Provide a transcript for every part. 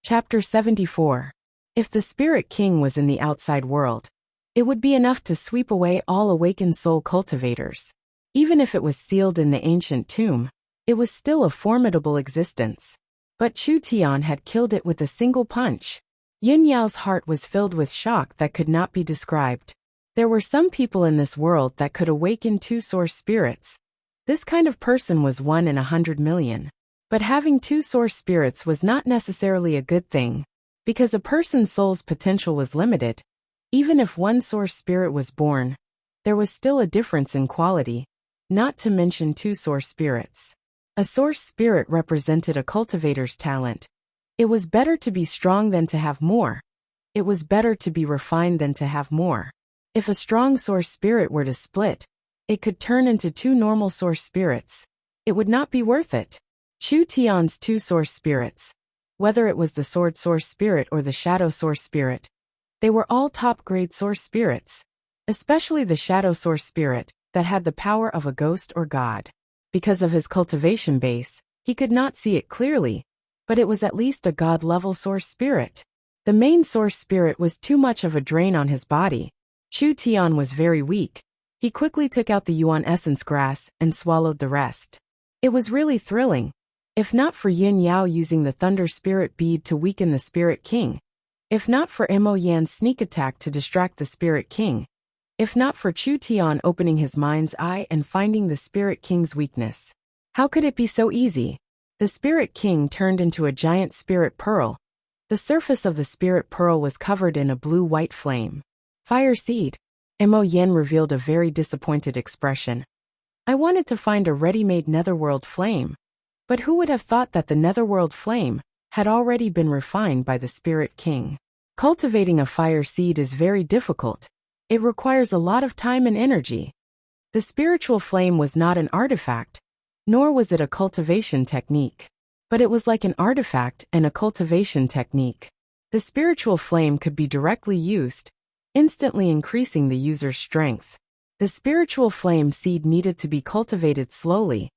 Chapter 74. If the Spirit King was in the outside world, it would be enough to sweep away all awakened soul cultivators. Even if it was sealed in the ancient tomb, it was still a formidable existence. But Chu Tian had killed it with a single punch. Yin Yao's heart was filled with shock that could not be described. There were some people in this world that could awaken two source spirits. This kind of person was 1 in 100 million. But having two source spirits was not necessarily a good thing, because a person's soul's potential was limited. Even if one source spirit was born, there was still a difference in quality, not to mention two source spirits. A source spirit represented a cultivator's talent. It was better to be strong than to have more. It was better to be refined than to have more. If a strong source spirit were to split, it could turn into two normal source spirits. It would not be worth it. Chu Tian's two source spirits, whether it was the sword source spirit or the shadow source spirit, they were all top-grade source spirits, especially the shadow source spirit that had the power of a ghost or god. Because of his cultivation base, he could not see it clearly, but it was at least a god-level source spirit. The main source spirit was too much of a drain on his body. Chu Tian was very weak. He quickly took out the Yuan essence grass and swallowed the rest. It was really thrilling. If not for Yin Yao using the Thunder Spirit Bead to weaken the Spirit King, if not for Mo Yan's sneak attack to distract the Spirit King, if not for Chu Tian opening his mind's eye and finding the Spirit King's weakness, how could it be so easy? The Spirit King turned into a giant spirit pearl. The surface of the spirit pearl was covered in a blue-white flame. Fire seed. Mo Yan revealed a very disappointed expression. I wanted to find a ready-made netherworld flame. But who would have thought that the netherworld flame had already been refined by the Spirit King? Cultivating a fire seed is very difficult. It requires a lot of time and energy. The spiritual flame was not an artifact, nor was it a cultivation technique. But it was like an artifact and a cultivation technique. The spiritual flame could be directly used, instantly increasing the user's strength. The spiritual flame seed needed to be cultivated slowly.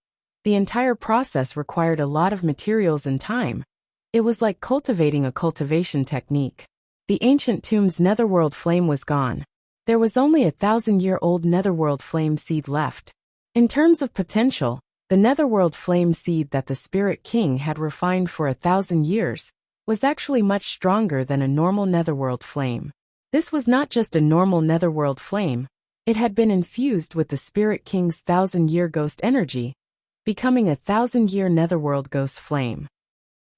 The entire process required a lot of materials and time. It was like cultivating a cultivation technique. The ancient tomb's netherworld flame was gone. There was only 1,000-year-old netherworld flame seed left. In terms of potential, the netherworld flame seed that the Spirit King had refined for 1,000 years was actually much stronger than a normal netherworld flame. This was not just a normal netherworld flame. It had been infused with the Spirit King's 1,000-year ghost energy, becoming a 1,000-year netherworld ghost flame.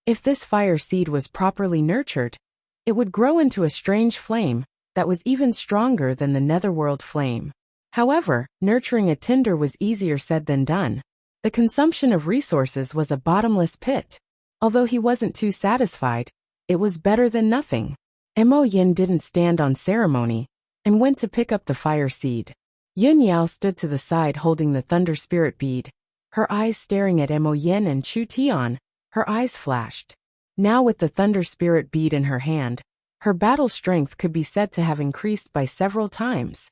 If this fire seed was properly nurtured, it would grow into a strange flame that was even stronger than the netherworld flame. However, nurturing a tinder was easier said than done. The consumption of resources was a bottomless pit. Although he wasn't too satisfied, it was better than nothing. Mo Yin didn't stand on ceremony and went to pick up the fire seed. Yin Yao stood to the side holding the Thunder Spirit Bead. Her eyes staring at Mo Yin and Chu Tian, her eyes flashed. Now with the Thunder Spirit Bead in her hand, her battle strength could be said to have increased by several times.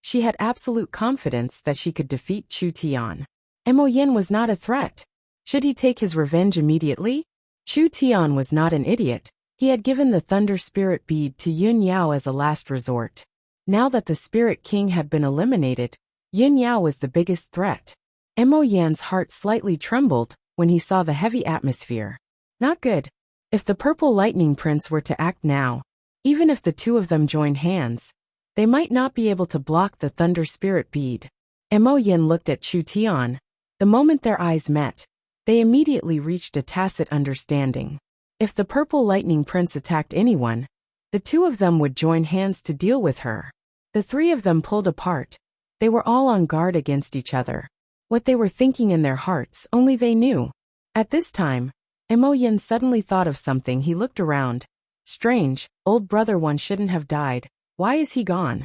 She had absolute confidence that she could defeat Chu Tian. Mo Yin was not a threat. Should he take his revenge immediately? Chu Tian was not an idiot. He had given the Thunder Spirit Bead to Yin Yao as a last resort. Now that the Spirit King had been eliminated, Yin Yao was the biggest threat. Mo Yan's heart slightly trembled when he saw the heavy atmosphere. Not good. If the Purple Lightning Prince were to act now, even if the two of them joined hands, they might not be able to block the Thunder Spirit Bead. Mo Yin looked at Chu Tian. The moment their eyes met, they immediately reached a tacit understanding. If the Purple Lightning Prince attacked anyone, the two of them would join hands to deal with her. The three of them pulled apart. They were all on guard against each other. What they were thinking in their hearts, only they knew. At this time, Mo Yin suddenly thought of something. He looked around. Strange, old brother one shouldn't have died. Why is he gone?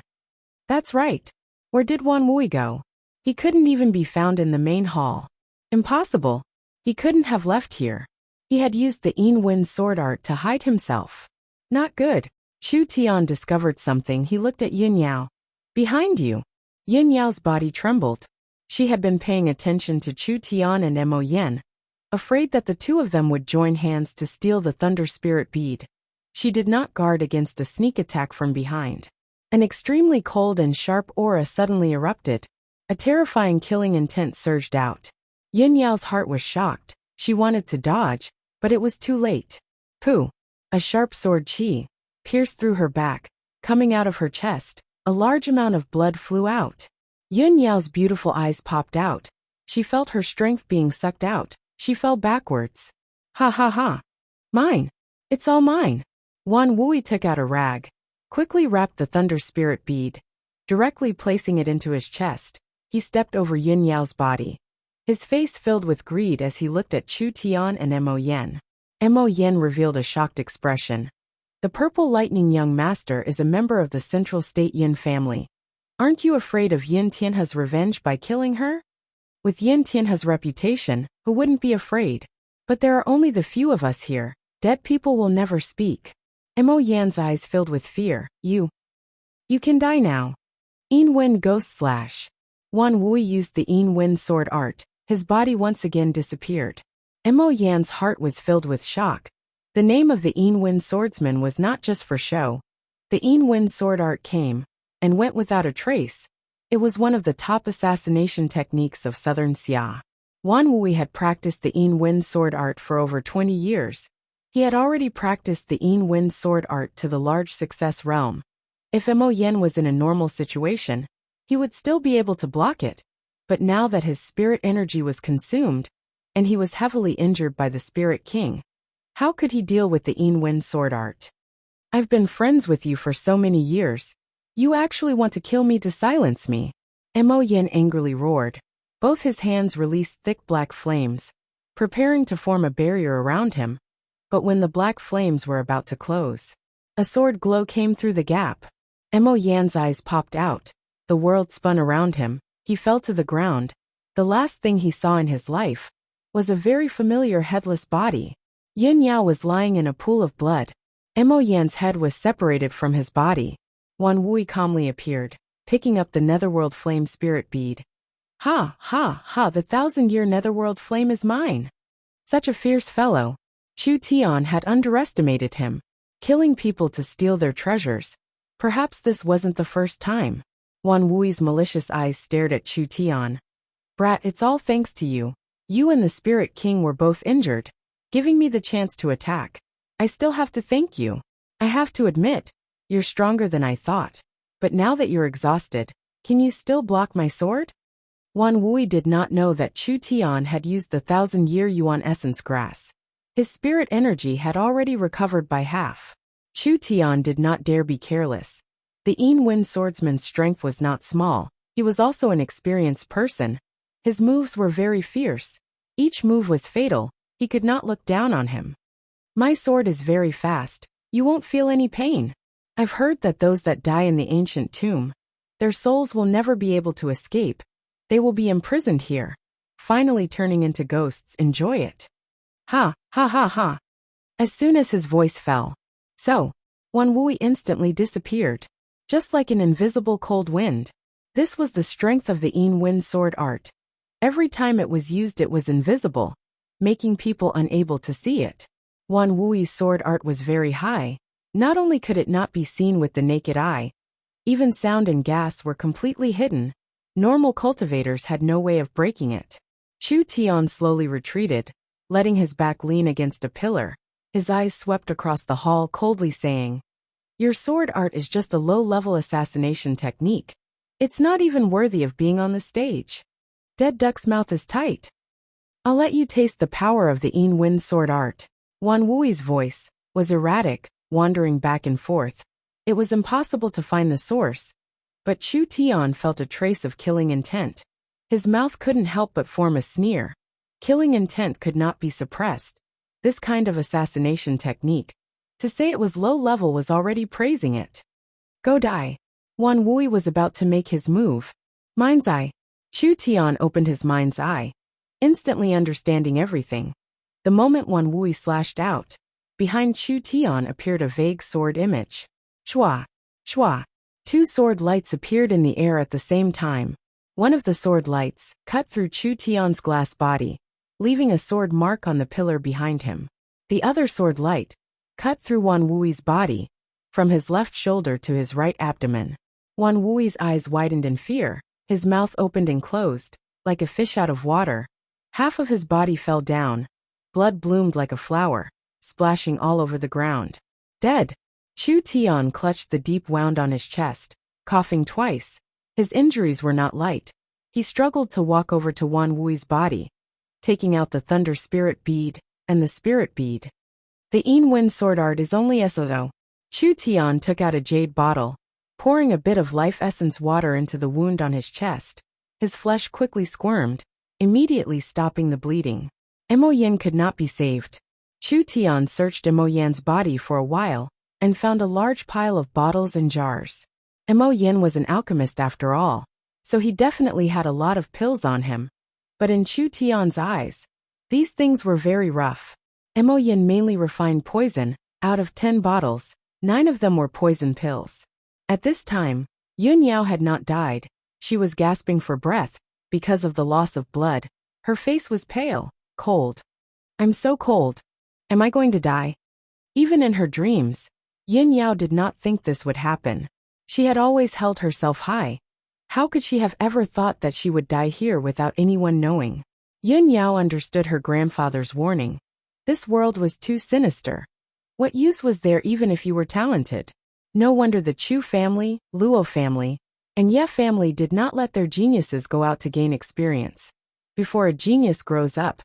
That's right. Where did Wan Wui go? He couldn't even be found in the main hall. Impossible. He couldn't have left here. He had used the Yin Wen sword art to hide himself. Not good. Chu Tian discovered something. He looked at Yin Yao. Behind you. Yin Yao's body trembled. She had been paying attention to Chu Tian and Mo Yin. afraid that the two of them would join hands to steal the Thunder Spirit bead. She did not guard against a sneak attack from behind. An extremely cold and sharp aura suddenly erupted. A terrifying killing intent surged out. Yin Yao's heart was shocked. She wanted to dodge, but it was too late. Pooh! A sharp sword chi pierced through her back. Coming out of her chest, a large amount of blood flew out. Yin Yao's beautiful eyes popped out. She felt her strength being sucked out. She fell backwards. Ha ha ha! Mine! It's all mine! Wan Wui took out a rag, quickly wrapped the Thunder Spirit bead. Directly placing it into his chest, he stepped over Yin Yao's body. His face filled with greed as he looked at Chu Tian and Mo Yen. Mo Yen revealed a shocked expression. The Purple Lightning young master is a member of the Central State Yin family. Aren't you afraid of Yin Tianhe's revenge by killing her? With Yin Tianhe's reputation, who wouldn't be afraid? But there are only the few of us here. Dead people will never speak. Mo Yan's eyes filled with fear. You can die now. Yin Wen Ghost Slash. Wan Wui used the Yin Wen sword art. His body once again disappeared. Mo Yan's heart was filled with shock. The name of the Yin Wen swordsman was not just for show. The Yin Wen sword art came and went without a trace. It was one of the top assassination techniques of southern Xia. Wan Wui had practiced the Yin Wen sword art for over 20 years. He had already practiced the Yin Wen sword art to the large success realm. If Mo Yen was in a normal situation, he would still be able to block it. But now that his spirit energy was consumed, and he was heavily injured by the Spirit King, how could he deal with the Yin Wen sword art? I've been friends with you for so many years. You actually want to kill me to silence me? Mo Yen angrily roared. Both his hands released thick black flames, preparing to form a barrier around him. But when the black flames were about to close, a sword glow came through the gap. Mo Yan's eyes popped out. The world spun around him. He fell to the ground. The last thing he saw in his life was a very familiar headless body. Yin Yao was lying in a pool of blood. Mo Yan's head was separated from his body. Wan Wui calmly appeared, picking up the Netherworld Flame Spirit bead. Ha, ha, ha, the 1,000-year Netherworld Flame is mine. Such a fierce fellow. Chu Tian had underestimated him, killing people to steal their treasures. Perhaps this wasn't the first time. Wan Wui's malicious eyes stared at Chu Tian. Brat, it's all thanks to you. You and the Spirit King were both injured, giving me the chance to attack. I still have to thank you. I have to admit, you're stronger than I thought. But now that you're exhausted, can you still block my sword? Wan Wui did not know that Chu Tian had used the 1,000-year Yuan essence grass. His spirit energy had already recovered by half. Chu Tian did not dare be careless. The Yin Wen swordsman's strength was not small. He was also an experienced person. His moves were very fierce. Each move was fatal. He could not look down on him. My sword is very fast. You won't feel any pain. I've heard that those that die in the ancient tomb, their souls will never be able to escape. They will be imprisoned here, finally turning into ghosts. Enjoy it. Ha, ha ha ha. As soon as his voice fell, Wan Wui instantly disappeared, just like an invisible cold wind. This was the strength of the Yin Wen sword art. Every time it was used it was invisible, making people unable to see it. Wan Wui's sword art was very high. Not only could it not be seen with the naked eye, even sound and gas were completely hidden. Normal cultivators had no way of breaking it. Chu Tian slowly retreated, letting his back lean against a pillar. His eyes swept across the hall coldly saying, "Your sword art is just a low-level assassination technique. It's not even worthy of being on the stage. Dead duck's mouth is tight. I'll let you taste the power of the Yin Wen sword art." Wan Wui's voice was erratic, wandering back and forth. It was impossible to find the source, but Chu Tian felt a trace of killing intent. His mouth couldn't help but form a sneer. Killing intent could not be suppressed. This kind of assassination technique, to say it was low level was already praising it. Go die. Wan Wui was about to make his move. Mind's eye. Chu Tian opened his mind's eye, instantly understanding everything. The moment Wan Wui slashed out, behind Chu Tian appeared a vague sword image. Shua! Shua! Two sword lights appeared in the air at the same time. One of the sword lights cut through Chu Tian's glass body, leaving a sword mark on the pillar behind him. The other sword light cut through Wan Wui's body, from his left shoulder to his right abdomen. Wan Wui's eyes widened in fear, his mouth opened and closed, like a fish out of water. Half of his body fell down. Blood bloomed like a flower, splashing all over the ground. Dead. Chu Tian clutched the deep wound on his chest, coughing twice. His injuries were not light. He struggled to walk over to Wan Wui's body, taking out the Thunder Spirit bead and the Spirit bead. The Yin Wind sword art is only Esodo. Chu Tian took out a jade bottle, pouring a bit of life essence water into the wound on his chest. His flesh quickly squirmed, immediately stopping the bleeding. Mo Yin could not be saved. Chu Tian searched Mo Yan's body for a while and found a large pile of bottles and jars. Mo Yin was an alchemist after all, so he definitely had a lot of pills on him. But in Chu Tian's eyes, these things were very rough. Mo Yin mainly refined poison. Out of 10 bottles, 9 of them were poison pills. At this time, Yun Yao had not died. She was gasping for breath because of the loss of blood. Her face was pale, cold. I'm so cold. Am I going to die? Even in her dreams, Yun Yao did not think this would happen. She had always held herself high. How could she have ever thought that she would die here without anyone knowing? Yun Yao understood her grandfather's warning. This world was too sinister. What use was there even if you were talented? No wonder the Chu family, Luo family, and Ye family did not let their geniuses go out to gain experience. Before a genius grows up,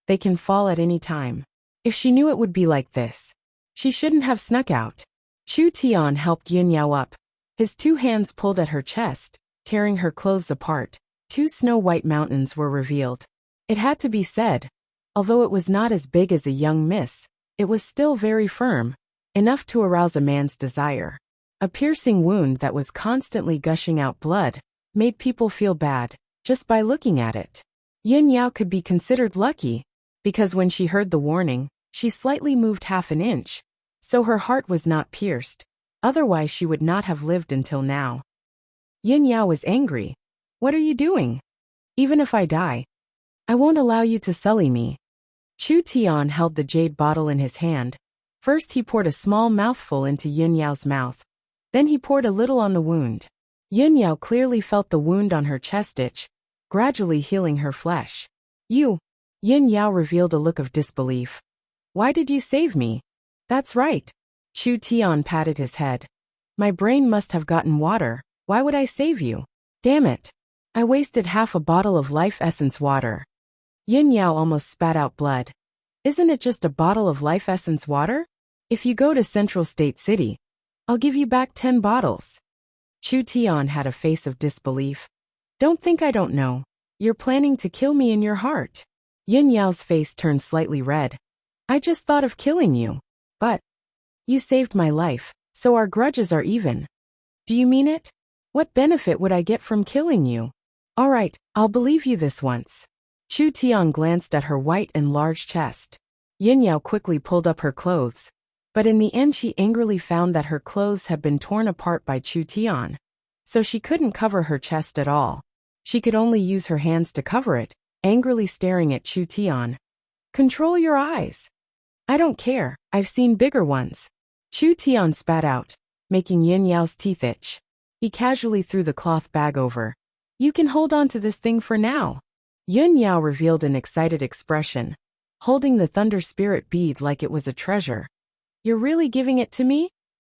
they can fall at any time. If she knew it would be like this, she shouldn't have snuck out. Chu Tian helped Yun Yao up. His 2 hands pulled at her chest, tearing her clothes apart. 2 snow-white mountains were revealed. It had to be said, although it was not as big as a young miss, it was still very firm, enough to arouse a man's desire. A piercing wound that was constantly gushing out blood made people feel bad just by looking at it. Yun Yao could be considered lucky, because when she heard the warning, she slightly moved half an inch, so her heart was not pierced. Otherwise she would not have lived until now. Yun Yao was angry. What are you doing? Even if I die, I won't allow you to sully me. Chu Tian held the jade bottle in his hand. First he poured a small mouthful into Yun Yao's mouth. Then he poured a little on the wound. Yun Yao clearly felt the wound on her chest itch, gradually healing her flesh. Yun Yao revealed a look of disbelief. Why did you save me? That's right. Chu Tian patted his head. My brain must have gotten water. Why would I save you? Damn it. I wasted half a bottle of life essence water. Yun Yao almost spat out blood. Isn't it just a bottle of life essence water? If you go to Central State City, I'll give you back 10 bottles. Chu Tian had a face of disbelief. Don't think I don't know. You're planning to kill me in your heart. Yun Yao's face turned slightly red. I just thought of killing you. But you saved my life, so our grudges are even. Do you mean it? What benefit would I get from killing you? All right, I'll believe you this once. Chu Tian glanced at her white and large chest. Yun Yao quickly pulled up her clothes. But in the end she angrily found that her clothes had been torn apart by Chu Tian. So she couldn't cover her chest at all. She could only use her hands to cover it, angrily staring at Chu Tian. Control your eyes. I don't care, I've seen bigger ones. Chu Tian spat out, making Yun Yao's teeth itch. He casually threw the cloth bag over. You can hold on to this thing for now. Yun Yao revealed an excited expression, holding the Thunder Spirit bead like it was a treasure. You're really giving it to me?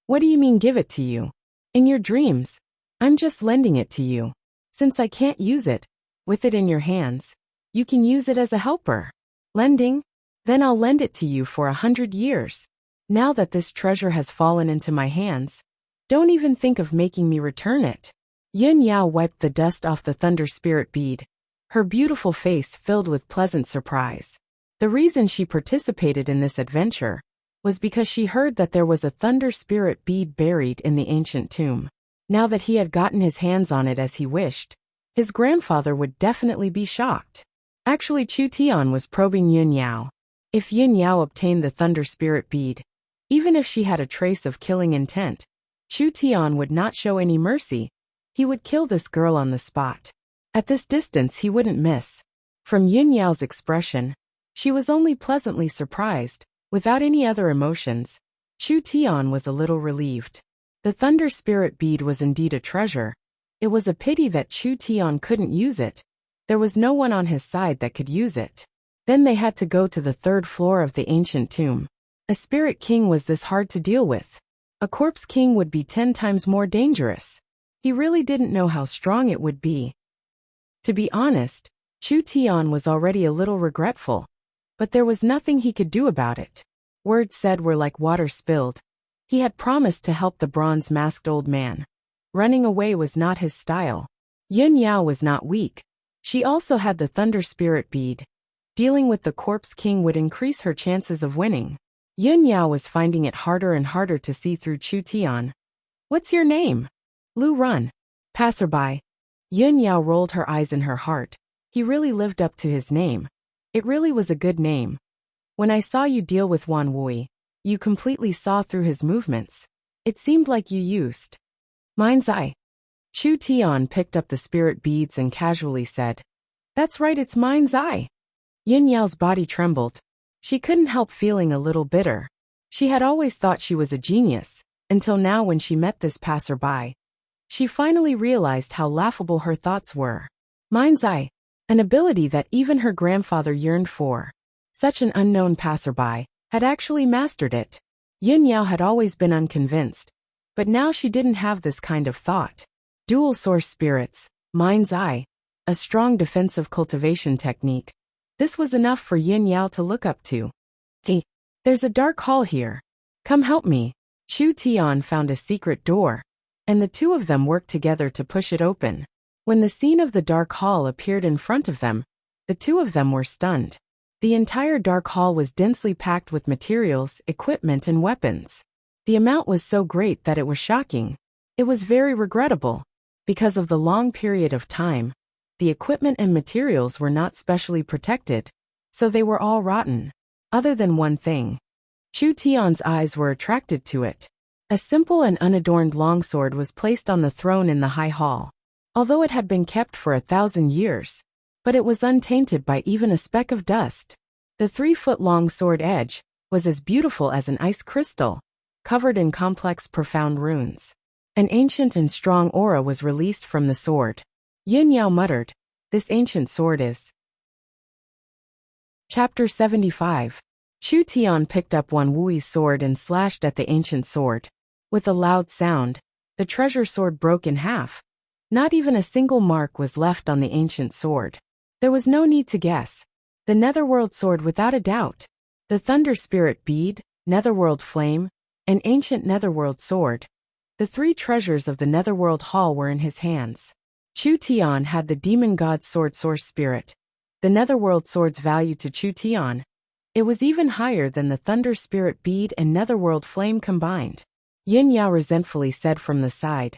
What do you mean give it to you? In your dreams. I'm just lending it to you. Since I can't use it, with it in your hands, you can use it as a helper. Lending? Then I'll lend it to you for 100 years. Now that this treasure has fallen into my hands, don't even think of making me return it. Yun Yao wiped the dust off the Thunder Spirit bead, her beautiful face filled with pleasant surprise. The reason she participated in this adventure was because she heard that there was a Thunder Spirit bead buried in the ancient tomb. Now that he had gotten his hands on it as he wished, his grandfather would definitely be shocked. Actually, Chu Tian was probing Yun Yao. If Yun Yao obtained the Thunder Spirit bead, even if she had a trace of killing intent, Chu Tian would not show any mercy. He would kill this girl on the spot. At this distance he wouldn't miss. From Yun Yao's expression, She was only pleasantly surprised, without any other emotions. Chu Tian was a little relieved. The thunder spirit bead was indeed a treasure. It was a pity that Chu Tian couldn't use it. There was no one on his side that could use it. Then they had to go to the third floor of the ancient tomb. A spirit king was this hard to deal with. A corpse king would be 10 times more dangerous. He really didn't know how strong it would be. To be honest, Chu Tian was already a little regretful. But there was nothing he could do about it. Words said were like water spilled. He had promised to help the bronze-masked old man. Running away was not his style. Yun Yao was not weak. She also had the thunder spirit bead. Dealing with the corpse king would increase her chances of winning. Yun Yao was finding it harder and harder to see through Chu Tian. "What's your name?" "Lu Run." "Passerby." Yun Yao rolled her eyes in her heart. He really lived up to his name. It really was a good name. "When I saw you deal with Wan Wui, you completely saw through his movements. It seemed like you used mind's eye." Chu Tian picked up the spirit beads and casually said, "That's right, it's mind's eye." Yin Yao's body trembled. She couldn't help feeling a little bitter. She had always thought she was a genius, until now when she met this passerby. She finally realized how laughable her thoughts were. Mind's eye, an ability that even her grandfather yearned for. Such an unknown passerby had actually mastered it. Yin Yao had always been unconvinced, but now she didn't have this kind of thought. Dual source spirits, mind's eye, a strong defensive cultivation technique. This was enough for Yin Yao to look up to. "Hey, there's a dark hall here. Come help me." Chu Tian found a secret door, and the two of them worked together to push it open. When the scene of the dark hall appeared in front of them, the two of them were stunned. The entire dark hall was densely packed with materials, equipment, and weapons. The amount was so great that it was shocking. It was very regrettable. Because of the long period of time, the equipment and materials were not specially protected, so they were all rotten. Other than one thing. Chu Tian's eyes were attracted to it. A simple and unadorned longsword was placed on the throne in the high hall. Although it had been kept for 1,000 years, but it was untainted by even a speck of dust. The 3-foot-long sword edge was as beautiful as an ice crystal, covered in complex profound runes. An ancient and strong aura was released from the sword. Yin Yao muttered, "This ancient sword is..." Chapter 75. Chu Tian picked up Wan Wui's sword and slashed at the ancient sword. With a loud sound, the treasure sword broke in half. Not even a single mark was left on the ancient sword. There was no need to guess. The Netherworld sword without a doubt. The Thunder Spirit bead, Netherworld flame, and ancient Netherworld sword. The 3 treasures of the Netherworld hall were in his hands. Chu Tian had the Demon God's sword source spirit. The Netherworld sword's value to Chu Tian. It was even higher than the Thunder Spirit bead and Netherworld flame combined. Yin Yao resentfully said from the side,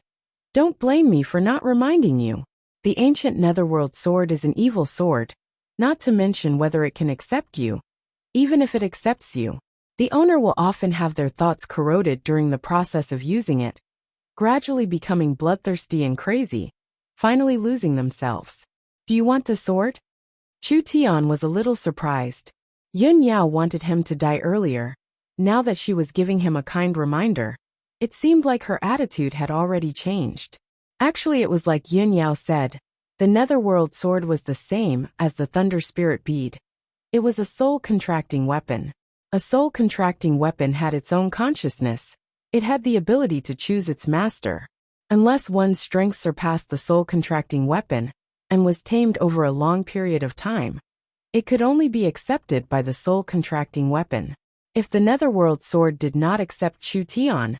"Don't blame me for not reminding you. The ancient Netherworld sword is an evil sword, not to mention whether it can accept you. Even if it accepts you, the owner will often have their thoughts corroded during the process of using it, gradually becoming bloodthirsty and crazy, finally losing themselves. Do you want the sword?" Chu Tian was a little surprised. Yun Yao wanted him to die earlier. Now that she was giving him a kind reminder, it seemed like her attitude had already changed. Actually, it was like Yun Yao said. The Netherworld sword was the same as the Thunder Spirit bead. It was a soul-contracting weapon. A soul-contracting weapon had its own consciousness. It had the ability to choose its master. Unless one's strength surpassed the soul-contracting weapon and was tamed over a long period of time, it could only be accepted by the soul-contracting weapon. If the Netherworld sword did not accept Chu Tian,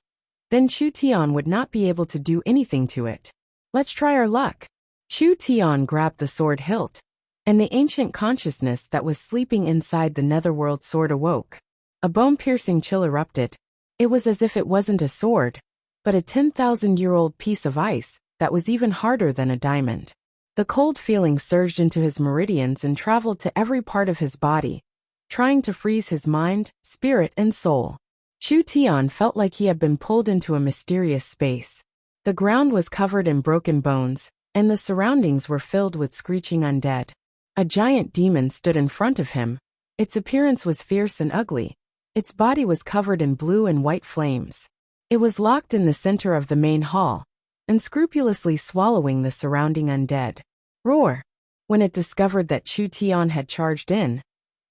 then Chu Tian would not be able to do anything to it. "Let's try our luck." Chu Tian grabbed the sword hilt, and the ancient consciousness that was sleeping inside the Netherworld sword awoke. A bone-piercing chill erupted. It was as if it wasn't a sword, but a 10,000-year-old piece of ice that was even harder than a diamond. The cold feeling surged into his meridians and traveled to every part of his body, trying to freeze his mind, spirit, and soul. Chu Tian felt like he had been pulled into a mysterious space. The ground was covered in broken bones, and the surroundings were filled with screeching undead. A giant demon stood in front of him. Its appearance was fierce and ugly. Its body was covered in blue and white flames. It was locked in the center of the main hall, unscrupulously swallowing the surrounding undead. Roar! When it discovered that Chu Tian had charged in,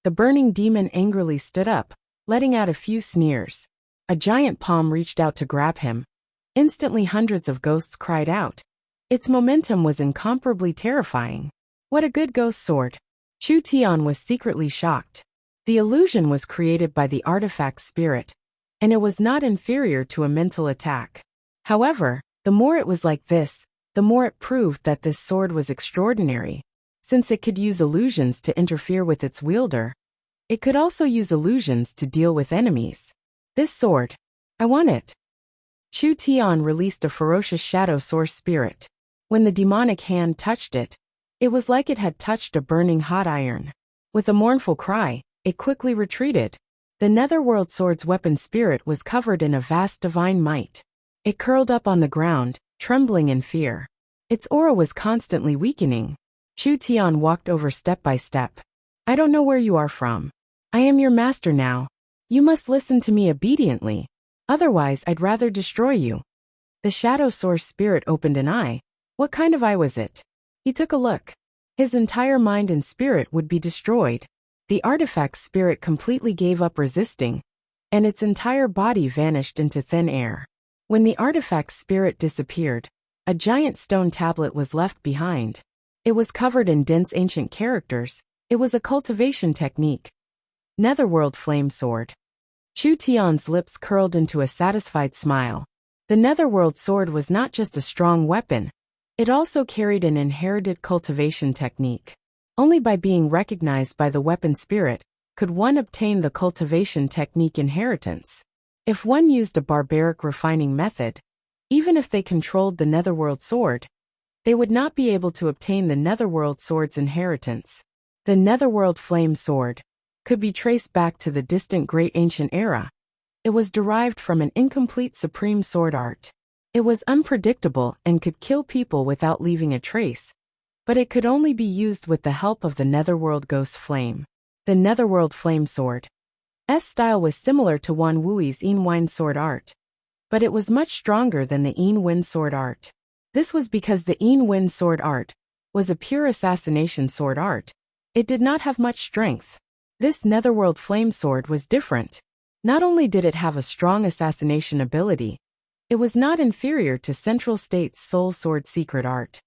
the burning demon angrily stood up, letting out a few sneers. A giant palm reached out to grab him. Instantly hundreds of ghosts cried out. Its momentum was incomparably terrifying. What a good ghost sword! Chu Tian was secretly shocked. The illusion was created by the artifact's spirit, and it was not inferior to a mental attack. However, the more it was like this, the more it proved that this sword was extraordinary. Since it could use illusions to interfere with its wielder, it could also use illusions to deal with enemies. This sword, I want it. Chu Tian released a ferocious shadow source spirit. When the demonic hand touched it, it was like it had touched a burning hot iron. With a mournful cry, it quickly retreated. The netherworld sword's weapon spirit was covered in a vast divine might. It curled up on the ground, trembling in fear. Its aura was constantly weakening. Chu Tian walked over step by step. I don't know where you are from. I am your master now. You must listen to me obediently. Otherwise, I'd rather destroy you. The shadow source spirit opened an eye. What kind of eye was it? He took a look. His entire mind and spirit would be destroyed. The artifact's spirit completely gave up resisting, and its entire body vanished into thin air. When the artifact's spirit disappeared, a giant stone tablet was left behind. It was covered in dense ancient characters. It was a cultivation technique. Netherworld Flame Sword. Chu Tian's lips curled into a satisfied smile. The Netherworld Sword was not just a strong weapon. It also carried an inherited cultivation technique. Only by being recognized by the weapon spirit could one obtain the cultivation technique inheritance. If one used a barbaric refining method, even if they controlled the Netherworld Sword, they would not be able to obtain the Netherworld Sword's inheritance. The Netherworld Flame Sword could be traced back to the distant Great Ancient Era. It was derived from an incomplete supreme sword art. It was unpredictable and could kill people without leaving a trace, but it could only be used with the help of the Netherworld Ghost Flame. The Netherworld Flame Sword's style was similar to Wan Wui's Yin Wind sword art, but it was much stronger than the Yin Wind sword art. This was because the Yin Wind sword art was a pure assassination sword art. It did not have much strength. This Netherworld Flame Sword was different. Not only did it have a strong assassination ability, it was not inferior to Central State's Soul Sword secret art.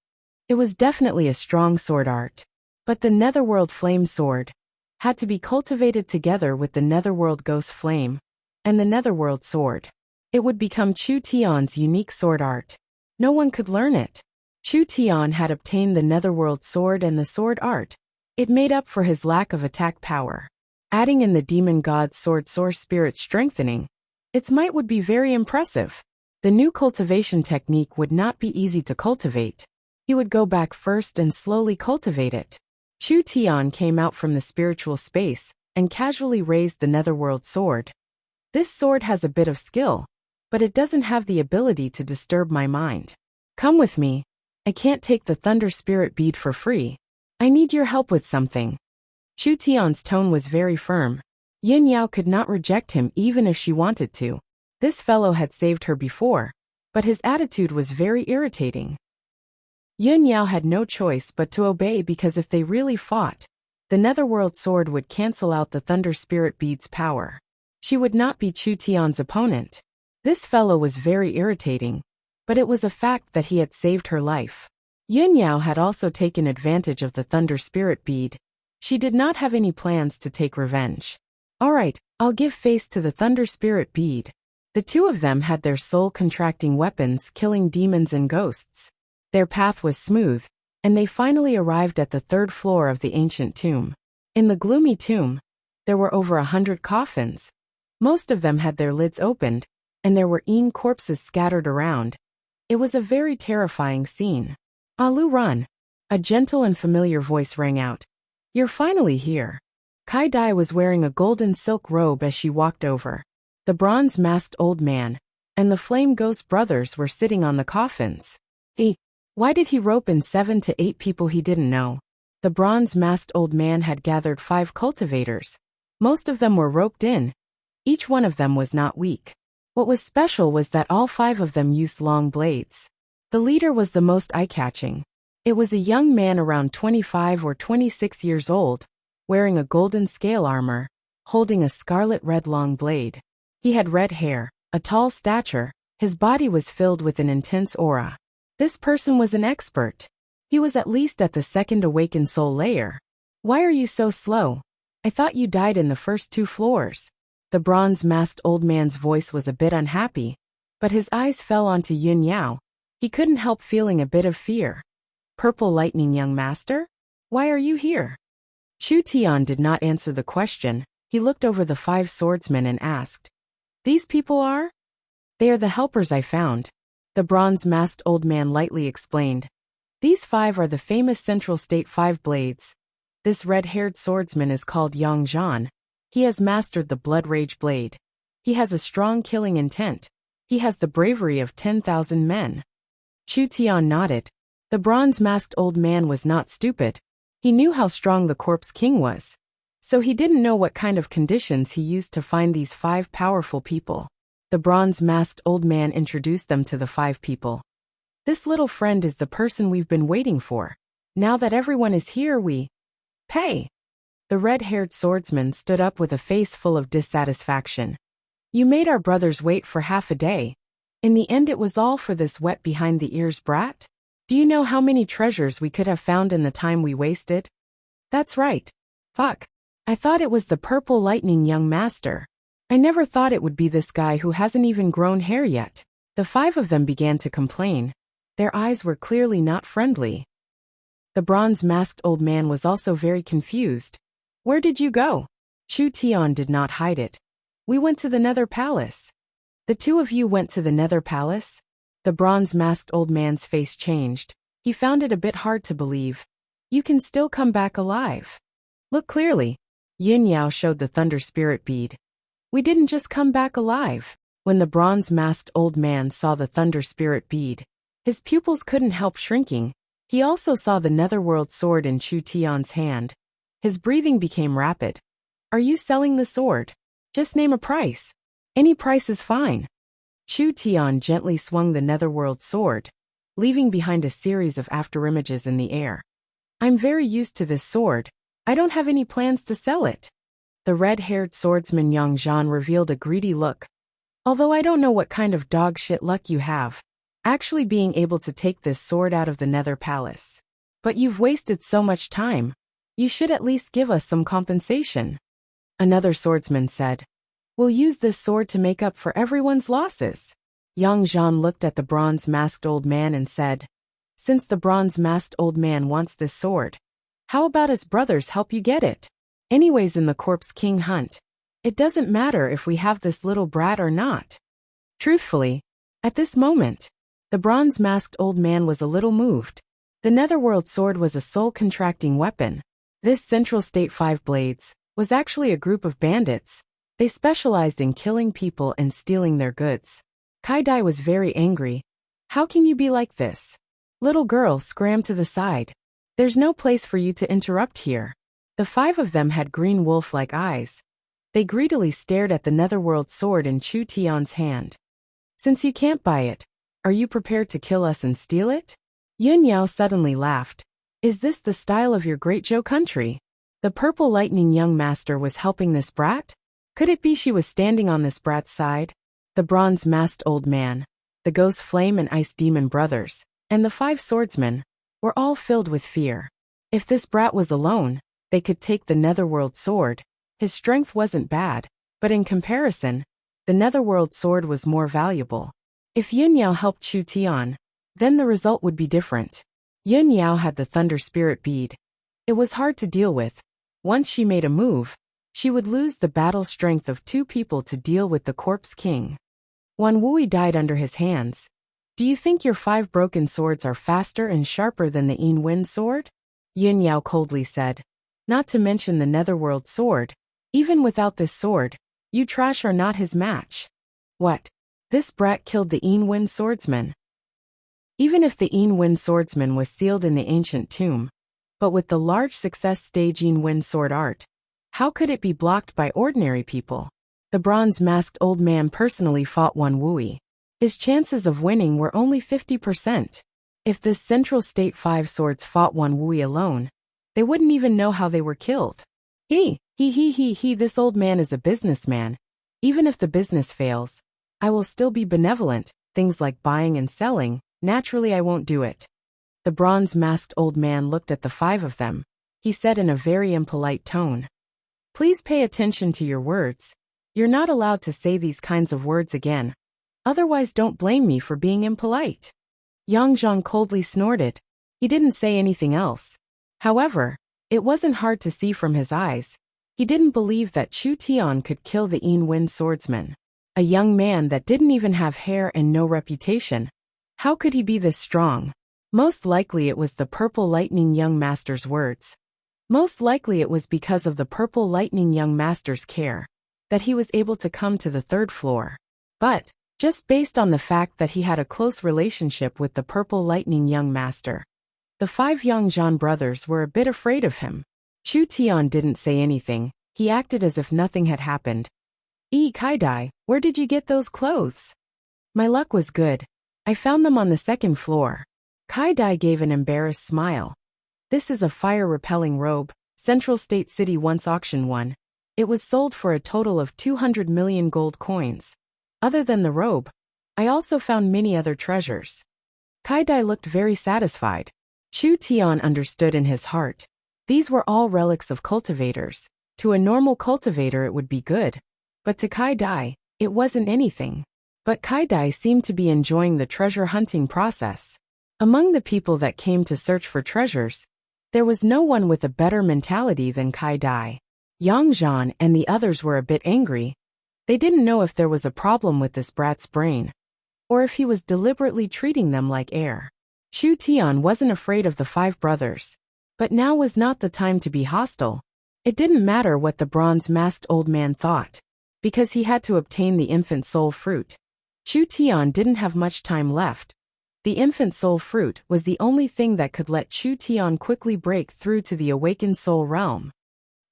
It was definitely a strong sword art. But the Netherworld Flame Sword had to be cultivated together with the Netherworld Ghost Flame and the Netherworld Sword. It would become Chu Tian's unique sword art. No one could learn it. Chu Tian had obtained the Netherworld Sword and the sword art. It made up for his lack of attack power. Adding in the demon god's sword source spirit strengthening, its might would be very impressive. The new cultivation technique would not be easy to cultivate. He would go back first and slowly cultivate it. Chu Tian came out from the spiritual space and casually raised the Netherworld Sword. This sword has a bit of skill, but it doesn't have the ability to disturb my mind. Come with me. I can't take the Thunder Spirit bead for free. I need your help with something. Chu Tian's tone was very firm. Yin Yao could not reject him even if she wanted to. This fellow had saved her before, but his attitude was very irritating. Yin Yao had no choice but to obey because if they really fought, the Netherworld Sword would cancel out the Thunder Spirit bead's power. She would not be Chu Tian's opponent. This fellow was very irritating, but it was a fact that he had saved her life. Yin Yao had also taken advantage of the Thunder Spirit bead. She did not have any plans to take revenge. Alright, I'll give face to the Thunder Spirit bead. The two of them had their soul-contracting weapons killing demons and ghosts. Their path was smooth, and they finally arrived at the third floor of the ancient tomb. In the gloomy tomb, there were over 100 coffins. Most of them had their lids opened, and there were corpses scattered around. It was a very terrifying scene. Alu run. A gentle and familiar voice rang out. You're finally here. Kai Dai was wearing a golden silk robe as she walked over. The bronze-masked old man and the flame ghost brothers were sitting on the coffins. Why did he rope in 7 to 8 people he didn't know? The bronze-masked old man had gathered 5 cultivators, Most of them were roped in. Each one of them was not weak. What was special was that all 5 of them used long blades. The leader was the most eye-catching. It was a young man around 25 or 26 years old, wearing a golden scale armor, holding a scarlet-red long blade. He had red hair, a tall stature, his body was filled with an intense aura. This person was an expert. He was at least at the second awakened soul layer. Why are you so slow? I thought you died in the first 2 floors. The bronze-masked old man's voice was a bit unhappy, but his eyes fell onto Yun Yao. He couldn't help feeling a bit of fear. Purple Lightning Young Master? Why are you here? Chu Tian did not answer the question. He looked over the 5 swordsmen and asked, "These people are?" "They are the helpers I found," the bronze-masked old man lightly explained. "These 5 are the famous Central State 5 blades. This red-haired swordsman is called Yang Zhan. He has mastered the Blood Rage blade. He has a strong killing intent. He has the bravery of 10,000 men." Chu Tian nodded. The bronze-masked old man was not stupid. He knew how strong the Corpse King was. So he didn't know what kind of conditions he used to find these 5 powerful people. The bronze-masked old man introduced them to the 5 people. "This little friend is the person we've been waiting for. Now that everyone is here, we pay." The red-haired swordsman stood up with a face full of dissatisfaction. "You made our brothers wait for half a day. In the end it was all for this wet behind-the-ears brat? Do you know how many treasures we could have found in the time we wasted?" "That's right. Fuck. I thought it was the Purple Lightning Young Master. I never thought it would be this guy who hasn't even grown hair yet." The 5 of them began to complain. Their eyes were clearly not friendly. The bronze-masked old man was also very confused. "Where did you go?" Chu Tian did not hide it. "We went to the Nether Palace." "The 2 of you went to the Nether Palace?" The bronze-masked old man's face changed. He found it a bit hard to believe. "You can still come back alive. Look clearly." Yin Yao showed the thunder spirit bead. "We didn't just come back alive." When the bronze-masked old man saw the thunder spirit bead, his pupils couldn't help shrinking. He also saw the netherworld sword in Chu Tian's hand. His breathing became rapid. "Are you selling the sword? Just name a price. Any price is fine." Chu Tian gently swung the netherworld sword, leaving behind a series of afterimages in the air. "I'm very used to this sword. I don't have any plans to sell it." The red-haired swordsman Yang Zhan revealed a greedy look. "Although I don't know what kind of dog shit luck you have, actually being able to take this sword out of the Nether Palace. But you've wasted so much time. You should at least give us some compensation." Another swordsman said, "We'll use this sword to make up for everyone's losses." Yang Zhan looked at the bronze-masked old man and said, "Since the bronze-masked old man wants this sword, how about his brothers help you get it? Anyways, in the Corpse King hunt, it doesn't matter if we have this little brat or not." Truthfully, at this moment, the bronze-masked old man was a little moved. The netherworld sword was a soul-contracting weapon. This Central State 5 blades was actually a group of bandits. They specialized in killing people and stealing their goods. Kai Dai was very angry. "How can you be like this?" Little girl scrammed to the side. "There's no place for you to interrupt here." The 5 of them had green wolf-like eyes. They greedily stared at the netherworld sword in Chu Tian's hand. "Since you can't buy it, are you prepared to kill us and steal it?" Yun Yao suddenly laughed. "Is this the style of your Great Zhou country?" The Purple Lightning Young Master was helping this brat? Could it be she was standing on this brat's side? The bronze-masked old man, the ghost flame and ice demon brothers, and the 5 swordsmen were all filled with fear. If this brat was alone, they could take the netherworld sword. His strength wasn't bad, but in comparison, the netherworld sword was more valuable. If Yun Yao helped Chu Tian, then the result would be different. Yun Yao had the thunder spirit bead. It was hard to deal with. Once she made a move, she would lose the battle strength of 2 people to deal with the Corpse King. Wan Wui died under his hands. "Do you think your 5 broken swords are faster and sharper than the Yin Wind sword?" Yun Yao coldly said. "Not to mention the netherworld sword. Even without this sword, you trash are not his match." "What? This brat killed the Yin Wind swordsman?" Even if the Yin Wind swordsman was sealed in the ancient tomb, but with the large success stage Yin Wind sword art, How could it be blocked by ordinary people? The bronze-masked old man personally fought one Wuyi. His chances of winning were only 50%. If this Central State 5 swords fought one Wuyi alone, they wouldn't even know how they were killed. He, this old man is a businessman. Even if the business fails, I will still be benevolent. Things like buying and selling, naturally I won't do it. The bronze-masked old man looked at the 5 of them. He said in a very impolite tone, "Please pay attention to your words. You're not allowed to say these kinds of words again. Otherwise don't blame me for being impolite." Yang Zhang coldly snorted. He didn't say anything else. However, it wasn't hard to see from his eyes. He didn't believe that Chu Tian could kill the Yin swordsman. A young man that didn't even have hair and no reputation. How could he be this strong? Most likely it was the Purple Lightning Young Master's words. Most likely it was because of the Purple Lightning Young Master's care that he was able to come to the 3rd floor. But, just based on the fact that he had a close relationship with the Purple Lightning Young Master, the 5 Yang Zhan brothers were a bit afraid of him. Chu Tian didn't say anything. He acted as if nothing had happened. Kai-dai, where did you get those clothes? My luck was good. I found them on the 2nd floor. Kai-dai gave an embarrassed smile. This is a fire-repelling robe. Central State City once auctioned one. It was sold for a total of 200 million gold coins. Other than the robe, I also found many other treasures. Kai-dai looked very satisfied. Chu Tian understood in his heart. These were all relics of cultivators. To a normal cultivator it would be good. But to Kai-dai, it wasn't anything. But Kai-dai seemed to be enjoying the treasure hunting process. Among the people that came to search for treasures, there was no one with a better mentality than Kai-dai. Yang Zhan and the others were a bit angry. They didn't know if there was a problem with this brat's brain, or if he was deliberately treating them like air. Chu Tian wasn't afraid of the 5 brothers. But now was not the time to be hostile. It didn't matter what the bronze-masked old man thought, because he had to obtain the infant soul fruit. Chu Tian didn't have much time left. The infant soul fruit was the only thing that could let Chu Tian quickly break through to the awakened soul realm.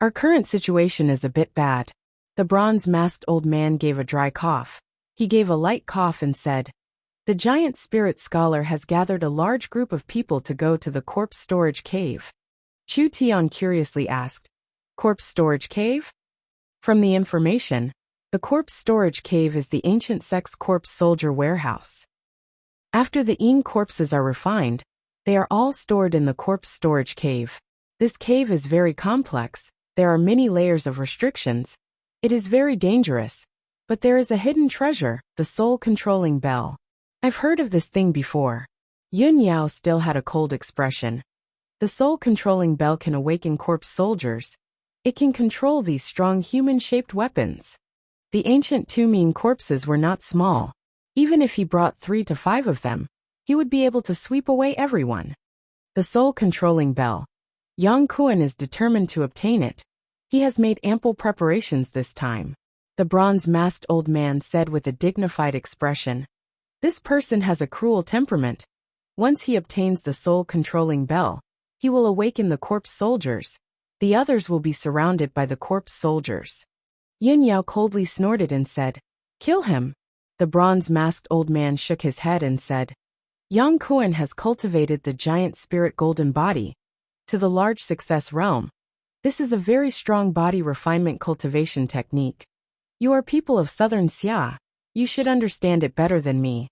Our current situation is a bit bad. The bronze-masked old man gave a dry cough. He gave a light cough and said, "The giant spirit scholar has gathered a large group of people to go to the corpse storage cave." Chu Tian curiously asked, "Corpse storage cave?" From the information, the corpse storage cave is the ancient sect's corpse soldier warehouse. After the Yin corpses are refined, they are all stored in the corpse storage cave. This cave is very complex. There are many layers of restrictions. It is very dangerous. But there is a hidden treasure, the soul-controlling bell. I've heard of this thing before. Yun Yao still had a cold expression. The soul-controlling bell can awaken corpse soldiers. It can control these strong human-shaped weapons. The ancient Tuming corpses were not small. Even if he brought 3 to 5 of them, he would be able to sweep away everyone. The soul-controlling bell. Yang Kuan is determined to obtain it. He has made ample preparations this time. The bronze-masked old man said with a dignified expression. This person has a cruel temperament. Once he obtains the soul-controlling bell, he will awaken the corpse soldiers. The others will be surrounded by the corpse soldiers. Yin Yao coldly snorted and said, "Kill him." The bronze-masked old man shook his head and said, "Yang Kuan has cultivated the giant spirit golden body to the large success realm. This is a very strong body refinement cultivation technique. You are people of southern Xia. You should understand it better than me."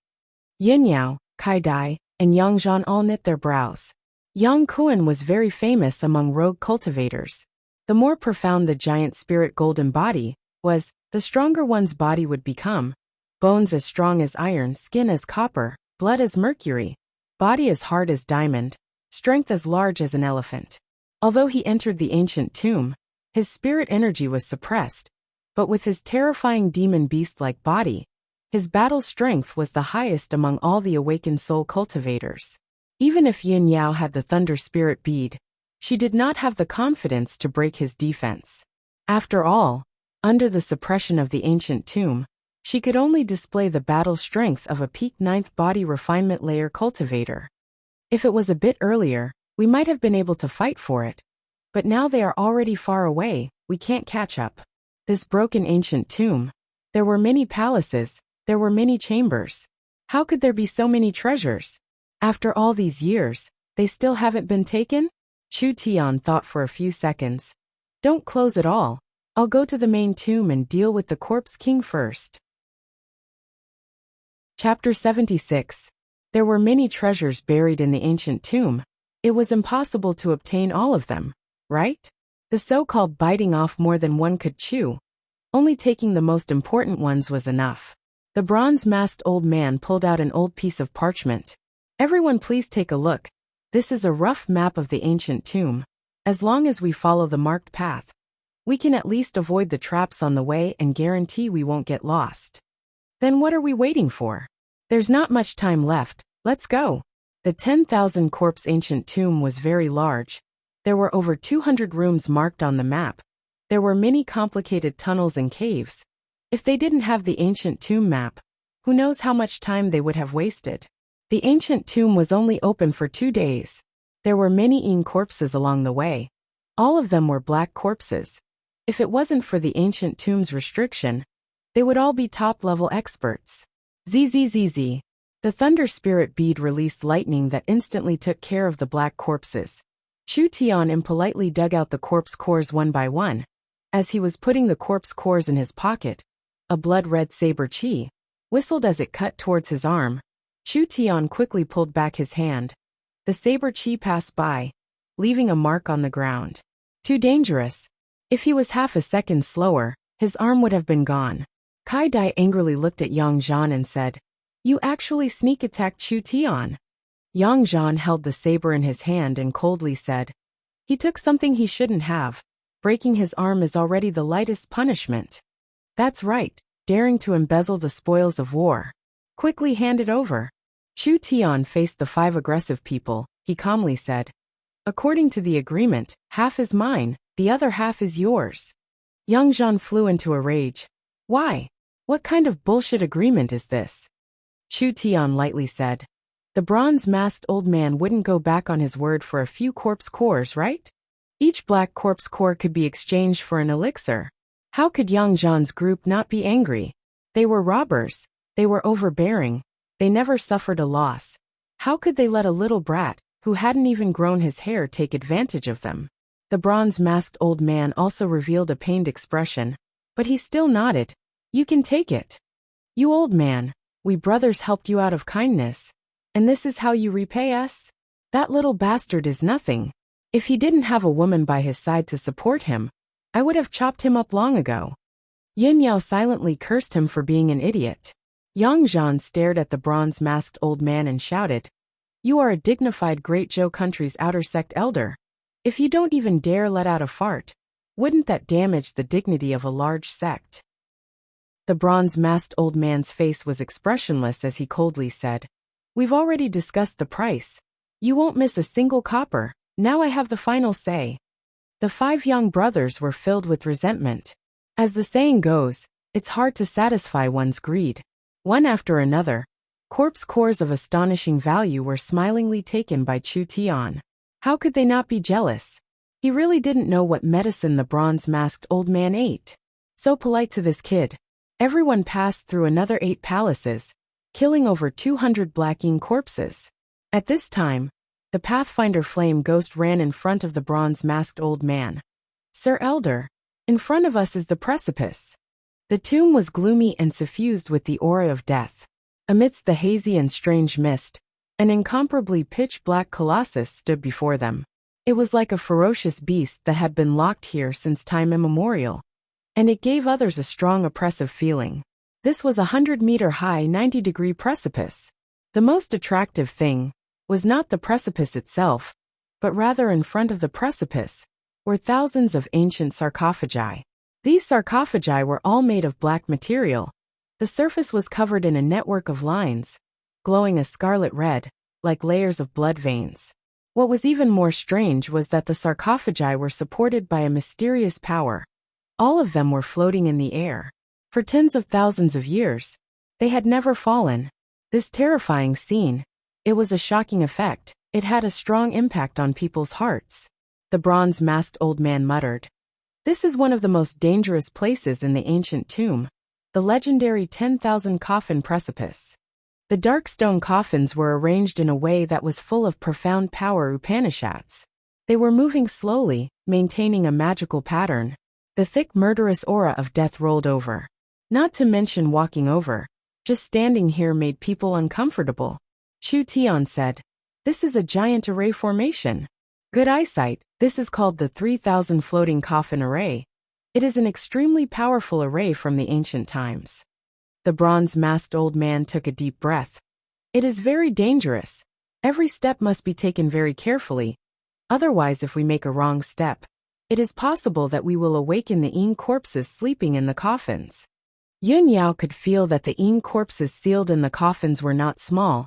Yin Yao, Kai-dai, and Yang Zhan all knit their brows. Yang Kuan was very famous among rogue cultivators. The more profound the giant spirit golden body was, the stronger one's body would become. Bones as strong as iron, skin as copper, blood as mercury, body as hard as diamond, strength as large as an elephant. Although he entered the ancient tomb, his spirit energy was suppressed, but with his terrifying demon beast-like body, his battle strength was the highest among all the awakened soul cultivators. Even if Yin Yao had the thunder spirit bead, she did not have the confidence to break his defense. After all, under the suppression of the ancient tomb, she could only display the battle strength of a peak 9th body refinement layer cultivator. If it was a bit earlier, we might have been able to fight for it. But now they are already far away, we can't catch up. This broken ancient tomb. There were many palaces, there were many chambers. How could there be so many treasures? After all these years, they still haven't been taken? Chu Tian thought for a few seconds. Don't close it all. I'll go to the main tomb and deal with the corpse king first. Chapter 76. There were many treasures buried in the ancient tomb. It was impossible to obtain all of them, right? The so-called biting off more than one could chew. Only taking the most important ones was enough. The bronze-masked old man pulled out an old piece of parchment. Everyone please take a look. This is a rough map of the ancient tomb. As long as we follow the marked path, we can at least avoid the traps on the way and guarantee we won't get lost. Then what are we waiting for? There's not much time left, let's go. The 10,000 corpse ancient tomb was very large. There were over 200 rooms marked on the map. There were many complicated tunnels and caves. If they didn't have the ancient tomb map, who knows how much time they would have wasted. The ancient tomb was only open for 2 days. There were many corpses along the way. All of them were black corpses. If it wasn't for the ancient tomb's restriction, they would all be top-level experts. Zzz. The thunder spirit bead released lightning that instantly took care of the black corpses. Chu Tian impolitely dug out the corpse cores one by one. As he was putting the corpse cores in his pocket, a blood-red saber chi whistled as it cut towards his arm. Chu Tian quickly pulled back his hand. The saber chi passed by, leaving a mark on the ground. Too dangerous. If he was half a second slower, his arm would have been gone. Kai Dai angrily looked at Yang Zhan and said, "You actually sneak-attacked Chu Tian." Yang Zhan held the saber in his hand and coldly said, "He took something he shouldn't have. Breaking his arm is already the lightest punishment." "That's right, daring to embezzle the spoils of war. Quickly hand it over." Chu Tian faced the 5 aggressive people. He calmly said, "According to the agreement, half is mine, the other half is yours." Yang Zhan flew into a rage. "Why? What kind of bullshit agreement is this?" Chu Tian lightly said, "The bronze-masked old man wouldn't go back on his word for a few corpse cores, right? Each black corpse core could be exchanged for an elixir. How could Yang Zhan's group not be angry? They were robbers. They were overbearing. They never suffered a loss. How could they let a little brat, who hadn't even grown his hair, take advantage of them?" The bronze-masked old man also revealed a pained expression, but he still nodded. "You can take it. You old man, we brothers helped you out of kindness. And this is how you repay us? That little bastard is nothing. If he didn't have a woman by his side to support him, I would have chopped him up long ago." Yin Yao silently cursed him for being an idiot. Yang Zhan stared at the bronze-masked old man and shouted, "You are a dignified Great Zhou country's outer sect elder. If you don't even dare let out a fart, wouldn't that damage the dignity of a large sect?" The bronze-masked old man's face was expressionless as he coldly said, "We've already discussed the price. You won't miss a single copper. Now I have the final say." The 5 young brothers were filled with resentment. As the saying goes, it's hard to satisfy one's greed. One after another, corpse cores of astonishing value were smilingly taken by Chu Tian. How could they not be jealous? He really didn't know what medicine the bronze-masked old man ate. So polite to this kid. Everyone passed through another 8 palaces, killing over 200 blacking corpses. At this time, the Pathfinder Flame Ghost ran in front of the bronze-masked old man. "Sir Elder, in front of us is the precipice." The tomb was gloomy and suffused with the aura of death. Amidst the hazy and strange mist, an incomparably pitch-black colossus stood before them. It was like a ferocious beast that had been locked here since time immemorial, and it gave others a strong oppressive feeling. This was a 100-meter-high 90-degree precipice. The most attractive thing was not the precipice itself, but rather in front of the precipice were thousands of ancient sarcophagi. These sarcophagi were all made of black material. The surface was covered in a network of lines, glowing a scarlet red, like layers of blood veins. What was even more strange was that the sarcophagi were supported by a mysterious power. All of them were floating in the air. For tens of thousands of years, they had never fallen. This terrifying scene, it was a shocking effect. It had a strong impact on people's hearts. The bronze-masked old man muttered, This is one of the most dangerous places in the ancient tomb, the legendary 10,000 coffin precipice. The dark stone coffins were arranged in a way that was full of profound power Upanishads. They were moving slowly, maintaining a magical pattern. The thick murderous aura of death rolled over. Not to mention walking over. Just standing here made people uncomfortable. Chu Tian said, "This is a giant array formation. Good eyesight, this is called the 3,000 floating coffin array. It is an extremely powerful array from the ancient times." The bronze-masked old man took a deep breath. "It is very dangerous. Every step must be taken very carefully. Otherwise, if we make a wrong step, it is possible that we will awaken the Yin corpses sleeping in the coffins." Yun Yao could feel that the Yin corpses sealed in the coffins were not small.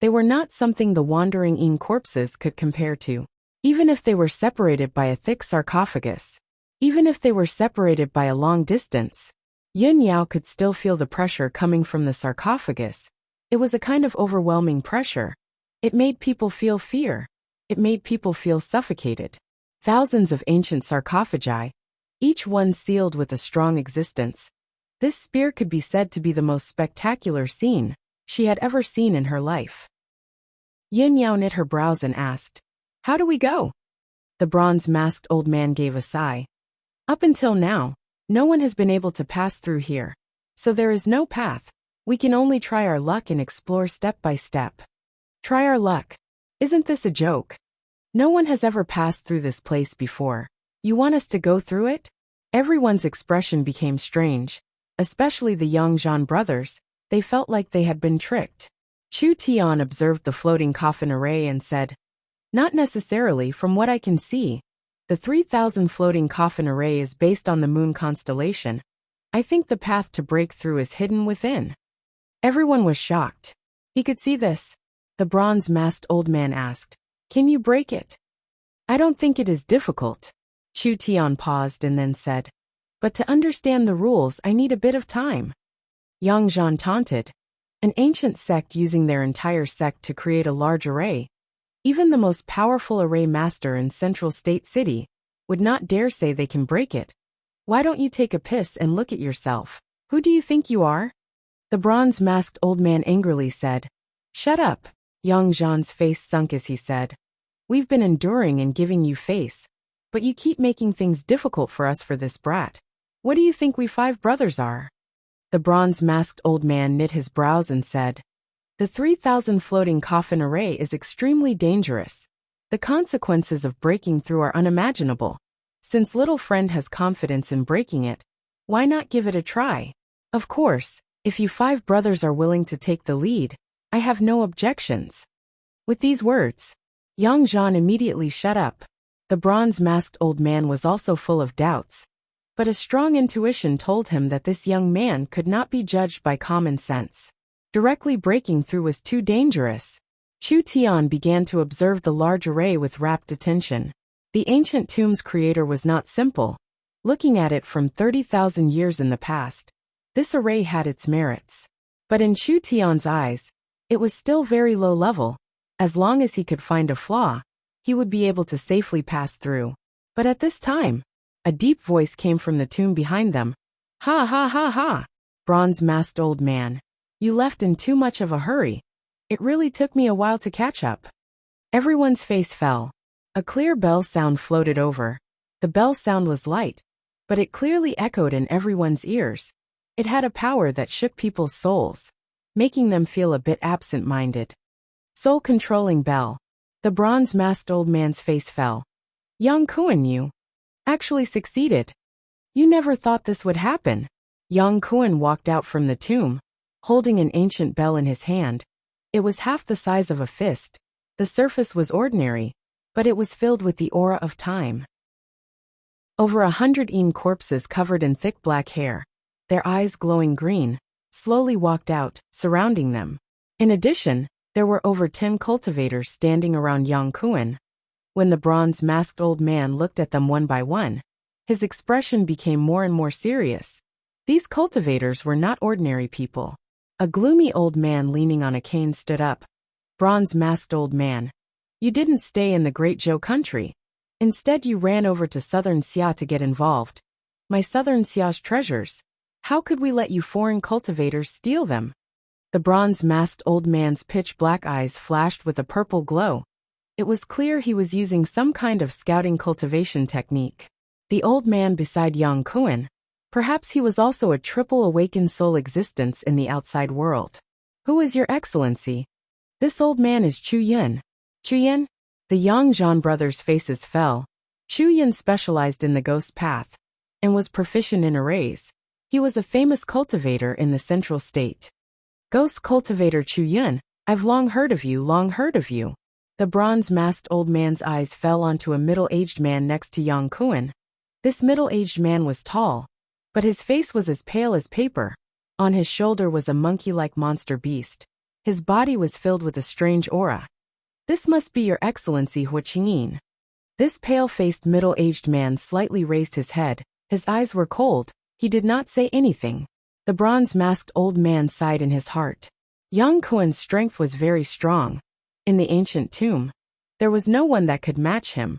They were not something the wandering Yin corpses could compare to. Even if they were separated by a thick sarcophagus, even if they were separated by a long distance, Yun Yao could still feel the pressure coming from the sarcophagus. It was a kind of overwhelming pressure. It made people feel fear. It made people feel suffocated. Thousands of ancient sarcophagi, each one sealed with a strong existence. This spear could be said to be the most spectacular scene she had ever seen in her life. Yun Yao knit her brows and asked, "How do we go?" The bronze-masked old man gave a sigh. "Up until now, no one has been able to pass through here. So there is no path. We can only try our luck and explore step by step." "Try our luck? Isn't this a joke? No one has ever passed through this place before. You want us to go through it?" Everyone's expression became strange, especially the young Zhan brothers. They felt like they had been tricked. Chu Tian observed the floating coffin array and said, "Not necessarily from what I can see. The 3,000 floating coffin array is based on the moon constellation. I think the path to break through is hidden within." Everyone was shocked. "He could see this?" The bronze-masked old man asked. "Can you break it?" "I don't think it is difficult." Chu Tian paused and then said, "But to understand the rules I need a bit of time." Yang Zhan taunted. An ancient sect using their entire sect to create a large array. Even the most powerful array master in Central State City would not dare say they can break it. "Why don't you take a piss and look at yourself? Who do you think you are?" The bronze-masked old man angrily said. "Shut up." Yang Zhan's face sunk as he said, "We've been enduring and giving you face, but you keep making things difficult for us for this brat. What do you think we 5 brothers are?" The bronze-masked old man knit his brows and said, "The 3,000 floating coffin array is extremely dangerous. The consequences of breaking through are unimaginable. Since little friend has confidence in breaking it, why not give it a try? Of course, if you 5 brothers are willing to take the lead, I have no objections." With these words, Yang Zhan immediately shut up. The bronze-masked old man was also full of doubts, but a strong intuition told him that this young man could not be judged by common sense. Directly breaking through was too dangerous. Chu Tian began to observe the large array with rapt attention. The ancient tomb's creator was not simple. Looking at it from 30,000 years in the past, this array had its merits. But in Chu Tian's eyes, it was still very low level. As long as he could find a flaw, he would be able to safely pass through. But at this time, a deep voice came from the tomb behind them. "Ha ha ha ha! Bronze-masked old man. You left in too much of a hurry. It really took me a while to catch up." Everyone's face fell. A clear bell sound floated over. The bell sound was light, but it clearly echoed in everyone's ears. It had a power that shook people's souls, making them feel a bit absent-minded. Soul-controlling bell. The bronze-masked old man's face fell. "Yang Kuan, you actually succeeded. You never thought this would happen." Yang Kuan walked out from the tomb, holding an ancient bell in his hand. It was half the size of a fist. The surface was ordinary, but it was filled with the aura of time. Over 100 Yin corpses covered in thick black hair, their eyes glowing green, slowly walked out, surrounding them. In addition, there were over 10 cultivators standing around Yang Kuan. When the bronze-masked old man looked at them one by one, his expression became more and more serious. These cultivators were not ordinary people. A gloomy old man leaning on a cane stood up. "Bronze-masked old man, you didn't stay in the Great Zhou country. Instead you ran over to Southern Xia to get involved. My Southern Xia's treasures. How could we let you foreign cultivators steal them? The bronze-masked old man's pitch-black eyes flashed with a purple glow. It was clear he was using some kind of scouting cultivation technique. The old man beside Yang Kuan. Perhaps he was also a triple awakened soul existence in the outside world. Who is your excellency? This old man is Chu Yun. Chu Yun? The Yang Zhan brothers' faces fell. Chu Yun specialized in the ghost path and was proficient in arrays. He was a famous cultivator in the central state. Ghost cultivator Chu Yun, I've long heard of you, long heard of you. The bronze-masked old man's eyes fell onto a middle-aged man next to Yang Kuan. This middle-aged man was tall, but his face was as pale as paper. On his shoulder was a monkey-like monster beast. His body was filled with a strange aura. This must be your excellency Hua Qingyin. This pale-faced middle-aged man slightly raised his head. His eyes were cold. He did not say anything. The bronze-masked old man sighed in his heart. Yang Kuan's strength was very strong. In the ancient tomb, there was no one that could match him.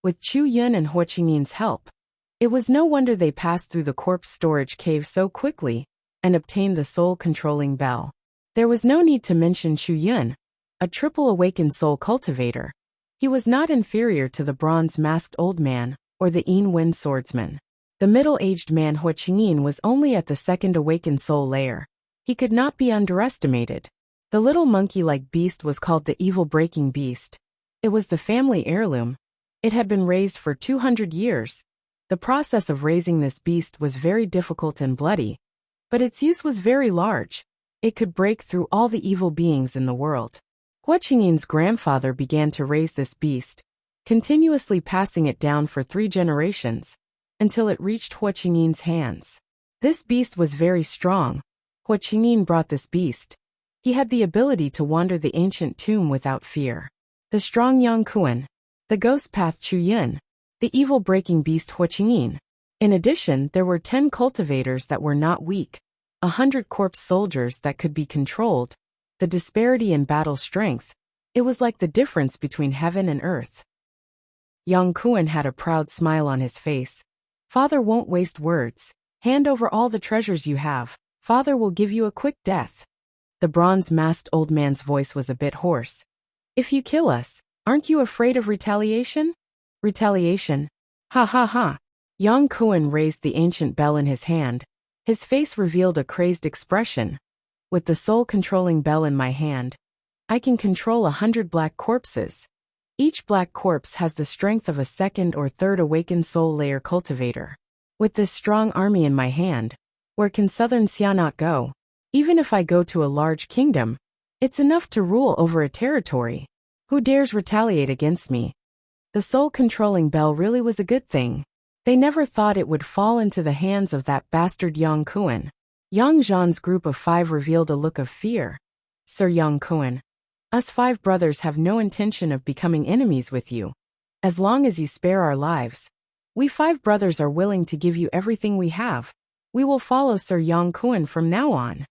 With Chu Yun and Hua Qingyin's help, it was no wonder they passed through the corpse storage cave so quickly and obtained the soul-controlling bell. There was no need to mention Chu Yun, a triple awakened soul cultivator. He was not inferior to the bronze-masked old man or the Yin-Wind swordsman. The middle-aged man Hua Qingyin was only at the second awakened soul layer. He could not be underestimated. The little monkey-like beast was called the evil-breaking beast. It was the family heirloom. It had been raised for 200 years. The process of raising this beast was very difficult and bloody, but its use was very large. It could break through all the evil beings in the world. Hua Qingyin's grandfather began to raise this beast, continuously passing it down for 3 generations, until it reached Hua Qingyin's hands. This beast was very strong. Hua Qingyin brought this beast. He had the ability to wander the ancient tomb without fear. The strong Yang Kuan, the ghost path Chu Yun, the evil-breaking beast Hua Qingyin. In addition, there were 10 cultivators that were not weak, 100 corpse soldiers that could be controlled. The disparity in battle strength. It was like the difference between heaven and earth. Yang Kuan had a proud smile on his face. Father won't waste words. Hand over all the treasures you have. Father will give you a quick death. The bronze-masked old man's voice was a bit hoarse. If you kill us, aren't you afraid of retaliation? Retaliation? Ha ha ha. Yang Kuan raised the ancient bell in his hand. His face revealed a crazed expression. With the soul-controlling bell in my hand, I can control 100 black corpses. Each black corpse has the strength of a second or third awakened soul layer cultivator. With this strong army in my hand, where can Southern Xia not go? Even if I go to a large kingdom, it's enough to rule over a territory. Who dares retaliate against me? The soul-controlling bell really was a good thing. They never thought it would fall into the hands of that bastard Yang Kuan. Yang Zhan's group of 5 revealed a look of fear. Sir Yang Kuan, us 5 brothers have no intention of becoming enemies with you. As long as you spare our lives, we 5 brothers are willing to give you everything we have. We will follow Sir Yang Kuan from now on.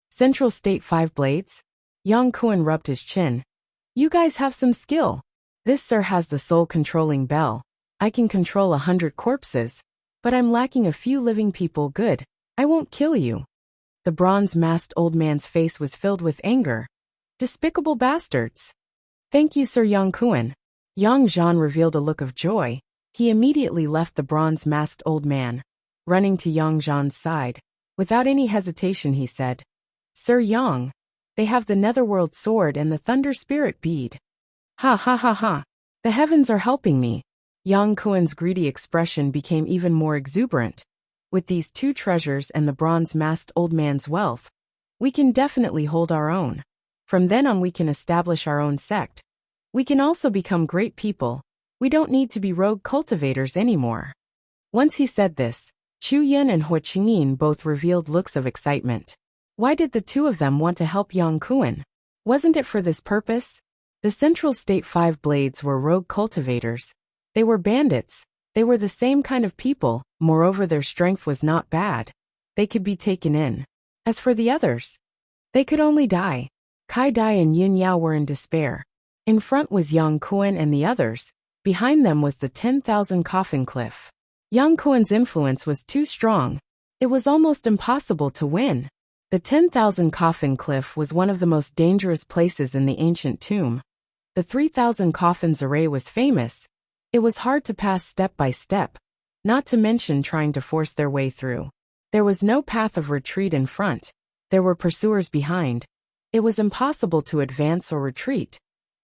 Central State 5 Blades? Yang Kuan rubbed his chin. You guys have some skill. This sir has the soul-controlling bell. I can control 100 corpses, but I'm lacking a few living people. Good. I won't kill you. The bronze-masked old man's face was filled with anger. Despicable bastards. Thank you, Sir Yang Kuan. Yang Zhan revealed a look of joy. He immediately left the bronze-masked old man, running to Yang Zhan's side. Without any hesitation he said, Sir Yang, they have the Netherworld Sword and the Thunder Spirit Bead. Ha ha ha ha. The heavens are helping me. Yang Kuan's greedy expression became even more exuberant. With these 2 treasures and the bronze-masked old man's wealth, we can definitely hold our own. From then on we can establish our own sect. We can also become great people. We don't need to be rogue cultivators anymore. Once he said this, Chu Yun and Hua Qingyin both revealed looks of excitement. Why did the 2 of them want to help Yang Kuan? Wasn't it for this purpose? The Central State 5 Blades were rogue cultivators. They were bandits. They were the same kind of people. Moreover, their strength was not bad. They could be taken in. As for the others, they could only die. Kai Dai and Yun Yao were in despair. In front was Yang Kuan and the others. Behind them was the 10,000 coffin cliff. Yang Kuan's influence was too strong. It was almost impossible to win. The 10,000 coffin cliff was one of the most dangerous places in the ancient tomb. The 3,000 coffins array was famous. It was hard to pass step by step, not to mention trying to force their way through. There was no path of retreat in front. There were pursuers behind. It was impossible to advance or retreat.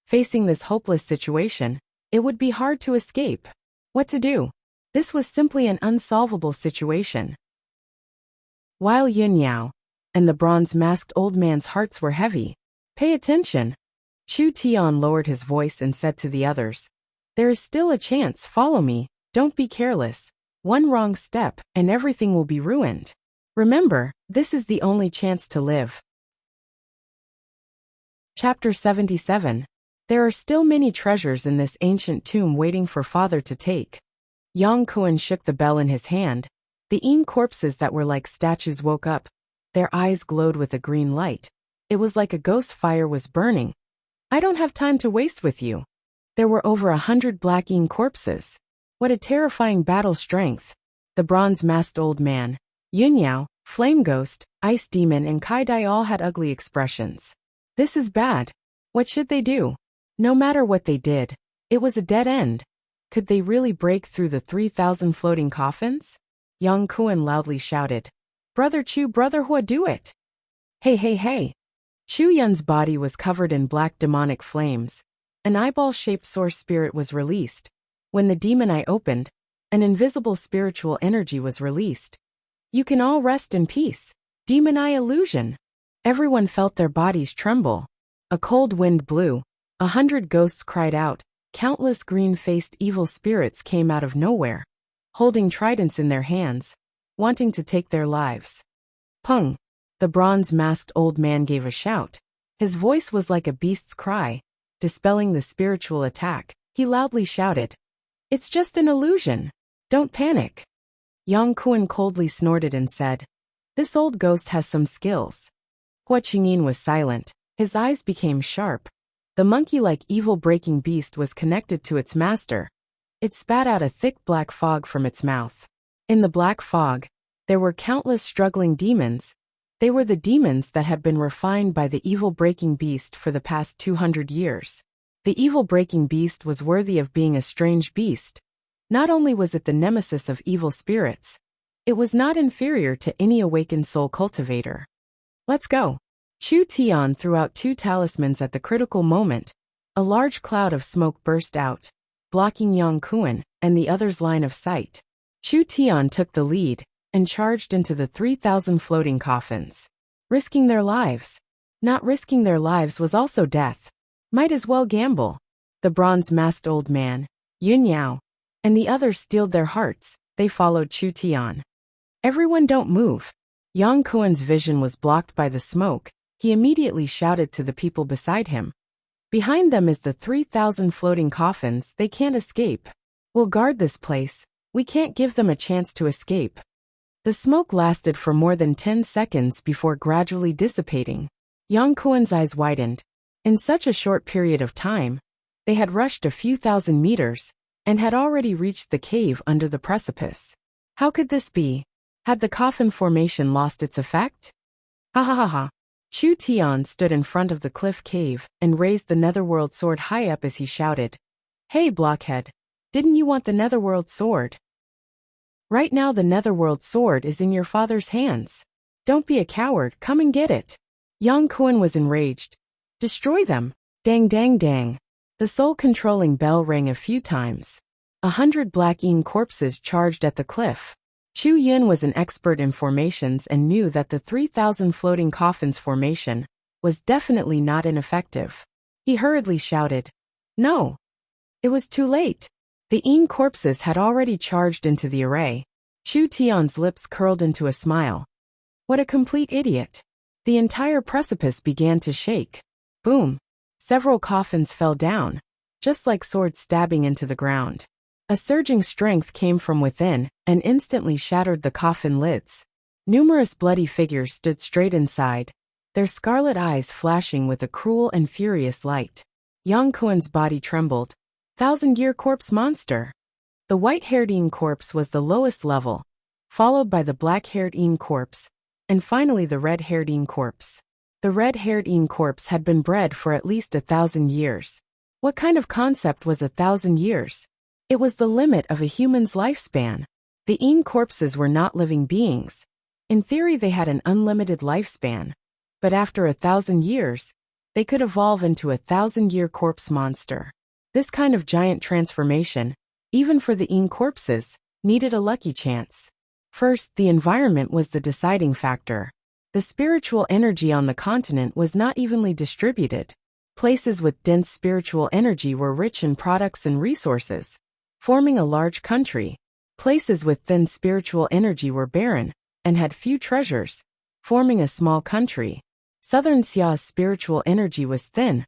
Facing this hopeless situation, it would be hard to escape. What to do? This was simply an unsolvable situation. While Yun Yao and the bronze-masked old man's hearts were heavy, "Pay attention." Chu Tian lowered his voice and said to the others, "There is still a chance, follow me, don't be careless. One wrong step, and everything will be ruined. Remember, this is the only chance to live." Chapter 77. There are still many treasures in this ancient tomb waiting for Father to take. Yang Kuan shook the bell in his hand. The Yin corpses that were like statues woke up. Their eyes glowed with a green light. It was like a ghost fire was burning. "I don't have time to waste with you." There were over 100 black Yin corpses. What a terrifying battle strength. The bronze-masked old man, Yun Yao, Flame Ghost, Ice Demon and Kai Dai all had ugly expressions. This is bad. What should they do? No matter what they did, it was a dead end. Could they really break through the 3,000 floating coffins? Yang Kuan loudly shouted, "Brother Chu, Brother Hua, do it!" Hey, hey, hey! Chu Yun's body was covered in black demonic flames. An eyeball-shaped source spirit was released. When the demon eye opened, an invisible spiritual energy was released. "You can all rest in peace." Demon eye illusion. Everyone felt their bodies tremble. A cold wind blew. 100 ghosts cried out. Countless green-faced evil spirits came out of nowhere, holding tridents in their hands, wanting to take their lives. Pung! The bronze-masked old man gave a shout. His voice was like a beast's cry. Dispelling the spiritual attack, he loudly shouted, "It's just an illusion. Don't panic." Yang Kuan coldly snorted and said, "This old ghost has some skills." Hua Qingyin was silent. His eyes became sharp. The monkey-like evil-breaking beast was connected to its master. It spat out a thick black fog from its mouth. In the black fog, there were countless struggling demons. They were the demons that had been refined by the evil-breaking beast for the past 200 years. The evil-breaking beast was worthy of being a strange beast. Not only was it the nemesis of evil spirits, it was not inferior to any awakened soul cultivator. "Let's go." Chu Tian threw out 2 talismans at the critical moment. A large cloud of smoke burst out, blocking Yang Kuan and the other's line of sight. Chu Tian took the lead and charged into the 3,000 floating coffins, risking their lives. Not risking their lives was also death. Might as well gamble. The bronze-masked old man, Yun Yao, and the others steeled their hearts. They followed Chu Tian. "Everyone don't move." Yang Kuan's vision was blocked by the smoke. He immediately shouted to the people beside him, "Behind them is the 3,000 floating coffins. They can't escape. We'll guard this place. We can't give them a chance to escape." The smoke lasted for more than 10 seconds before gradually dissipating. Yang Kuan's eyes widened. In such a short period of time, they had rushed a few thousand meters and had already reached the cave under the precipice. How could this be? Had the coffin formation lost its effect? Ha ha ha ha. Chu Tian stood in front of the cliff cave and raised the netherworld sword high up as he shouted, "Hey, blockhead! Didn't you want the netherworld sword? Right now the netherworld sword is in your father's hands. Don't be a coward, come and get it." Yang Kuan was enraged. "Destroy them!" Dang dang dang. The soul-controlling bell rang a few times. 100 black Yin corpses charged at the cliff. Chu Yun was an expert in formations and knew that the 3,000 floating coffins formation was definitely not ineffective. He hurriedly shouted, "No!" It was too late. The Yin corpses had already charged into the array. Chu Tian's lips curled into a smile. What a complete idiot. The entire precipice began to shake. Boom. Several coffins fell down, just like swords stabbing into the ground. A surging strength came from within and instantly shattered the coffin lids. Numerous bloody figures stood straight inside, their scarlet eyes flashing with a cruel and furious light. Yang Kuan's body trembled. 1,000-year corpse monster. The white-haired Ing corpse was the lowest level, followed by the black-haired Ing corpse, and finally the red-haired Ing corpse. The red-haired Ing corpse had been bred for at least 1,000 years. What kind of concept was 1,000 years? It was the limit of a human's lifespan. The Ing corpses were not living beings. In theory they had an unlimited lifespan. But after 1,000 years, they could evolve into a 1,000-year corpse monster. This kind of giant transformation, even for the Ing corpses, needed a lucky chance. First, the environment was the deciding factor. The spiritual energy on the continent was not evenly distributed. Places with dense spiritual energy were rich in products and resources, forming a large country. Places with thin spiritual energy were barren and had few treasures, forming a small country. Southern Xia's spiritual energy was thin,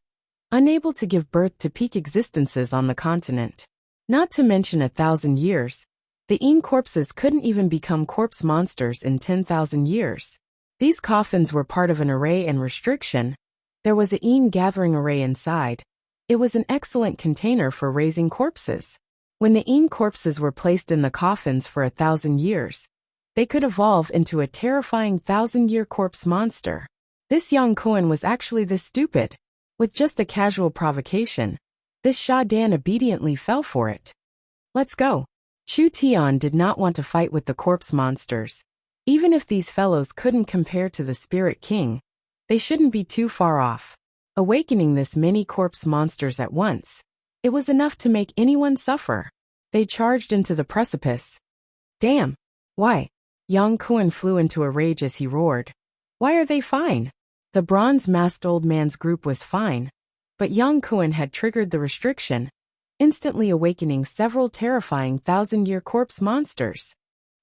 unable to give birth to peak existences on the continent. Not to mention 1,000 years, the Ing corpses couldn't even become corpse monsters in 10,000 years. These coffins were part of an array and restriction. There was a Ing gathering array inside. It was an excellent container for raising corpses. When the Ing corpses were placed in the coffins for 1,000 years, they could evolve into a terrifying 1,000-year corpse monster. This Yang Kuan was actually this stupid. With just a casual provocation, this Sha Dan obediently fell for it. Let's go. Chu Tian did not want to fight with the corpse monsters. Even if these fellows couldn't compare to the Spirit King, they shouldn't be too far off. Awakening this many corpse monsters at once, it was enough to make anyone suffer. They charged into the precipice. Damn! Why? Yang Kuan flew into a rage as he roared. Why are they fine? The bronze-masked old man's group was fine, but Yang Kuan had triggered the restriction, instantly awakening several terrifying 1,000-year corpse monsters.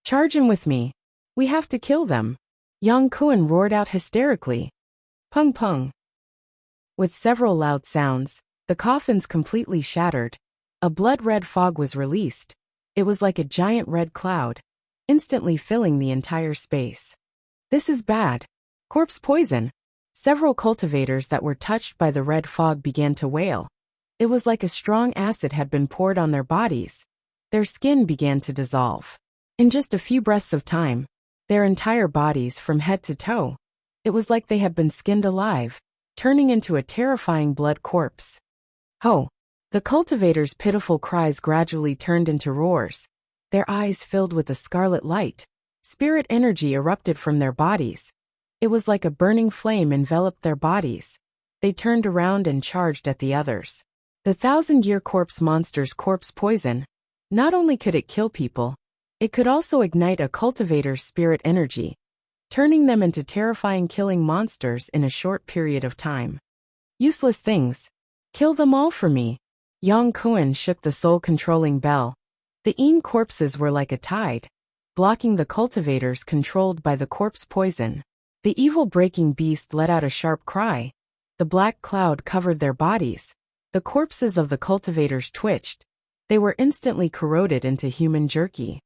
Charge in with me. We have to kill them. Yang Kuan roared out hysterically. Pung pung. With several loud sounds, the coffins completely shattered. A blood-red fog was released. It was like a giant red cloud, instantly filling the entire space. This is bad. Corpse poison. Several cultivators that were touched by the red fog began to wail. It was like a strong acid had been poured on their bodies. Their skin began to dissolve. In just a few breaths of time, their entire bodies from head to toe, it was like they had been skinned alive, turning into a terrifying blood corpse. Ho! The cultivators' pitiful cries gradually turned into roars. Their eyes filled with a scarlet light. Spirit energy erupted from their bodies. It was like a burning flame enveloped their bodies. They turned around and charged at the others. The 1,000-year corpse monster's corpse poison, not only could it kill people, it could also ignite a cultivator's spirit energy, turning them into terrifying killing monsters in a short period of time. Useless things. Kill them all for me. Yang Kuan shook the soul-controlling bell. The Ing corpses were like a tide, blocking the cultivators controlled by the corpse poison. The evil-breaking beast let out a sharp cry. The black cloud covered their bodies. The corpses of the cultivators twitched. They were instantly corroded into human jerky.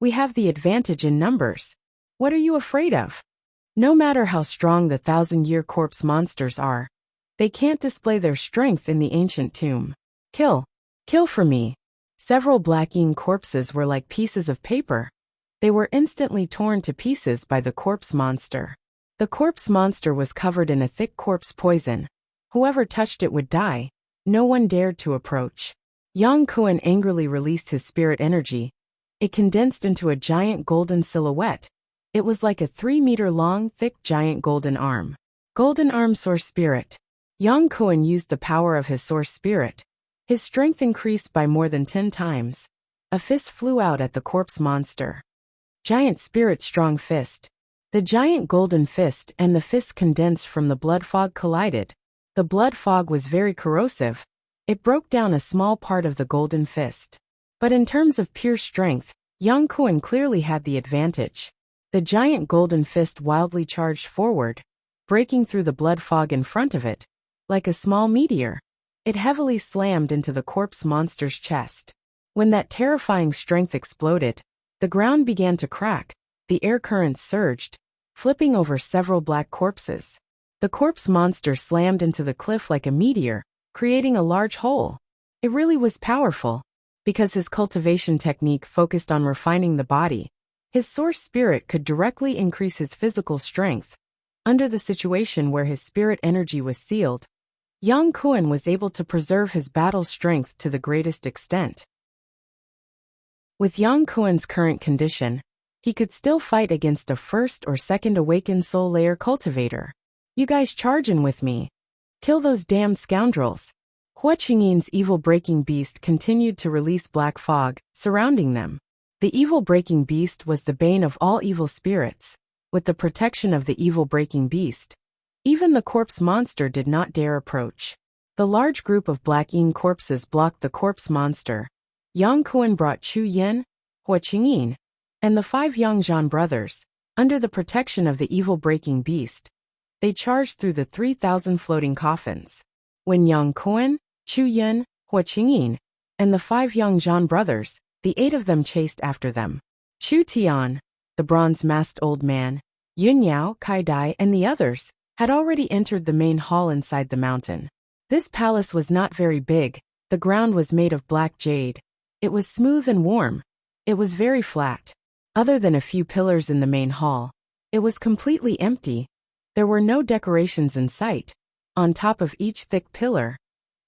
We have the advantage in numbers. What are you afraid of? No matter how strong the 1,000-year corpse monsters are, they can't display their strength in the ancient tomb. Kill. Kill for me. Several black Ing corpses were like pieces of paper. They were instantly torn to pieces by the corpse monster. The corpse monster was covered in a thick corpse poison. Whoever touched it would die. No one dared to approach. Yang Kuan angrily released his spirit energy. It condensed into a giant golden silhouette. It was like a 3-meter-long, thick giant golden arm. Golden arm source spirit. Yang Kuan used the power of his source spirit. His strength increased by more than 10 times. A fist flew out at the corpse monster. Giant spirit strong fist. The giant golden fist and the fist condensed from the blood fog collided. The blood fog was very corrosive. It broke down a small part of the golden fist. But in terms of pure strength, Yang Kuan clearly had the advantage. The giant golden fist wildly charged forward, breaking through the blood fog in front of it. Like a small meteor, it heavily slammed into the corpse monster's chest. When that terrifying strength exploded, the ground began to crack. The air currents surged, flipping over several black corpses. The corpse monster slammed into the cliff like a meteor, creating a large hole. It really was powerful. Because his cultivation technique focused on refining the body, his source spirit could directly increase his physical strength. Under the situation where his spirit energy was sealed, Yang Kuan was able to preserve his battle strength to the greatest extent. With Yang Kuan's current condition, he could still fight against a first or second awakened soul layer cultivator. You guys charge in with me. Kill those damned scoundrels. Hua Qingyin's evil-breaking beast continued to release black fog, surrounding them. The evil-breaking beast was the bane of all evil spirits. With the protection of the evil-breaking beast, even the corpse monster did not dare approach. The large group of black yin corpses blocked the corpse monster. Yang Kuan brought Chu Yin, Hua Qingyin, and the 5 Yang Zhan brothers, under the protection of the evil-breaking beast. They charged through the 3,000 floating coffins. When Yang Kuan, Chu Yin, Hua Qingyin, and the 5 Yang Zhan brothers, the 8 of them chased after them. Chu Tian, the bronze-masked old man, Yun Yao, Kai Dai, and the others, had already entered the main hall inside the mountain. This palace was not very big. The ground was made of black jade. It was smooth and warm. It was very flat. Other than a few pillars in the main hall, it was completely empty. There were no decorations in sight. On top of each thick pillar,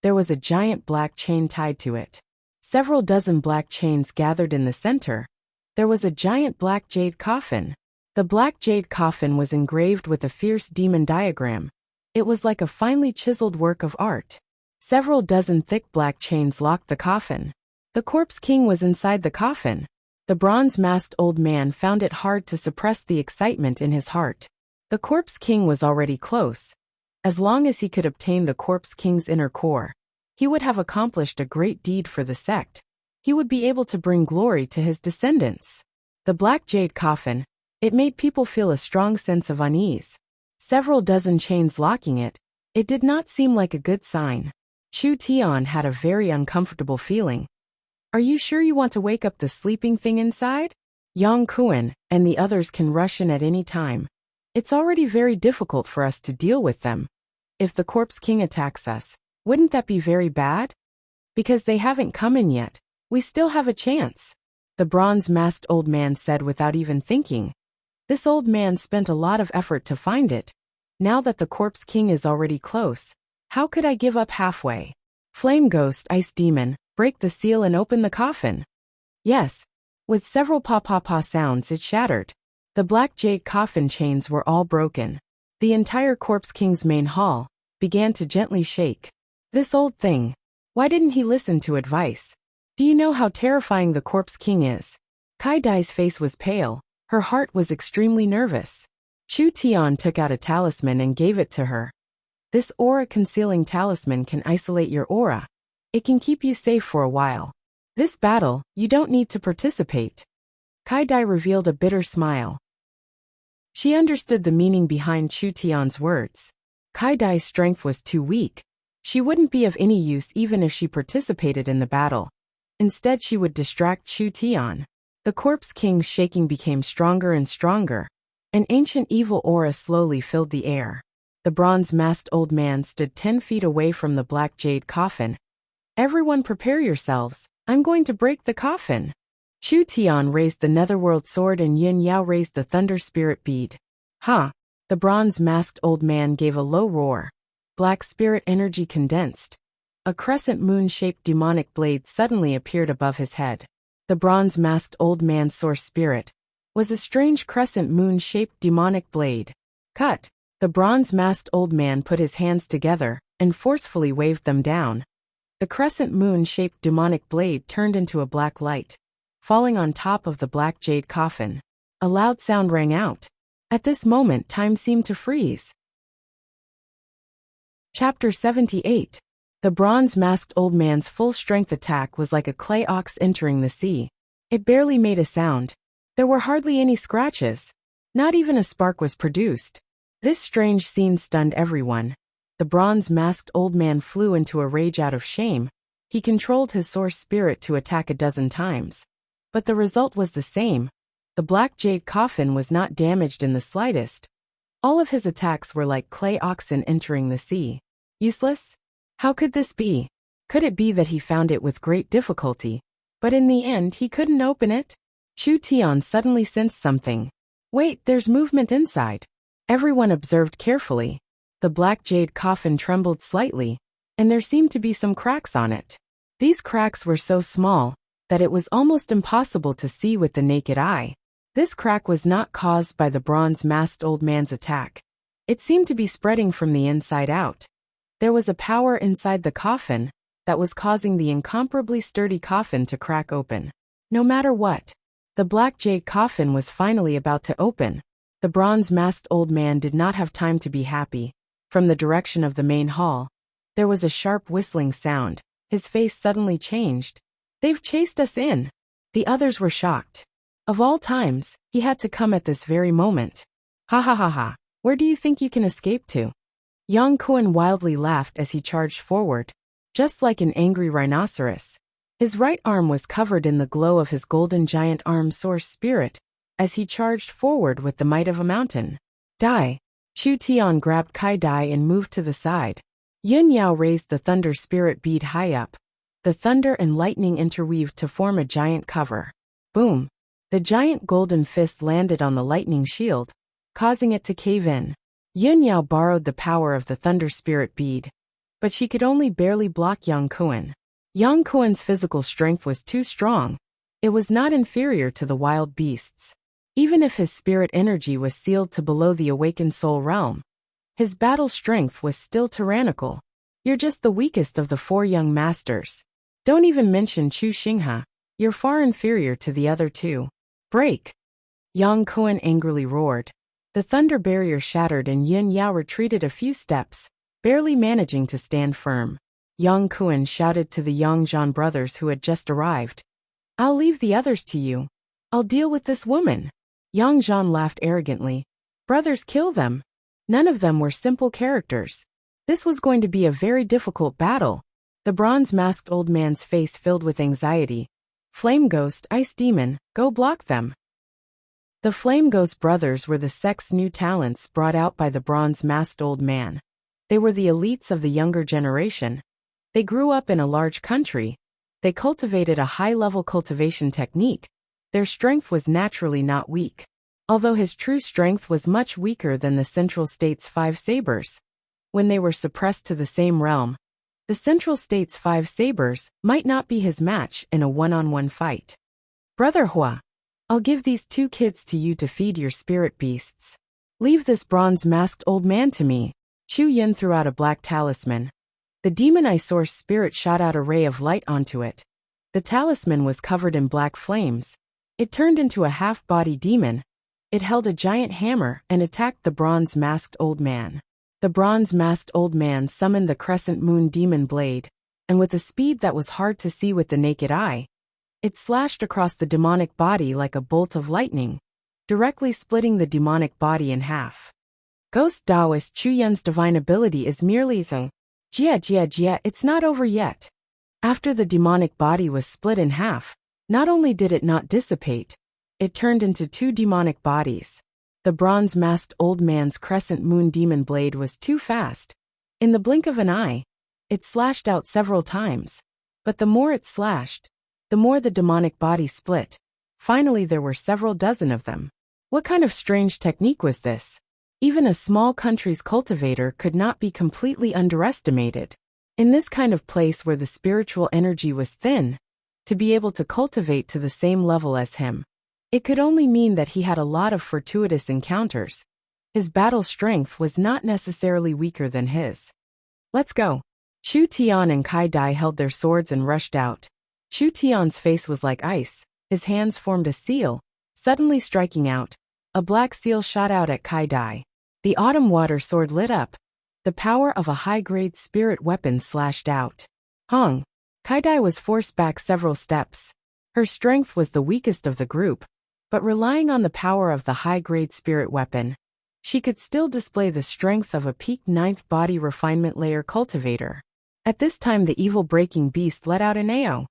there was a giant black chain tied to it. Several dozen black chains gathered in the center. There was a giant black jade coffin. The black jade coffin was engraved with a fierce demon diagram. It was like a finely chiseled work of art. Several dozen thick black chains locked the coffin. The corpse king was inside the coffin. The bronze-masked old man found it hard to suppress the excitement in his heart. The corpse king was already close. As long as he could obtain the corpse king's inner core, he would have accomplished a great deed for the sect. He would be able to bring glory to his descendants. The black jade coffin, it made people feel a strong sense of unease. Several dozen chains locking it, it did not seem like a good sign. Chu Tian had a very uncomfortable feeling. Are you sure you want to wake up the sleeping thing inside? Yang Kuan and the others can rush in at any time. It's already very difficult for us to deal with them. If the corpse king attacks us, wouldn't that be very bad? Because they haven't come in yet, we still have a chance. The bronze-masked old man said without even thinking. This old man spent a lot of effort to find it. Now that the corpse king is already close, how could I give up halfway? Flame ghost, ice demon, break the seal and open the coffin. Yes. With several pa-pa-pa sounds it shattered. The black jade coffin chains were all broken. The entire corpse king's main hall began to gently shake. This old thing. Why didn't he listen to advice? Do you know how terrifying the corpse king is? Kai Dai's face was pale. Her heart was extremely nervous. Chu Tian took out a talisman and gave it to her. This aura-concealing talisman can isolate your aura. It can keep you safe for a while. This battle, you don't need to participate. Kai Dai revealed a bitter smile. She understood the meaning behind Chu Tian's words. Kai Dai's strength was too weak. She wouldn't be of any use even if she participated in the battle. Instead, she would distract Chu Tian. The corpse king's shaking became stronger and stronger. An ancient evil aura slowly filled the air. The bronze-masked old man stood 10 feet away from the black jade coffin. Everyone prepare yourselves. I'm going to break the coffin. Chu Tian raised the netherworld sword and Yin Yao raised the thunder spirit bead. Ha! The bronze-masked old man gave a low roar. Black spirit energy condensed. A crescent moon-shaped demonic blade suddenly appeared above his head. The bronze-masked old man's source spirit was a strange crescent moon-shaped demonic blade. Cut! The bronze-masked old man put his hands together and forcefully waved them down. The crescent moon-shaped demonic blade turned into a black light, falling on top of the black jade coffin. A loud sound rang out. At this moment, time seemed to freeze. Chapter 78. The bronze-masked old man's full-strength attack was like a clay ox entering the sea. It barely made a sound. There were hardly any scratches. Not even a spark was produced. This strange scene stunned everyone. The bronze-masked old man flew into a rage out of shame. He controlled his source spirit to attack a dozen times. But the result was the same. The black jade coffin was not damaged in the slightest. All of his attacks were like clay oxen entering the sea. Useless? How could this be? Could it be that he found it with great difficulty, but in the end he couldn't open it? Chu Tian suddenly sensed something. Wait, there's movement inside. Everyone observed carefully. The black jade coffin trembled slightly, and there seemed to be some cracks on it. These cracks were so small that it was almost impossible to see with the naked eye. This crack was not caused by the bronze-masked old man's attack. It seemed to be spreading from the inside out. There was a power inside the coffin that was causing the incomparably sturdy coffin to crack open. No matter what, the black jade coffin was finally about to open. The bronze-masked old man did not have time to be happy. From the direction of the main hall, there was a sharp whistling sound. His face suddenly changed. They've chased us in. The others were shocked. Of all times, he had to come at this very moment. Ha ha ha ha, where do you think you can escape to? Yang Kuan wildly laughed as he charged forward, just like an angry rhinoceros. His right arm was covered in the glow of his golden giant arm source spirit, as he charged forward with the might of a mountain. Die! Chu Tian grabbed Kai Dai and moved to the side. Yun Yao raised the thunder spirit bead high up. The thunder and lightning interweaved to form a giant cover. Boom! The giant golden fist landed on the lightning shield, causing it to cave in. Yun Yao borrowed the power of the thunder spirit bead, but she could only barely block Yang Kuan. Yang Kuan's physical strength was too strong. It was not inferior to the wild beasts. Even if his spirit energy was sealed to below the awakened soul realm, his battle strength was still tyrannical. You're just the weakest of the 4 young masters. Don't even mention Chu Xinghe. You're far inferior to the other 2. Break! Yang Kuan angrily roared. The thunder barrier shattered and Yun Yao retreated a few steps, barely managing to stand firm. Yang Kuan shouted to the Yang Zhan brothers who had just arrived. I'll leave the others to you. I'll deal with this woman. Yang Zhan laughed arrogantly. Brothers, kill them. None of them were simple characters. This was going to be a very difficult battle. The bronze-masked old man's face filled with anxiety. Flame Ghost, Ice Demon, go block them. The Flame Ghost brothers were the sect's new talents brought out by the bronze-masked old man. They were the elites of the younger generation. They grew up in a large country. They cultivated a high-level cultivation technique. Their strength was naturally not weak. Although his true strength was much weaker than the Central State's 5 sabers. When they were suppressed to the same realm, the Central State's 5 sabers might not be his match in a one-on-one fight. Brother Hua, I'll give these 2 kids to you to feed your spirit beasts. Leave this bronze-masked old man to me. Chu Yin threw out a black talisman. The demon eye source spirit shot out a ray of light onto it. The talisman was covered in black flames. It turned into a half-body demon. It held a giant hammer and attacked the bronze-masked old man. The bronze-masked old man summoned the crescent moon demon blade, and with a speed that was hard to see with the naked eye, it slashed across the demonic body like a bolt of lightning, directly splitting the demonic body in half. Ghost Taoist Chu Yun's divine ability is merely the Jia, it's not over yet. After the demonic body was split in half, not only did it not dissipate, it turned into 2 demonic bodies. The bronze-masked old man's crescent moon demon blade was too fast. In the blink of an eye, it slashed out several times. But the more it slashed, the more the demonic body split. Finally, there were several dozen of them. What kind of strange technique was this? Even a small country's cultivator could not be completely underestimated. In this kind of place where the spiritual energy was thin, to be able to cultivate to the same level as him, it could only mean that he had a lot of fortuitous encounters. His battle strength was not necessarily weaker than his. Let's go. Chu Tian and Kai Dai held their swords and rushed out. Chu Tian's face was like ice. His hands formed a seal, suddenly striking out. A black seal shot out at Kai Dai. The autumn water sword lit up. The power of a high-grade spirit weapon slashed out. Hong! Kai Dai was forced back several steps. Her strength was the weakest of the group, but relying on the power of the high-grade spirit weapon, she could still display the strength of a peak 9th body refinement layer cultivator. At this time the evil-breaking beast let out an AO.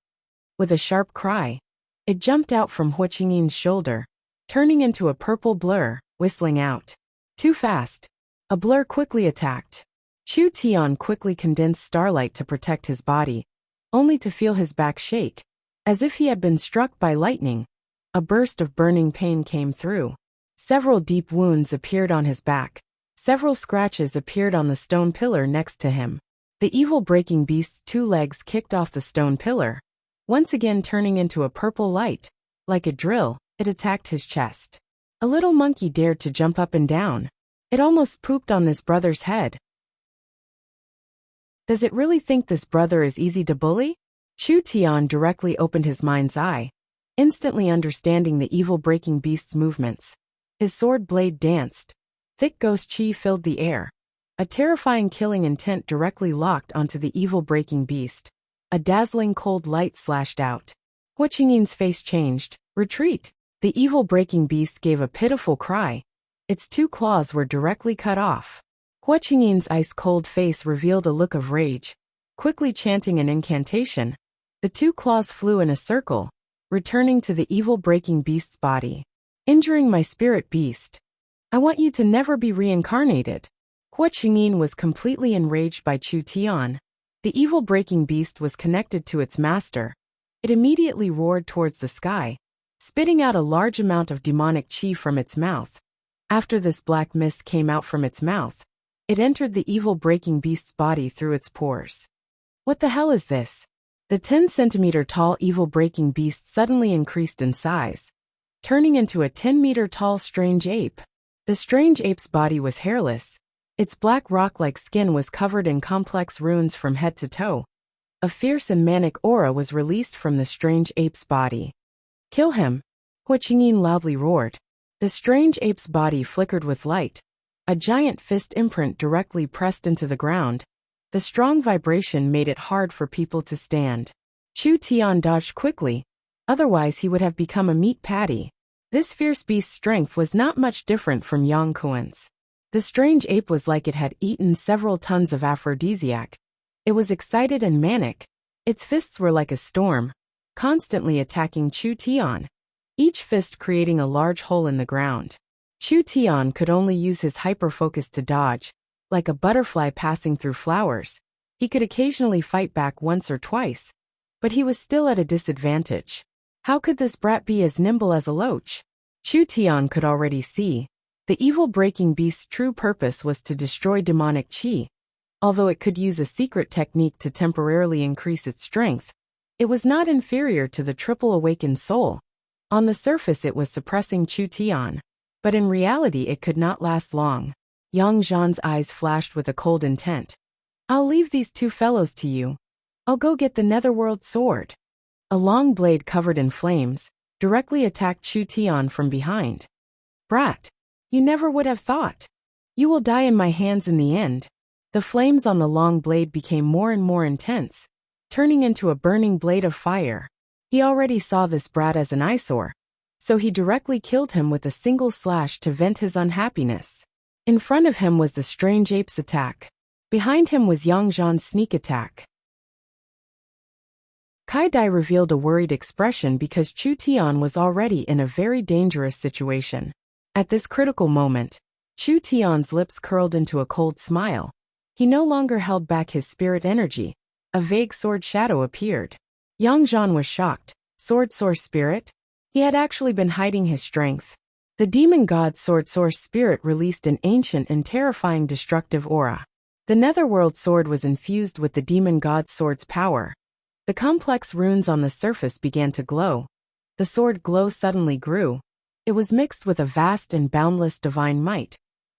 With a sharp cry, it jumped out from Hu Qingyin's shoulder, turning into a purple blur, whistling out. Too fast. A blur quickly attacked. Chu Tian quickly condensed starlight to protect his body. only to feel his back shake, as if he had been struck by lightning. A burst of burning pain came through. Several deep wounds appeared on his back. Several scratches appeared on the stone pillar next to him. The evil breaking beast's 2 legs kicked off the stone pillar. Once again turning into a purple light. Like a drill, it attacked his chest. A little monkey dared to jump up and down. It almost pooped on this brother's head. Does it really think this brother is easy to bully? Chu Tian directly opened his mind's eye, instantly understanding the evil breaking beast's movements. His sword blade danced. Thick ghost chi filled the air. A terrifying killing intent directly locked onto the evil breaking beast. A dazzling cold light slashed out. Hua Qingyin's face changed. Retreat! The evil breaking beast gave a pitiful cry. Its 2 claws were directly cut off. Hua Qingyin's ice-cold face revealed a look of rage. Quickly chanting an incantation, the 2 claws flew in a circle, returning to the evil breaking beast's body. Injuring my spirit beast. I want you to never be reincarnated. Hua Qingyin was completely enraged by Chu Tian. The evil breaking beast was connected to its master. It immediately roared towards the sky, spitting out a large amount of demonic chi from its mouth. After this black mist came out from its mouth, it entered the evil breaking beast's body through its pores. What the hell is this? The 10-centimeter tall evil breaking beast suddenly increased in size, turning into a 10-meter tall strange ape. The strange ape's body was hairless. Its black rock-like skin was covered in complex runes from head to toe. A fierce and manic aura was released from the strange ape's body. Kill him! Hua Qingyin loudly roared. The strange ape's body flickered with light. A giant fist imprint directly pressed into the ground. The strong vibration made it hard for people to stand. Chu Tian dodged quickly, otherwise he would have become a meat patty. This fierce beast's strength was not much different from Yang Kuan's. The strange ape was like it had eaten several tons of aphrodisiac. It was excited and manic. Its fists were like a storm, constantly attacking Chu Tian, each fist creating a large hole in the ground. Chu Tian could only use his hyper-focus to dodge, like a butterfly passing through flowers. He could occasionally fight back once or twice, but he was still at a disadvantage. How could this brat be as nimble as a loach? Chu Tian could already see. The evil breaking beast's true purpose was to destroy demonic chi. Although it could use a secret technique to temporarily increase its strength, it was not inferior to the triple awakened soul. On the surface it was suppressing Chu Tian, but in reality it could not last long. Yang Zhan's eyes flashed with a cold intent. I'll leave these 2 fellows to you. I'll go get the netherworld sword. A long blade covered in flames directly attacked Chu Tian from behind. Brat! You never would have thought. You will die in my hands in the end. The flames on the long blade became more and more intense, turning into a burning blade of fire. He already saw this brat as an eyesore, so he directly killed him with a single slash to vent his unhappiness. In front of him was the strange ape's attack. Behind him was Yang Zhan's sneak attack. Kai Dai revealed a worried expression because Chu Tian was already in a very dangerous situation. At this critical moment, Chu Tian's lips curled into a cold smile. He no longer held back his spirit energy. A vague sword shadow appeared. Yang Zhan was shocked. Sword source spirit? He had actually been hiding his strength. The demon god sword source spirit released an ancient and terrifying destructive aura. The netherworld sword was infused with the demon god sword's power. The complex runes on the surface began to glow. The sword glow suddenly grew. It was mixed with a vast and boundless divine might.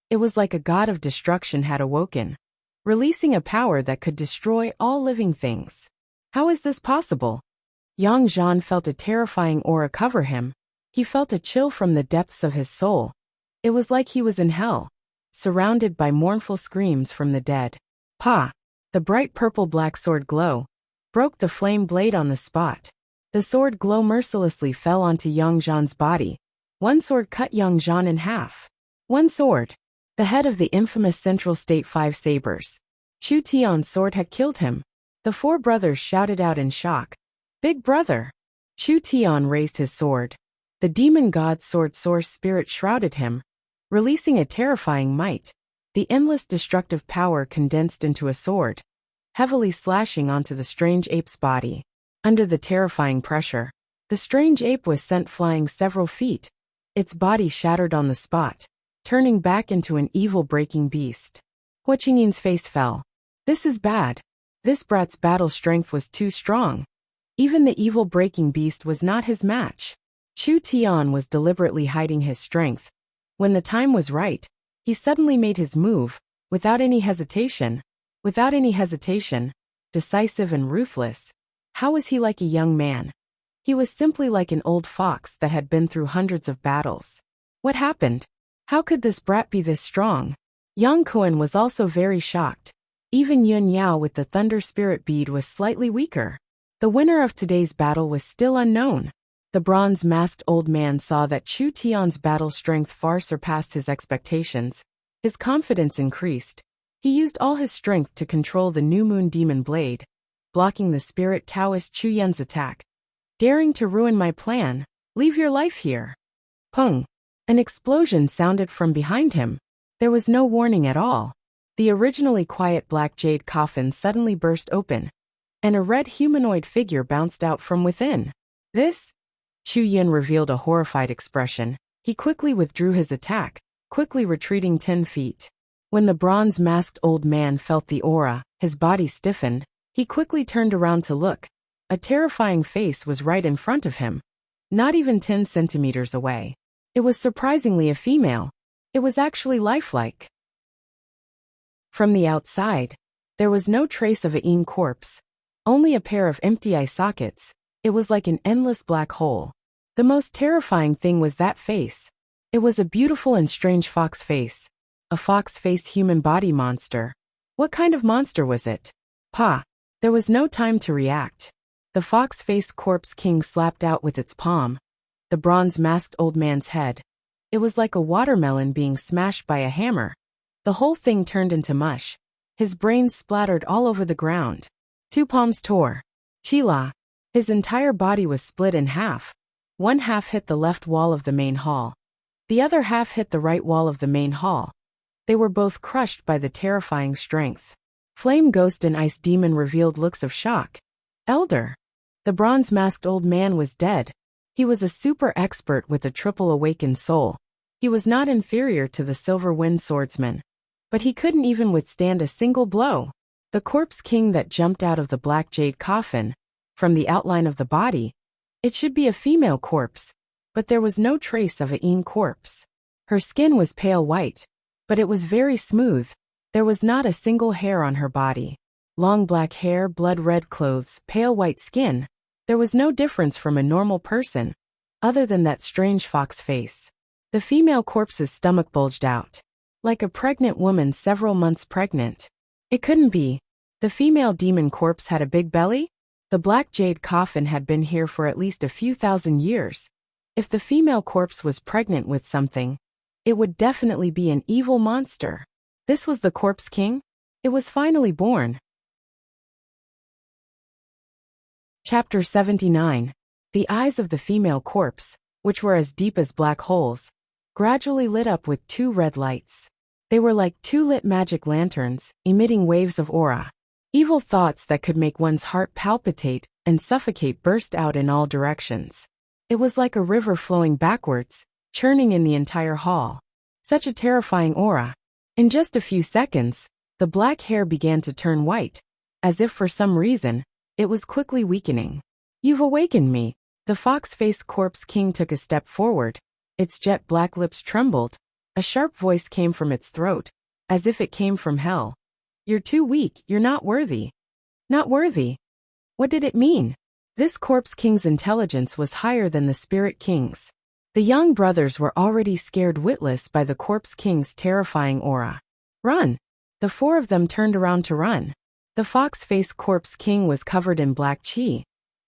It was like a god of destruction had awoken, releasing a power that could destroy all living things. How is this possible? Yang Zhan felt a terrifying aura cover him. He felt a chill from the depths of his soul. It was like he was in hell, surrounded by mournful screams from the dead. Pa! The bright purple-black sword glow broke the flame blade on the spot. The sword glow mercilessly fell onto Yang Zhan's body. One sword cut Yang Zhan in half. One sword. The head of the infamous Central State 5 sabers. Chu Tian's sword had killed him. The 4 brothers shouted out in shock. Big brother! Chu Tian raised his sword. The demon god sword source spirit shrouded him, releasing a terrifying might. The endless destructive power condensed into a sword. heavily slashing onto the strange ape's body. Under the terrifying pressure, the strange ape was sent flying several feet, its body shattered on the spot, turning back into an evil-breaking beast. Hua Qingyin's face fell. This is bad. This brat's battle strength was too strong. Even the evil-breaking beast was not his match. Chu Tian was deliberately hiding his strength. When the time was right, he suddenly made his move, without any hesitation. Without any hesitation, decisive and ruthless. How was he like a young man? He was simply like an old fox that had been through hundreds of battles. What happened? How could this brat be this strong? Yang Kuan was also very shocked. Even Yun Yao with the Thunder Spirit bead was slightly weaker. The winner of today's battle was still unknown. The bronze-masked old man saw that Chu Tian's battle strength far surpassed his expectations. His confidence increased. He used all his strength to control the New Moon Demon Blade, blocking the spirit Taoist Chu Yan's attack. Daring to ruin my plan, leave your life here. Pung! An explosion sounded from behind him. There was no warning at all. The originally quiet black jade coffin suddenly burst open, and a red humanoid figure bounced out from within. This? Chu Yan revealed a horrified expression. He quickly withdrew his attack, quickly retreating 10 feet. When the bronze-masked old man felt the aura, his body stiffened. He quickly turned around to look. A terrifying face was right in front of him, not even 10 centimeters away. It was surprisingly a female. It was actually lifelike. From the outside, there was no trace of a Yin corpse, only a pair of empty eye sockets. It was like an endless black hole. The most terrifying thing was that face. It was a beautiful and strange fox face. A fox-faced human body monster. What kind of monster was it? Pa! There was no time to react. The fox-faced corpse king slapped out with its palm the bronze-masked old man's head. It was like a watermelon being smashed by a hammer. The whole thing turned into mush. His brains splattered all over the ground. 2 palms tore. Chila. His entire body was split in half. One half hit the left wall of the main hall. The other half hit the right wall of the main hall. They were both crushed by the terrifying strength. Flame Ghost and Ice Demon revealed looks of shock. Elder. The bronze-masked old man was dead. He was a super expert with a triple awakened soul. He was not inferior to the Silver Wind Swordsman. But he couldn't even withstand a single blow. The corpse king that jumped out of the black jade coffin, from the outline of the body, it should be a female corpse, but there was no trace of a Yin corpse. Her skin was pale white, but it was very smooth. There was not a single hair on her body. Long black hair, blood-red clothes, pale white skin. There was no difference from a normal person, other than that strange fox face. The female corpse's stomach bulged out, like a pregnant woman several months pregnant. It couldn't be. The female demon corpse had a big belly? The black jade coffin had been here for at least a few thousand years. If the female corpse was pregnant with something, it would definitely be an evil monster. This was the corpse king? It was finally born. Chapter 79. The eyes of the female corpse, which were as deep as black holes, gradually lit up with 2 red lights. They were like 2 lit magic lanterns, emitting waves of aura. Evil thoughts that could make one's heart palpitate and suffocate burst out in all directions. It was like a river flowing backwards, churning in the entire hall. Such a terrifying aura. In just a few seconds, the black hair began to turn white, as if for some reason, it was quickly weakening. You've awakened me. The fox-faced corpse king took a step forward. Its jet black lips trembled. A sharp voice came from its throat, as if it came from hell. You're too weak, you're not worthy. Not worthy? What did it mean? This corpse king's intelligence was higher than the spirit king's. The young brothers were already scared witless by the corpse king's terrifying aura. Run! The 4 of them turned around to run. The fox-faced corpse king was covered in black chi.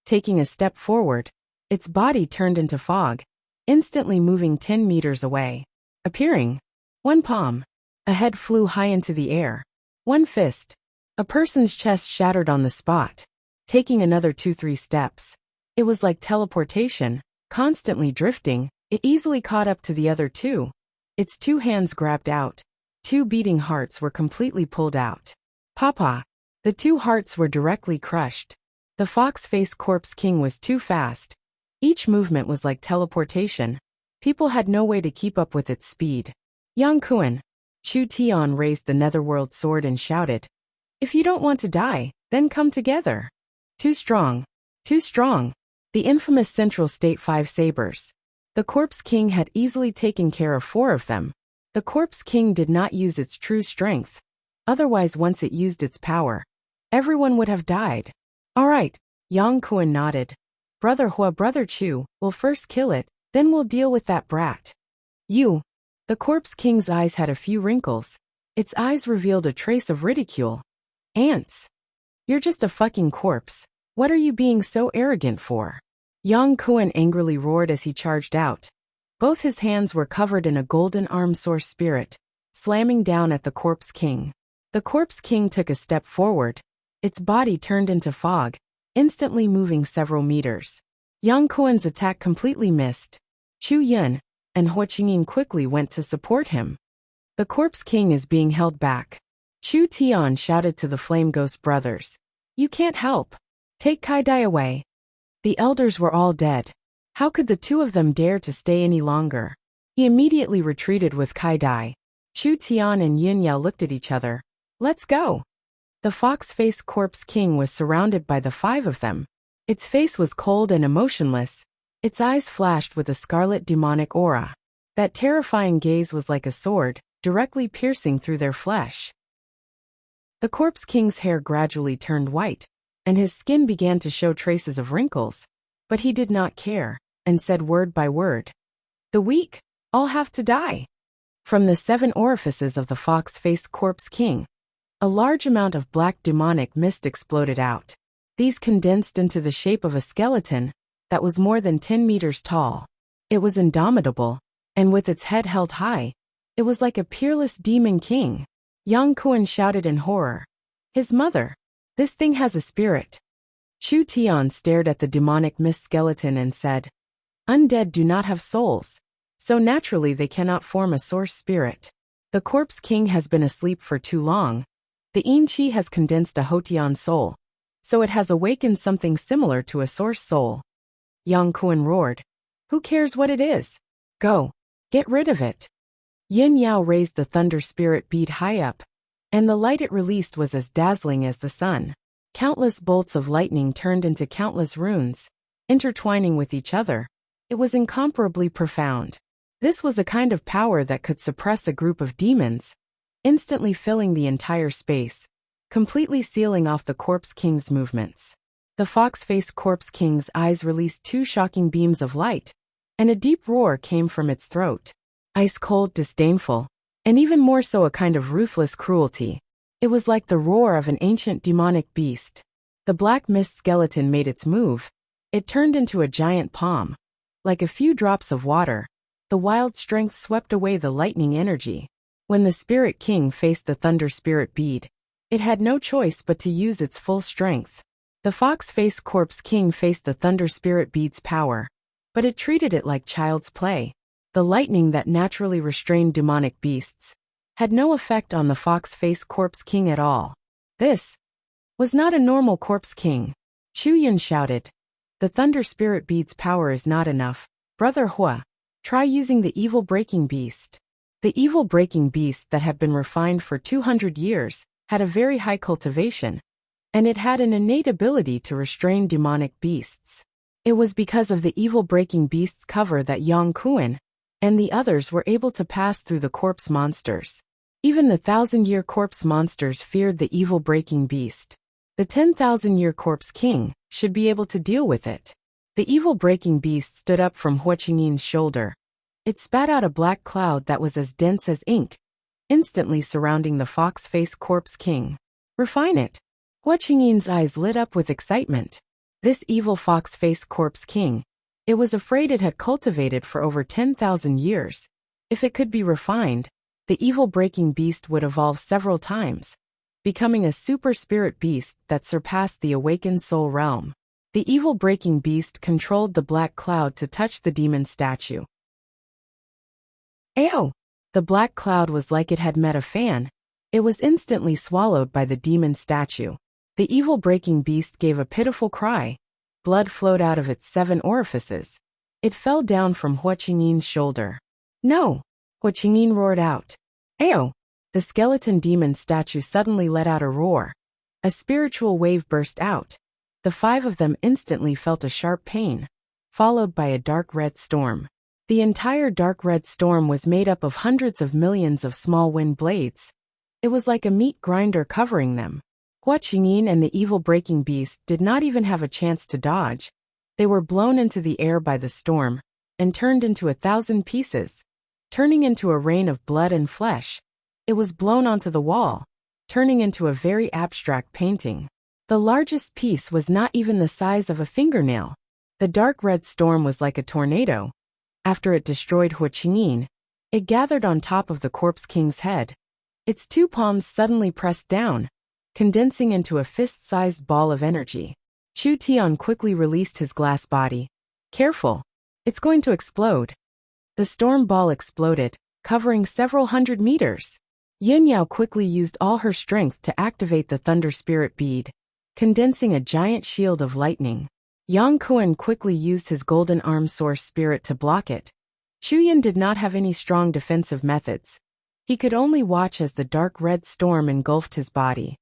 Taking a step forward, its body turned into fog, instantly moving 10 meters away. Appearing. 1 palm. A head flew high into the air. 1 fist. A person's chest shattered on the spot. Taking another 2-3 steps. It was like teleportation, constantly drifting. It easily caught up to the other 2. Its 2 hands grabbed out. 2 beating hearts were completely pulled out. Papa. The two hearts were directly crushed. The fox-faced corpse king was too fast. Each movement was like teleportation. People had no way to keep up with its speed. Yang Kuan. Chu Tian raised the netherworld sword and shouted, "If you don't want to die, then come together." Too strong. Too strong. The infamous Central State 5 sabers. The Corpse King had easily taken care of 4 of them. The Corpse King did not use its true strength. Otherwise, once it used its power, everyone would have died. All right, Yang Kuan nodded. Brother Hua, Brother Chu, we'll first kill it, then we'll deal with that brat. You. The Corpse King's eyes had a few wrinkles. Its eyes revealed a trace of ridicule. Ants. You're just a fucking corpse. What are you being so arrogant for? Yang Kuan angrily roared as he charged out. Both his hands were covered in a golden arm source spirit, slamming down at the Corpse King. The Corpse King took a step forward. Its body turned into fog, instantly moving several meters. Yang Kuan's attack completely missed. Chu Yun and Hua Qingyin quickly went to support him. The Corpse King is being held back. Chu Tian shouted to the Flame Ghost brothers. You can't help. Take Kai Dai away. The elders were all dead. How could the two of them dare to stay any longer? He immediately retreated with Kai Dai. Chu Tian and Yin Yao looked at each other. Let's go. The fox-faced Corpse King was surrounded by the 5 of them. Its face was cold and emotionless. Its eyes flashed with a scarlet demonic aura. That terrifying gaze was like a sword, directly piercing through their flesh. The Corpse King's hair gradually turned white, and his skin began to show traces of wrinkles. But he did not care, and said word by word. The weak, all have to die. From the 7 orifices of the fox-faced Corpse King, a large amount of black demonic mist exploded out. These condensed into the shape of a skeleton that was more than 10 meters tall. It was indomitable, and with its head held high, it was like a peerless demon king. Yang Kuan shouted in horror. His mother. This thing has a spirit. Chu Tian stared at the demonic mist skeleton and said, Undead do not have souls, so naturally they cannot form a source spirit. The Corpse King has been asleep for too long. The Yin Qi has condensed a Hotian soul, so it has awakened something similar to a source soul. Yang Kuan roared. Who cares what it is? Go. Get rid of it. Yin Yao raised the thunder spirit bead high up, and the light it released was as dazzling as the sun. Countless bolts of lightning turned into countless runes, intertwining with each other. It was incomparably profound. This was a kind of power that could suppress a group of demons, instantly filling the entire space, completely sealing off the Corpse King's movements. The fox-faced Corpse King's eyes released 2 shocking beams of light, and a deep roar came from its throat. Ice-cold, disdainful, and even more so a kind of ruthless cruelty. It was like the roar of an ancient demonic beast. The black mist skeleton made its move. It turned into a giant palm. Like a few drops of water, the wild strength swept away the lightning energy. When the Spirit King faced the Thunder Spirit bead, it had no choice but to use its full strength. The fox-faced Corpse King faced the Thunder Spirit bead's power, but it treated it like child's play. The lightning that naturally restrained demonic beasts had no effect on the fox-faced Corpse King at all. This was not a normal Corpse King. Chu Yun shouted. The Thunder Spirit bead's power is not enough. Brother Hua, try using the Evil Breaking Beast. The Evil Breaking Beast that had been refined for 200 years had a very high cultivation, and it had an innate ability to restrain demonic beasts. It was because of the Evil Breaking Beast's cover that Yang Kuan and the others were able to pass through the corpse monsters. Even the 1,000-year corpse monsters feared the Evil Breaking Beast. The 10,000-year Corpse King should be able to deal with it. The Evil Breaking Beast stood up from Hua Qingyin's shoulder. It spat out a black cloud that was as dense as ink, instantly surrounding the fox-faced Corpse King. Refine it. Hua Qingyin's eyes lit up with excitement. This evil fox-faced Corpse King, it was afraid it had cultivated for over 10,000 years. If it could be refined, the Evil Breaking Beast would evolve several times, becoming a super spirit beast that surpassed the awakened soul realm. The Evil Breaking Beast controlled the black cloud to touch the demon statue. Ayo! The black cloud was like it had met a fan. It was instantly swallowed by the demon statue. The evil-breaking beast gave a pitiful cry. Blood flowed out of its 7 orifices. It fell down from Hua Qingyin's shoulder. No! Hua Qingyin roared out. Ayo! The skeleton demon statue suddenly let out a roar. A spiritual wave burst out. The 5 of them instantly felt a sharp pain, followed by a dark red storm. The entire dark red storm was made up of hundreds of millions of small wind blades. It was like a meat grinder covering them. Hua Qingyin and the evil-breaking beast did not even have a chance to dodge. They were blown into the air by the storm, and turned into 1,000 pieces, turning into a rain of blood and flesh. It was blown onto the wall, turning into a very abstract painting. The largest piece was not even the size of a fingernail. The dark red storm was like a tornado. After it destroyed Hua Qingyin, it gathered on top of the corpse king's head. Its 2 palms suddenly pressed down, condensing into a fist-sized ball of energy. Chu Tian quickly released his glass body. Careful! It's going to explode. The storm ball exploded, covering several hundred meters. Yin Yao quickly used all her strength to activate the Thunder Spirit bead, condensing a giant shield of lightning. Yang Kuan quickly used his golden arm source spirit to block it. Chu Yin did not have any strong defensive methods. He could only watch as the dark red storm engulfed his body.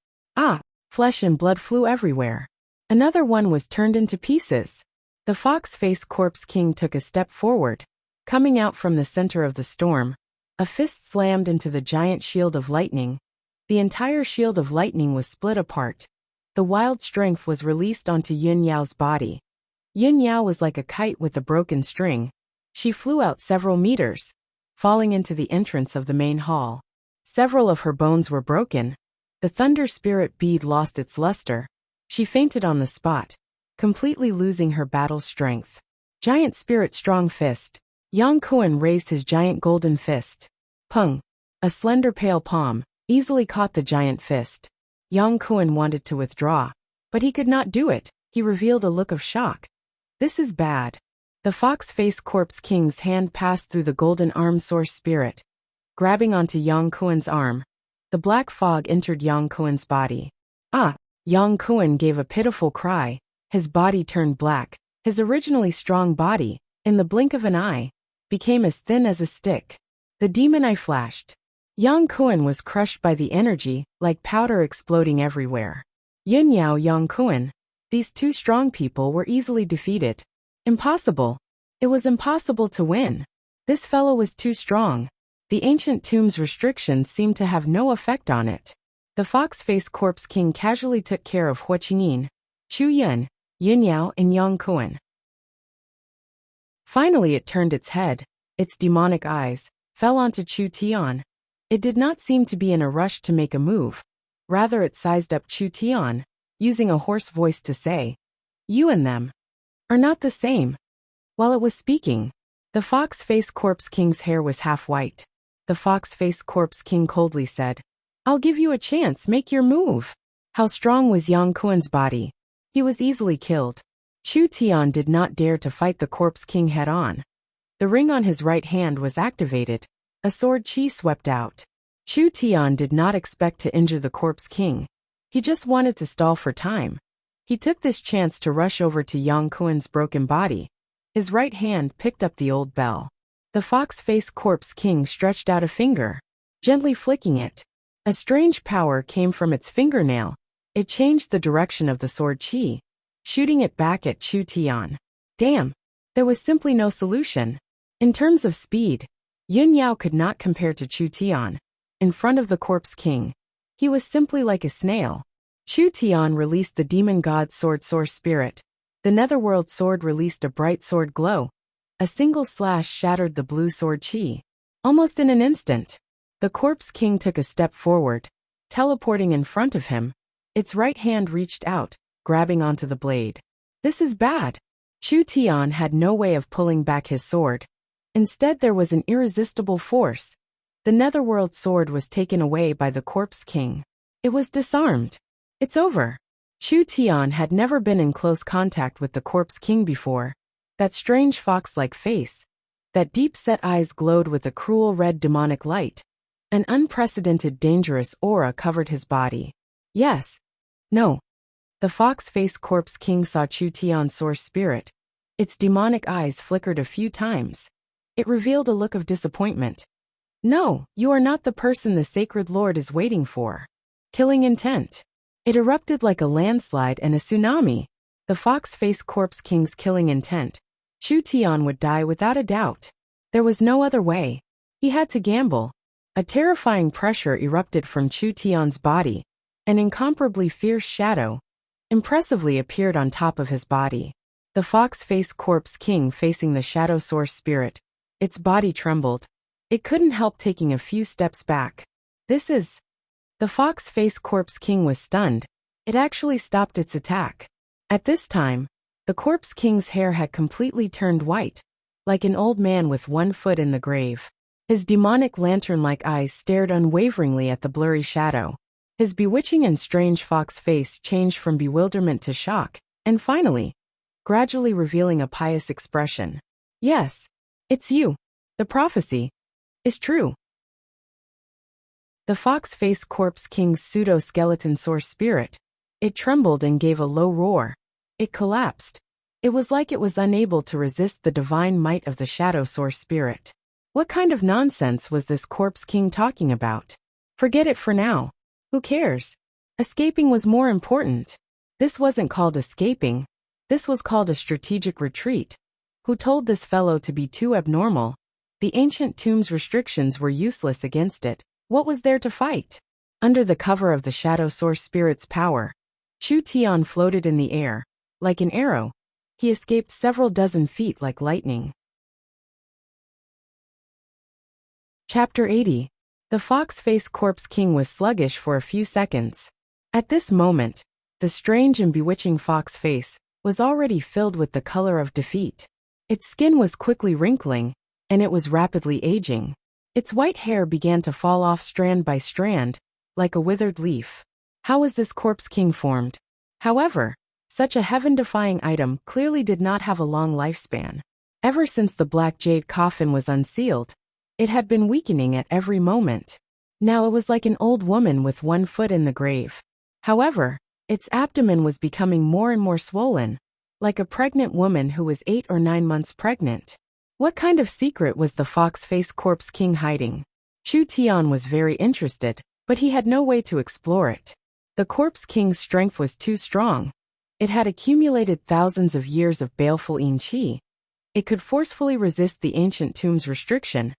Flesh and blood flew everywhere. Another one was turned into pieces. The fox-faced corpse king took a step forward. Coming out from the center of the storm, a fist slammed into the giant shield of lightning. The entire shield of lightning was split apart. The wild strength was released onto Yin Yao's body. Yin Yao was like a kite with a broken string. She flew out several meters, falling into the entrance of the main hall. Several of her bones were broken. The Thunder Spirit bead lost its luster. She fainted on the spot, completely losing her battle strength. Giant Spirit Strong Fist. Yang Kuan raised his giant golden fist. Pung! A slender pale palm easily caught the giant fist. Yang Kuan wanted to withdraw, but he could not do it. He revealed a look of shock. This is bad. The fox-faced corpse king's hand passed through the golden arm source spirit, grabbing onto Yang Kuan's arm. The black fog entered Yang Kuan's body. Yang Kuan gave a pitiful cry. His body turned black. His originally strong body, in the blink of an eye, became as thin as a stick. The demon eye flashed. Yang Kuan was crushed by the energy, like powder exploding everywhere. Yin Yao, Yang Kuan. These 2 strong people were easily defeated. Impossible. It was impossible to win. This fellow was too strong. The ancient tomb's restrictions seemed to have no effect on it. The fox-faced corpse king casually took care of Hua Qingyin, Chu Yin, Yin Yao, and Yang Kuan. Finally it turned its head. Its demonic eyes fell onto Chu Tian. It did not seem to be in a rush to make a move. Rather it sized up Chu Tian, using a hoarse voice to say, "You and them are not the same." While it was speaking, the fox-faced corpse king's hair was half white. The fox-faced corpse king coldly said, "I'll give you a chance, make your move." How strong was Yang Kuan's body? He was easily killed. Chu Tian did not dare to fight the corpse king head-on. The ring on his right hand was activated. A sword chi swept out. Chu Tian did not expect to injure the corpse king. He just wanted to stall for time. He took this chance to rush over to Yang Kuan's broken body. His right hand picked up the old bell. The fox-faced corpse king stretched out a finger, gently flicking it. A strange power came from its fingernail. It changed the direction of the sword chi, shooting it back at Chu Tian. Damn! There was simply no solution. In terms of speed, Yin Yao could not compare to Chu Tian. In front of the corpse king, he was simply like a snail. Chu Tian released the demon god sword source spirit. The netherworld sword released a bright sword glow. A single slash shattered the blue sword chi. Almost in an instant, the corpse king took a step forward, teleporting in front of him. Its right hand reached out, grabbing onto the blade. This is bad. Chu Tian had no way of pulling back his sword. Instead there was an irresistible force. The netherworld sword was taken away by the corpse king. It was disarmed. It's over. Chu Tian had never been in close contact with the corpse king before. That strange fox-like face. That deep-set eyes glowed with a cruel red demonic light. An unprecedented dangerous aura covered his body. Yes. No. The fox-faced corpse king saw Chu Tian's source spirit. Its demonic eyes flickered a few times. It revealed a look of disappointment. No, you are not the person the sacred lord is waiting for. Killing intent. It erupted like a landslide and a tsunami. The fox-faced corpse king's killing intent. Chu Tian would die without a doubt. There was no other way. He had to gamble. A terrifying pressure erupted from Chu Tian's body. An incomparably fierce shadow impressively appeared on top of his body. The fox-faced corpse king facing the shadow source spirit. Its body trembled. It couldn't help taking a few steps back. This is... The fox-faced corpse king was stunned. It actually stopped its attack. At this time, the corpse king's hair had completely turned white, like an old man with one foot in the grave. His demonic lantern-like eyes stared unwaveringly at the blurry shadow. His bewitching and strange fox face changed from bewilderment to shock, and finally, gradually revealing a pious expression. Yes, it's you. The prophecy is true. The fox-faced corpse king's pseudo-skeleton source spirit. It trembled and gave a low roar. It collapsed. It was like it was unable to resist the divine might of the shadow source spirit. What kind of nonsense was this corpse king talking about? Forget it for now. Who cares? Escaping was more important. This wasn't called escaping. This was called a strategic retreat. Who told this fellow to be too abnormal? The ancient tomb's restrictions were useless against it. What was there to fight? Under the cover of the shadow source spirit's power, Chu Tian floated in the air. Like an arrow, he escaped several dozen feet like lightning. Chapter 80. The fox-faced corpse king was sluggish for a few seconds. At this moment, the strange and bewitching fox face was already filled with the color of defeat. Its skin was quickly wrinkling, and it was rapidly aging. Its white hair began to fall off strand by strand, like a withered leaf. How was this corpse king formed? However, such a heaven-defying item clearly did not have a long lifespan. Ever since the black jade coffin was unsealed, it had been weakening at every moment. Now it was like an old woman with one foot in the grave. However, its abdomen was becoming more and more swollen, like a pregnant woman who was 8 or 9 months pregnant. What kind of secret was the fox-faced corpse king hiding? Chu Tian was very interested, but he had no way to explore it. The corpse king's strength was too strong. It had accumulated thousands of years of baleful yin qi. It could forcefully resist the ancient tomb's restriction.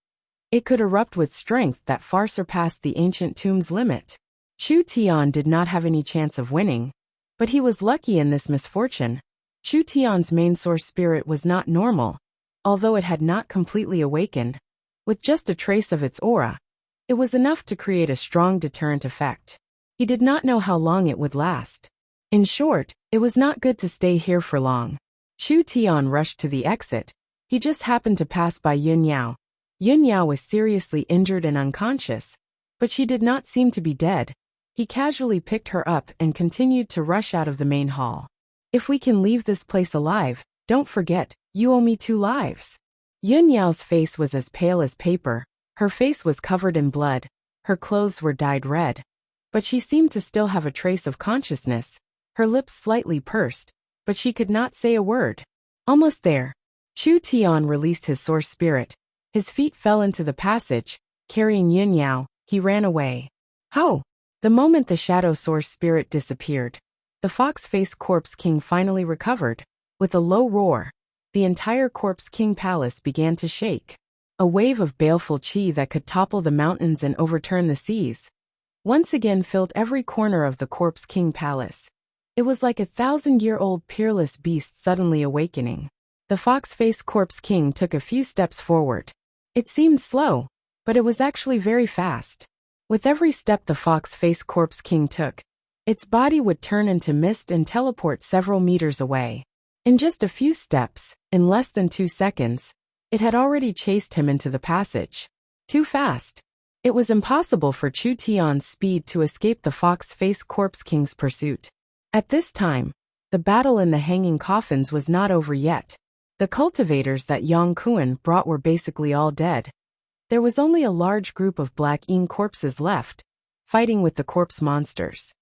It could erupt with strength that far surpassed the ancient tomb's limit. Chu Tian did not have any chance of winning, but he was lucky in this misfortune. Chu Tian's main source spirit was not normal, although it had not completely awakened. With just a trace of its aura, it was enough to create a strong deterrent effect. He did not know how long it would last. In short, it was not good to stay here for long. Chu Tian rushed to the exit. He just happened to pass by Yun Yao. Yun Yao was seriously injured and unconscious, but she did not seem to be dead. He casually picked her up and continued to rush out of the main hall. If we can leave this place alive, don't forget, you owe me 2 lives. Yun Yao's face was as pale as paper. Her face was covered in blood. Her clothes were dyed red. But she seemed to still have a trace of consciousness. Her lips slightly pursed, but she could not say a word. Almost there. Chu Tian released his source spirit. His feet fell into the passage, carrying Yun Yao. He ran away. Ho! The moment the shadow source spirit disappeared, the fox-faced corpse king finally recovered. With a low roar, the entire corpse king palace began to shake. A wave of baleful qi that could topple the mountains and overturn the seas once again filled every corner of the corpse king palace. It was like a 1,000-year-old peerless beast suddenly awakening. The fox-faced corpse king took a few steps forward. It seemed slow, but it was actually very fast. With every step the fox-faced corpse king took, its body would turn into mist and teleport several meters away. In just a few steps, in less than 2 seconds, it had already chased him into the passage. Too fast. It was impossible for Chu Tian's speed to escape the fox-faced corpse king's pursuit. At this time, the battle in the hanging coffins was not over yet. The cultivators that Yang Kuan brought were basically all dead. There was only a large group of black yin corpses left, fighting with the corpse monsters.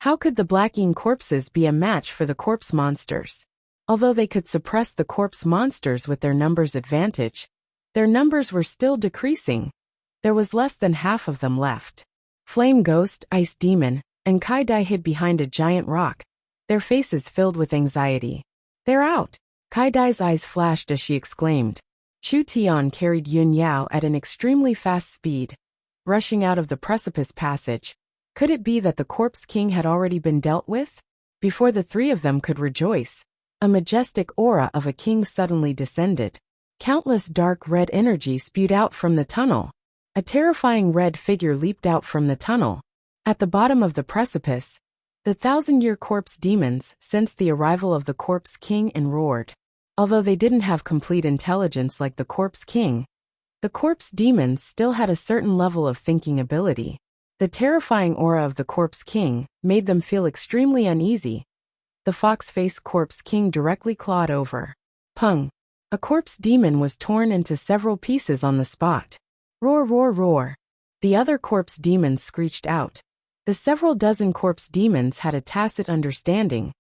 How could the blacking corpses be a match for the corpse monsters? Although they could suppress the corpse monsters with their numbers advantage, their numbers were still decreasing. There was less than half of them left. Flame Ghost, Ice Demon, and Kai-Dai hid behind a giant rock, their faces filled with anxiety. They're out! Kai-Dai's eyes flashed as she exclaimed. Chu Tian carried Yun Yao at an extremely fast speed, rushing out of the precipice passage. Could it be that the Corpse King had already been dealt with? Before the three of them could rejoice, a majestic aura of a king suddenly descended. Countless dark red energy spewed out from the tunnel. A terrifying red figure leaped out from the tunnel. At the bottom of the precipice, the thousand-year corpse demons sensed the arrival of the Corpse King and roared. Although they didn't have complete intelligence like the Corpse King, the corpse demons still had a certain level of thinking ability. The terrifying aura of the Corpse King made them feel extremely uneasy. The fox-faced Corpse King directly clawed over. Pung! A corpse demon was torn into several pieces on the spot. Roar, roar, roar! The other corpse demons screeched out. The several dozen corpse demons had a tacit understanding.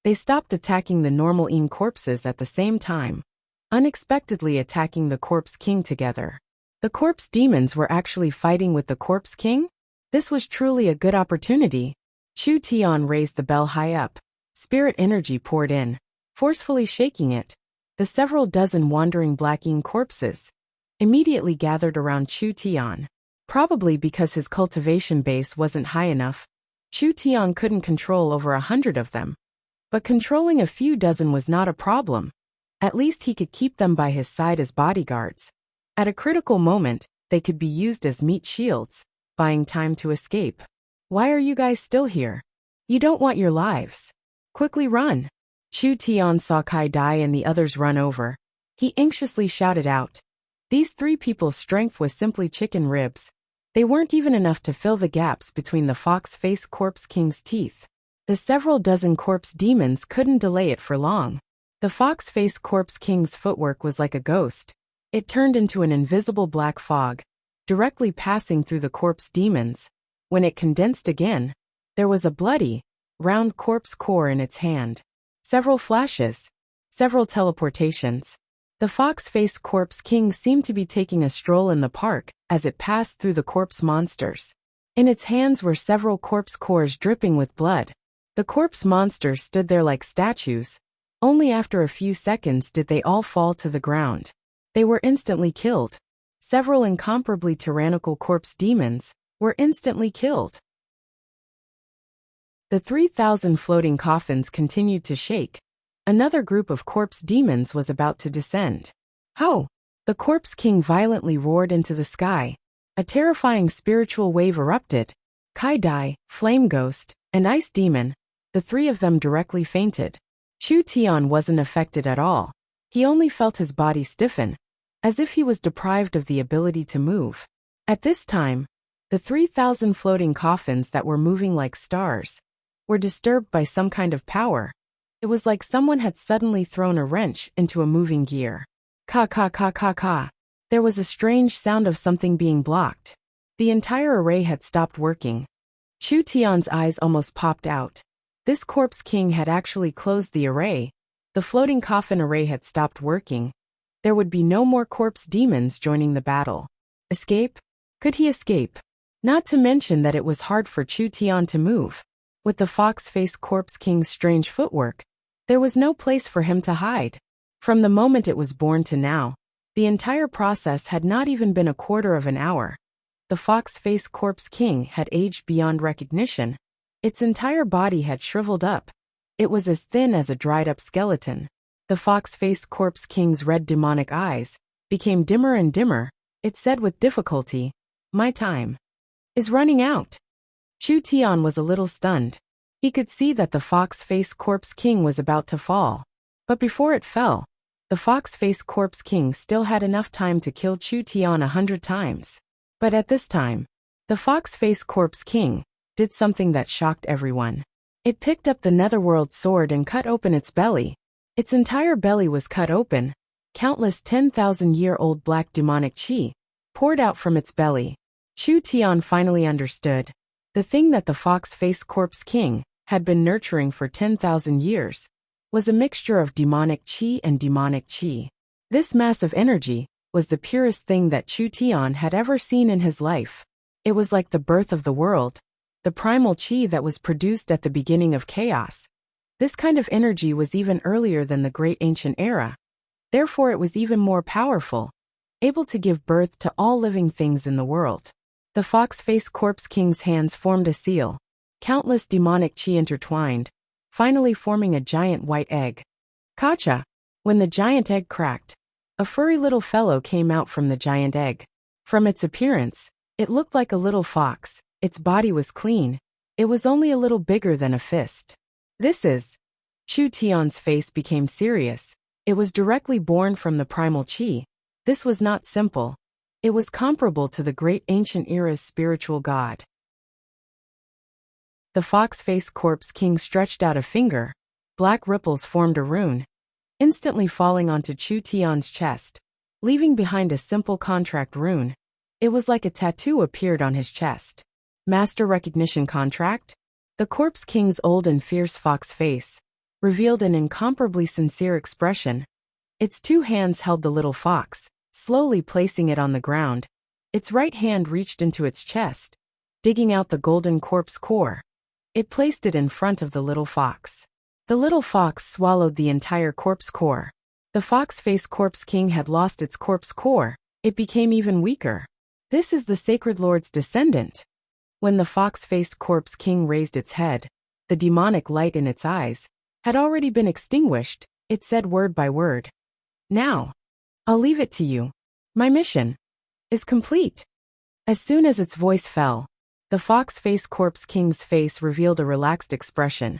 They stopped attacking the normal corpses at the same time, unexpectedly attacking the Corpse King together. The corpse demons were actually fighting with the Corpse King? This was truly a good opportunity. Chu Tian raised the bell high up. Spirit energy poured in, forcefully shaking it. The several dozen wandering blacking corpses immediately gathered around Chu Tian. Probably because his cultivation base wasn't high enough, Chu Tian couldn't control over 100 of them. But controlling a few dozen was not a problem. At least he could keep them by his side as bodyguards. At a critical moment, they could be used as meat shields, buying time to escape. Why are you guys still here? You don't want your lives. Quickly run! Chu Tian saw Kai-Dai and the others run over. He anxiously shouted out. These three people's strength was simply chicken ribs. They weren't even enough to fill the gaps between the fox-faced Corpse King's teeth. The several dozen corpse demons couldn't delay it for long. The fox-faced Corpse King's footwork was like a ghost. It turned into an invisible black fog, directly passing through the corpse demons. When it condensed again, there was a bloody, round corpse core in its hand. Several flashes. Several teleportations. The fox-faced Corpse King seemed to be taking a stroll in the park as it passed through the corpse monsters. In its hands were several corpse cores dripping with blood. The corpse monsters stood there like statues. Only after a few seconds did they all fall to the ground. They were instantly killed. Several incomparably tyrannical corpse demons were instantly killed. The 3,000 floating coffins continued to shake. Another group of corpse demons was about to descend. How? The Corpse King violently roared into the sky. A terrifying spiritual wave erupted. Kai-Dai, Flame Ghost, and Ice Demon, the three of them directly fainted. Chu Tian wasn't affected at all. He only felt his body stiffen, as if he was deprived of the ability to move. At this time, the 3,000 floating coffins that were moving like stars were disturbed by some kind of power. It was like someone had suddenly thrown a wrench into a moving gear. Ka ka ka ka ka. There was a strange sound of something being blocked. The entire array had stopped working. Chu Tian's eyes almost popped out. This Corpse King had actually closed the array. The floating coffin array had stopped working. There would be no more corpse demons joining the battle. Escape? Could he escape? Not to mention that it was hard for Chu Tian to move. With the fox-faced Corpse King's strange footwork, there was no place for him to hide. From the moment it was born to now, the entire process had not even been a quarter of an hour. The fox-faced Corpse King had aged beyond recognition. Its entire body had shriveled up. It was as thin as a dried-up skeleton. The fox-faced Corpse King's red demonic eyes became dimmer and dimmer. It said with difficulty, "My time is running out." Chu Tian was a little stunned. He could see that the fox-faced Corpse King was about to fall. But before it fell, the fox-faced Corpse King still had enough time to kill Chu Tian 100 times. But at this time, the fox-faced Corpse King did something that shocked everyone. It picked up the netherworld sword and cut open its belly. Its entire belly was cut open. Countless 10,000-year-old black demonic chi poured out from its belly. Chu Tian finally understood. The thing that the fox-faced corpse king had been nurturing for 10,000 years was a mixture of demonic qi and demonic qi. This massive energy was the purest thing that Chu Tian had ever seen in his life. It was like the birth of the world, the primal qi that was produced at the beginning of chaos. This kind of energy was even earlier than the great ancient era. Therefore it was even more powerful, able to give birth to all living things in the world. The fox-faced corpse king's hands formed a seal. Countless demonic qi intertwined, finally forming a giant white egg. Kacha! When the giant egg cracked, a furry little fellow came out from the giant egg. From its appearance, it looked like a little fox. Its body was clean. It was only a little bigger than a fist. This is... Chu Tian's face became serious. It was directly born from the primal qi. This was not simple. It was comparable to the great ancient era's spiritual god. The fox-faced corpse king stretched out a finger. Black ripples formed a rune, instantly falling onto Chu Tian's chest, leaving behind a simple contract rune. It was like a tattoo appeared on his chest. Master recognition contract? The corpse king's old and fierce fox face revealed an incomparably sincere expression. Its two hands held the little fox, slowly placing it on the ground. Its right hand reached into its chest, digging out the golden corpse core. It placed it in front of the little fox. The little fox swallowed the entire corpse core. The fox-faced corpse king had lost its corpse core. It became even weaker. This is the sacred lord's descendant. When the fox-faced corpse king raised its head, the demonic light in its eyes had already been extinguished. It said word by word, "Now, I'll leave it to you. My mission is complete." As soon as its voice fell, the fox-faced corpse king's face revealed a relaxed expression,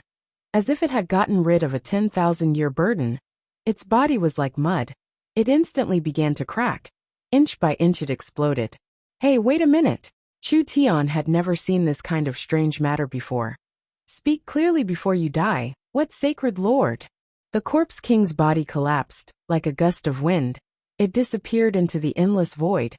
as if it had gotten rid of a 10,000-year burden. Its body was like mud. It instantly began to crack. Inch by inch it exploded. Hey, wait a minute. Chu Tian had never seen this kind of strange matter before. Speak clearly before you die. What sacred lord? The corpse king's body collapsed, like a gust of wind. It disappeared into the endless void,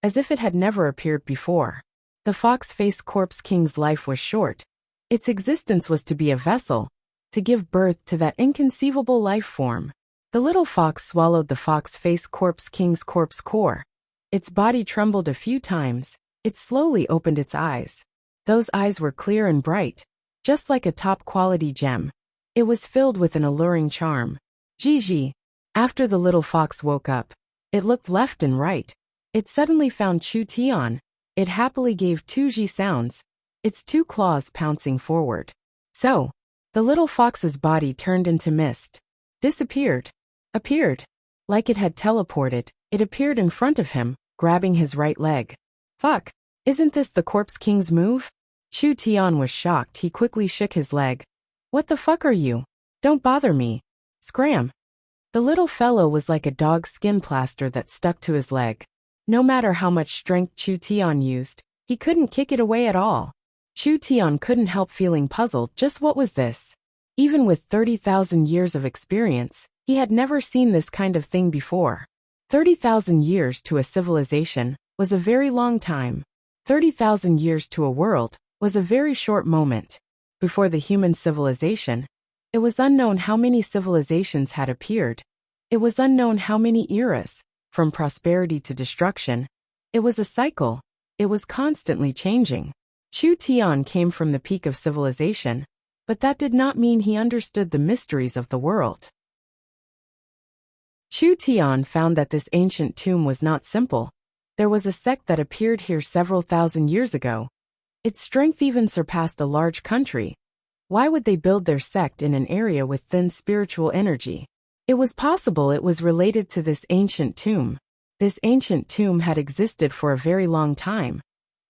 as if it had never appeared before. The fox-faced corpse king's life was short. Its existence was to be a vessel, to give birth to that inconceivable life form. The little fox swallowed the fox-faced corpse king's corpse core. Its body trembled a few times. It slowly opened its eyes. Those eyes were clear and bright, just like a top-quality gem. It was filled with an alluring charm. Gigi. After the little fox woke up, it looked left and right. It suddenly found Chu Tian. It happily gave two Ji sounds, its two claws pouncing forward. So, the little fox's body turned into mist, disappeared, appeared. Like it had teleported, it appeared in front of him, grabbing his right leg. Fuck, isn't this the corpse king's move? Chu Tian was shocked. He quickly shook his leg. What the fuck are you? Don't bother me. Scram. The little fellow was like a dog's skin plaster that stuck to his leg. No matter how much strength Chu Tian used, he couldn't kick it away at all. Chu Tian couldn't help feeling puzzled. Just what was this? Even with 30,000 years of experience, he had never seen this kind of thing before. 30,000 years to a civilization was a very long time. 30,000 years to a world was a very short moment. Before the human civilization, it was unknown how many civilizations had appeared. It was unknown how many eras, from prosperity to destruction. It was a cycle. It was constantly changing. Chu Tian came from the peak of civilization, but that did not mean he understood the mysteries of the world. Chu Tian found that this ancient tomb was not simple. There was a sect that appeared here several thousand years ago. Its strength even surpassed a large country. Why would they build their sect in an area with thin spiritual energy? It was possible it was related to this ancient tomb. This ancient tomb had existed for a very long time.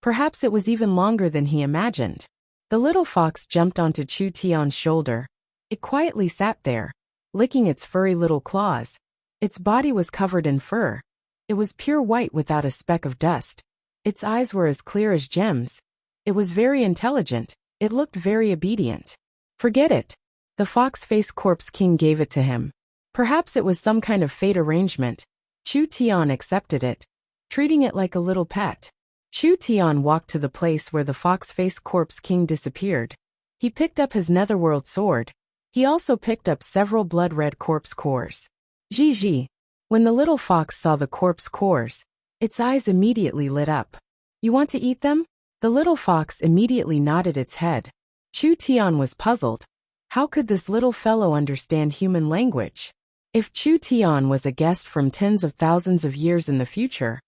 Perhaps it was even longer than he imagined. The little fox jumped onto Chu Tian's shoulder. It quietly sat there, licking its furry little claws. Its body was covered in fur. It was pure white without a speck of dust. Its eyes were as clear as gems. It was very intelligent. It looked very obedient. Forget it. The fox-faced corpse king gave it to him. Perhaps it was some kind of fate arrangement. Chu Tian accepted it, treating it like a little pet. Chu Tian walked to the place where the fox-faced corpse king disappeared. He picked up his netherworld sword. He also picked up several blood-red corpse cores. Ji. When the little fox saw the corpse cores, its eyes immediately lit up. You want to eat them? The little fox immediately nodded its head. Chu Tian was puzzled. How could this little fellow understand human language? If Chu Tian was a guest from tens of thousands of years in the future,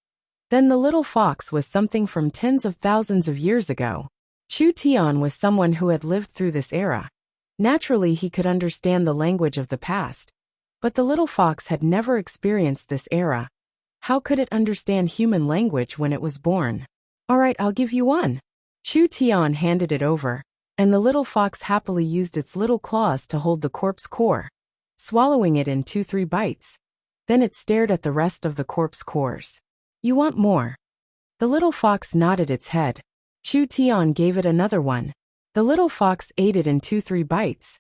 then the little fox was something from tens of thousands of years ago. Chu Tian was someone who had lived through this era. Naturally, he could understand the language of the past. But the little fox had never experienced this era. How could it understand human language when it was born? All right, I'll give you one. Chu Tian handed it over, and the little fox happily used its little claws to hold the corpse core, swallowing it in 2-3 bites. Then it stared at the rest of the corpse cores. You want more? The little fox nodded its head. Chu Tian gave it another one. The little fox ate it in 2-3 bites.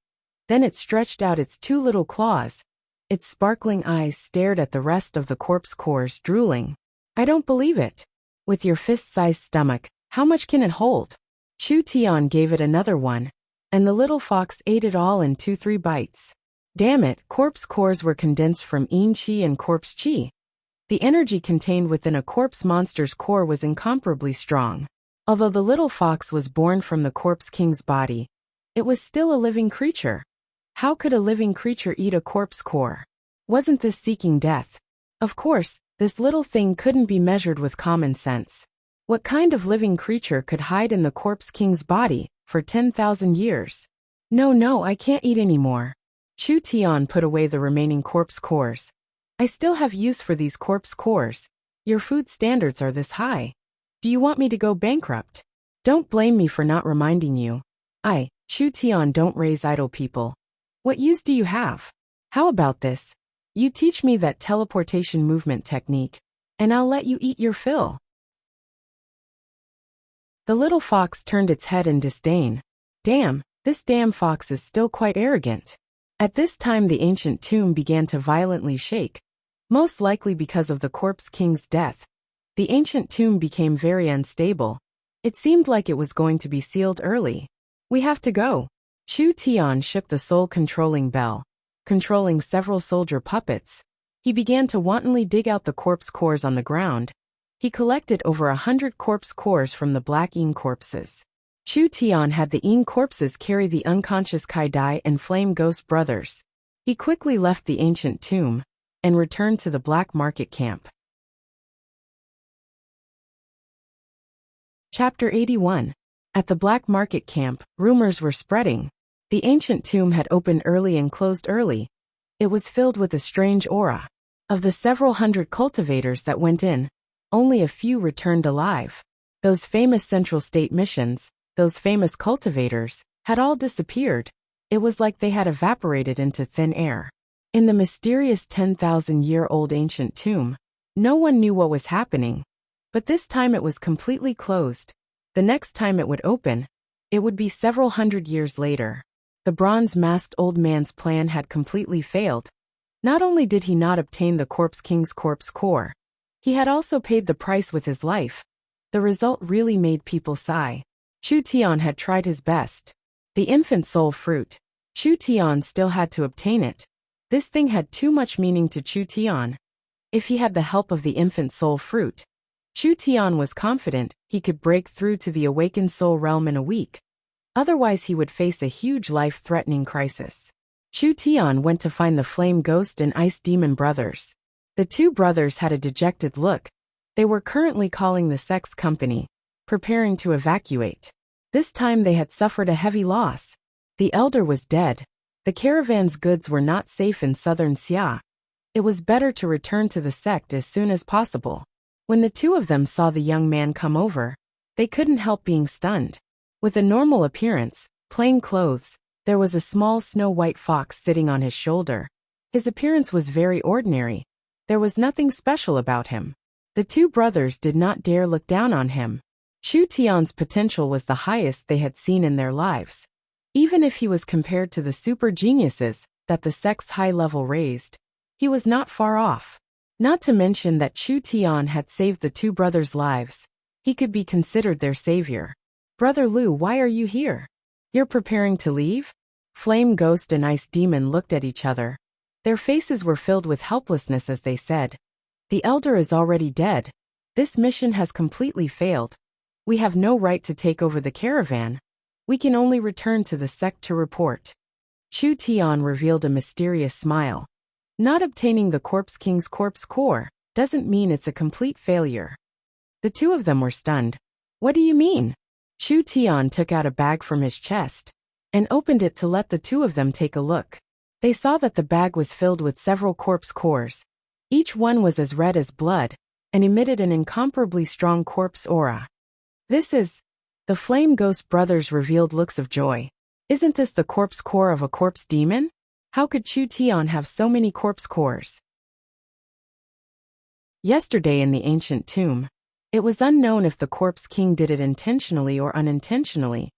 Then it stretched out its 2 little claws. Its sparkling eyes stared at the rest of the corpse cores, drooling. I don't believe it. With your fist-sized stomach, how much can it hold? Chu Tian gave it another one, and the little fox ate it all in 2-3 bites. Damn it, corpse cores were condensed from yin qi and corpse qi. The energy contained within a corpse monster's core was incomparably strong. Although the little fox was born from the corpse king's body, it was still a living creature. How could a living creature eat a corpse core? Wasn't this seeking death? Of course, this little thing couldn't be measured with common sense. What kind of living creature could hide in the corpse king's body for 10,000 years? No, I can't eat anymore. Chu Tian put away the remaining corpse cores. I still have use for these corpse cores. Your food standards are this high. Do you want me to go bankrupt? Don't blame me for not reminding you. Chu Tian, don't raise idle people. What use do you have? How about this? You teach me that teleportation movement technique, and I'll let you eat your fill. The little fox turned its head in disdain. Damn, this damn fox is still quite arrogant. At this time the ancient tomb began to violently shake. Most likely because of the corpse king's death. The ancient tomb became very unstable. It seemed like it was going to be sealed early. We have to go. Chu Tian shook the soul-controlling bell, controlling several soldier puppets. He began to wantonly dig out the corpse cores on the ground. He collected over 100 corpse cores from the black yin corpses. Chu Tian had the yin corpses carry the unconscious Kai Dai and Flame Ghost brothers. He quickly left the ancient tomb and returned to the black market camp. Chapter 81. At the black market camp, rumors were spreading. The ancient tomb had opened early and closed early. It was filled with a strange aura. Of the several hundred cultivators that went in, only a few returned alive. Those famous Central State missions, those famous cultivators, had all disappeared. It was like they had evaporated into thin air. In the mysterious 10,000-year-old ancient tomb, no one knew what was happening. But this time it was completely closed. The next time it would open, it would be several hundred years later. The bronze-masked old man's plan had completely failed. Not only did he not obtain the corpse king's corpse core, he had also paid the price with his life. The result really made people sigh. Chu Tian had tried his best. The infant soul fruit. Chu Tian still had to obtain it. This thing had too much meaning to Chu Tian. If he had the help of the infant soul fruit, Chu Tian was confident he could break through to the awakened soul realm in a week. Otherwise he would face a huge life-threatening crisis. Chu Tian went to find the Flame Ghost and Ice Demon brothers. The two brothers had a dejected look. They were currently calling the sex company, preparing to evacuate. This time they had suffered a heavy loss. The elder was dead. The caravan's goods were not safe in southern Xia. It was better to return to the sect as soon as possible. When the two of them saw the young man come over, they couldn't help being stunned. With a normal appearance, plain clothes, there was a small snow-white fox sitting on his shoulder. His appearance was very ordinary. There was nothing special about him. The two brothers did not dare look down on him. Chu Tian's potential was the highest they had seen in their lives. Even if he was compared to the super geniuses that the sect's high level raised, he was not far off. Not to mention that Chu Tian had saved the two brothers' lives. He could be considered their savior. Brother Lu, why are you here? You're preparing to leave? Flame Ghost and Ice Demon looked at each other. Their faces were filled with helplessness as they said, "The elder is already dead. This mission has completely failed. We have no right to take over the caravan. We can only return to the sect to report." Chu Tian revealed a mysterious smile. Not obtaining the Corpse King's corpse core doesn't mean it's a complete failure. The two of them were stunned. What do you mean? Chu Tian took out a bag from his chest and opened it to let the two of them take a look. They saw that the bag was filled with several corpse cores. Each one was as red as blood and emitted an incomparably strong corpse aura. This is... The Flame Ghost brothers revealed looks of joy. Isn't this the corpse core of a corpse demon? How could Chu Tian have so many corpse cores? Yesterday in the ancient tomb, it was unknown if the Corpse King did it intentionally or unintentionally,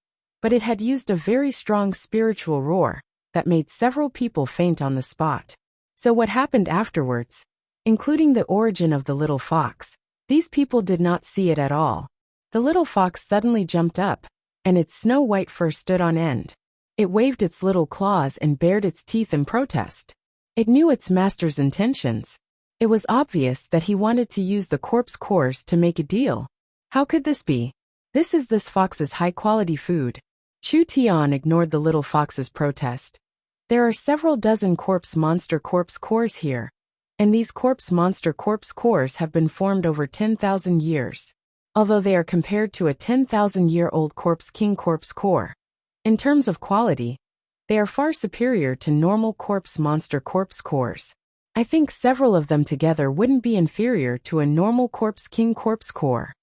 but it had used a very strong spiritual roar that made several people faint on the spot. So what happened afterwards, including the origin of the little fox, these people did not see it at all. The little fox suddenly jumped up, and its snow-white fur stood on end. It waved its little claws and bared its teeth in protest. It knew its master's intentions. It was obvious that he wanted to use the corpse cores to make a deal. How could this be? This is this fox's high-quality food. Chu Tian ignored the little fox's protest. There are several dozen corpse monster corpse cores here, and these corpse monster corpse cores have been formed over 10,000 years. Although they are compared to a 10,000-year-old Corpse King corpse core. In terms of quality, they are far superior to normal corpse monster corpse cores. I think several of them together wouldn't be inferior to a normal Corpse King corpse core.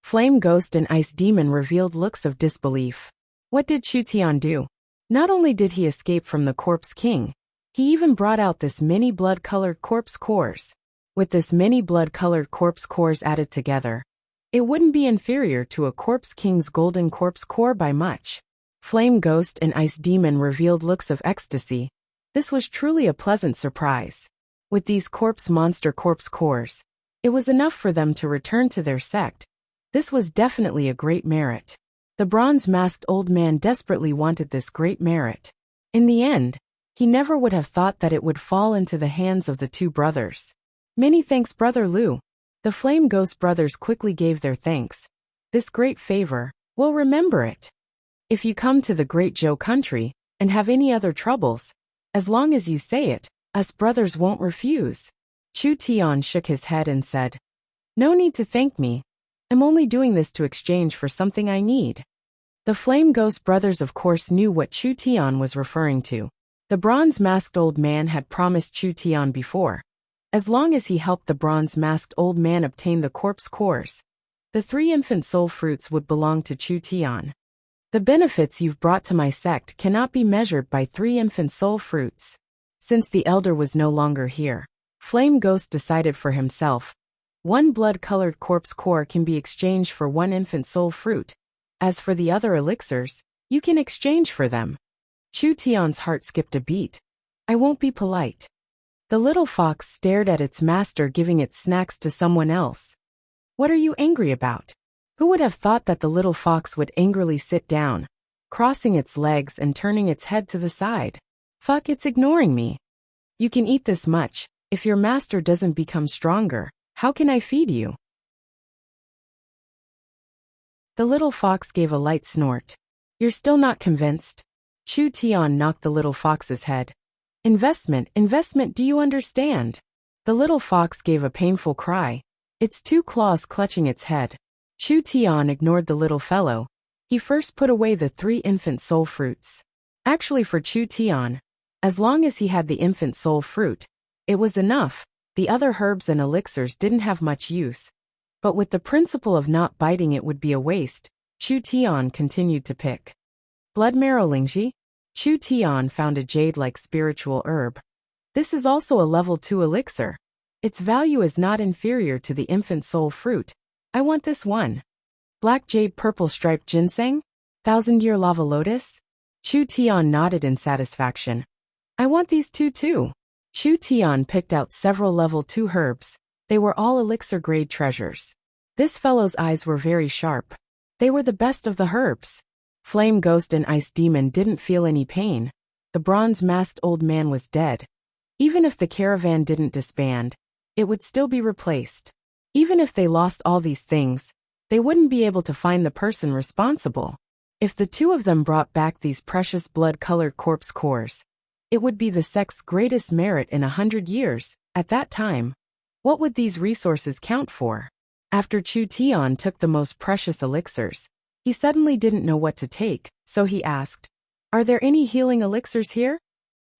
Flame Ghost and Ice Demon revealed looks of disbelief. What did Chu Tian do? Not only did he escape from the Corpse King, he even brought out this many blood-colored corpse cores. With this many blood-colored corpse cores added together, it wouldn't be inferior to a Corpse King's golden corpse core by much. Flame Ghost and Ice Demon revealed looks of ecstasy. This was truly a pleasant surprise. With these corpse monster corpse cores, it was enough for them to return to their sect. This was definitely a great merit. The bronze-masked old man desperately wanted this great merit. In the end, he never would have thought that it would fall into the hands of the two brothers. Many thanks, Brother Lu. The Flame Ghost brothers quickly gave their thanks. This great favor, we'll remember it. If you come to the Great Zhou country and have any other troubles, as long as you say it, us brothers won't refuse. Chu Tian shook his head and said, "No need to thank me. I'm only doing this to exchange for something I need." The Flame Ghost brothers of course knew what Chu Tian was referring to. The bronze-masked old man had promised Chu Tian before. As long as he helped the bronze-masked old man obtain the corpse cores, the 3 infant soul fruits would belong to Chu Tian. The benefits you've brought to my sect cannot be measured by 3 infant soul fruits. Since the elder was no longer here, Flame Ghost decided for himself. 1 blood-colored corpse core can be exchanged for 1 infant soul fruit. As for the other elixirs, you can exchange for them. Chu Tian's heart skipped a beat. I won't be polite. The little fox stared at its master giving its snacks to someone else. What are you angry about? Who would have thought that the little fox would angrily sit down, crossing its legs and turning its head to the side? Fuck, it's ignoring me. You can eat this much. If your master doesn't become stronger, how can I feed you? The little fox gave a light snort. You're still not convinced? Chu Tian knocked the little fox's head. Investment, do you understand? The little fox gave a painful cry, its 2 claws clutching its head. Chu Tian ignored the little fellow. He first put away the 3 infant soul fruits. Actually for Chu Tian, as long as he had the infant soul fruit, it was enough. The other herbs and elixirs didn't have much use. But with the principle of not biting it would be a waste, Chu Tian continued to pick. Blood marrow Lingji? Chu Tian found a jade-like spiritual herb. This is also a level 2 elixir. Its value is not inferior to the infant soul fruit. I want this one. Black jade purple striped ginseng? 1000-year lava lotus? Chu Tian nodded in satisfaction. I want these 2 too. Chu Tian picked out several level 2 herbs. They were all elixir-grade treasures. This fellow's eyes were very sharp. They were the best of the herbs. Flame Ghost and Ice Demon didn't feel any pain. The bronze-masked old man was dead. Even if the caravan didn't disband, it would still be replaced. Even if they lost all these things, they wouldn't be able to find the person responsible. If the two of them brought back these precious blood-colored corpse cores, it would be the sect's greatest merit in 100 years. At that time, what would these resources count for? After Chu Tian took the most precious elixirs, he suddenly didn't know what to take, so he asked, "Are there any healing elixirs here?"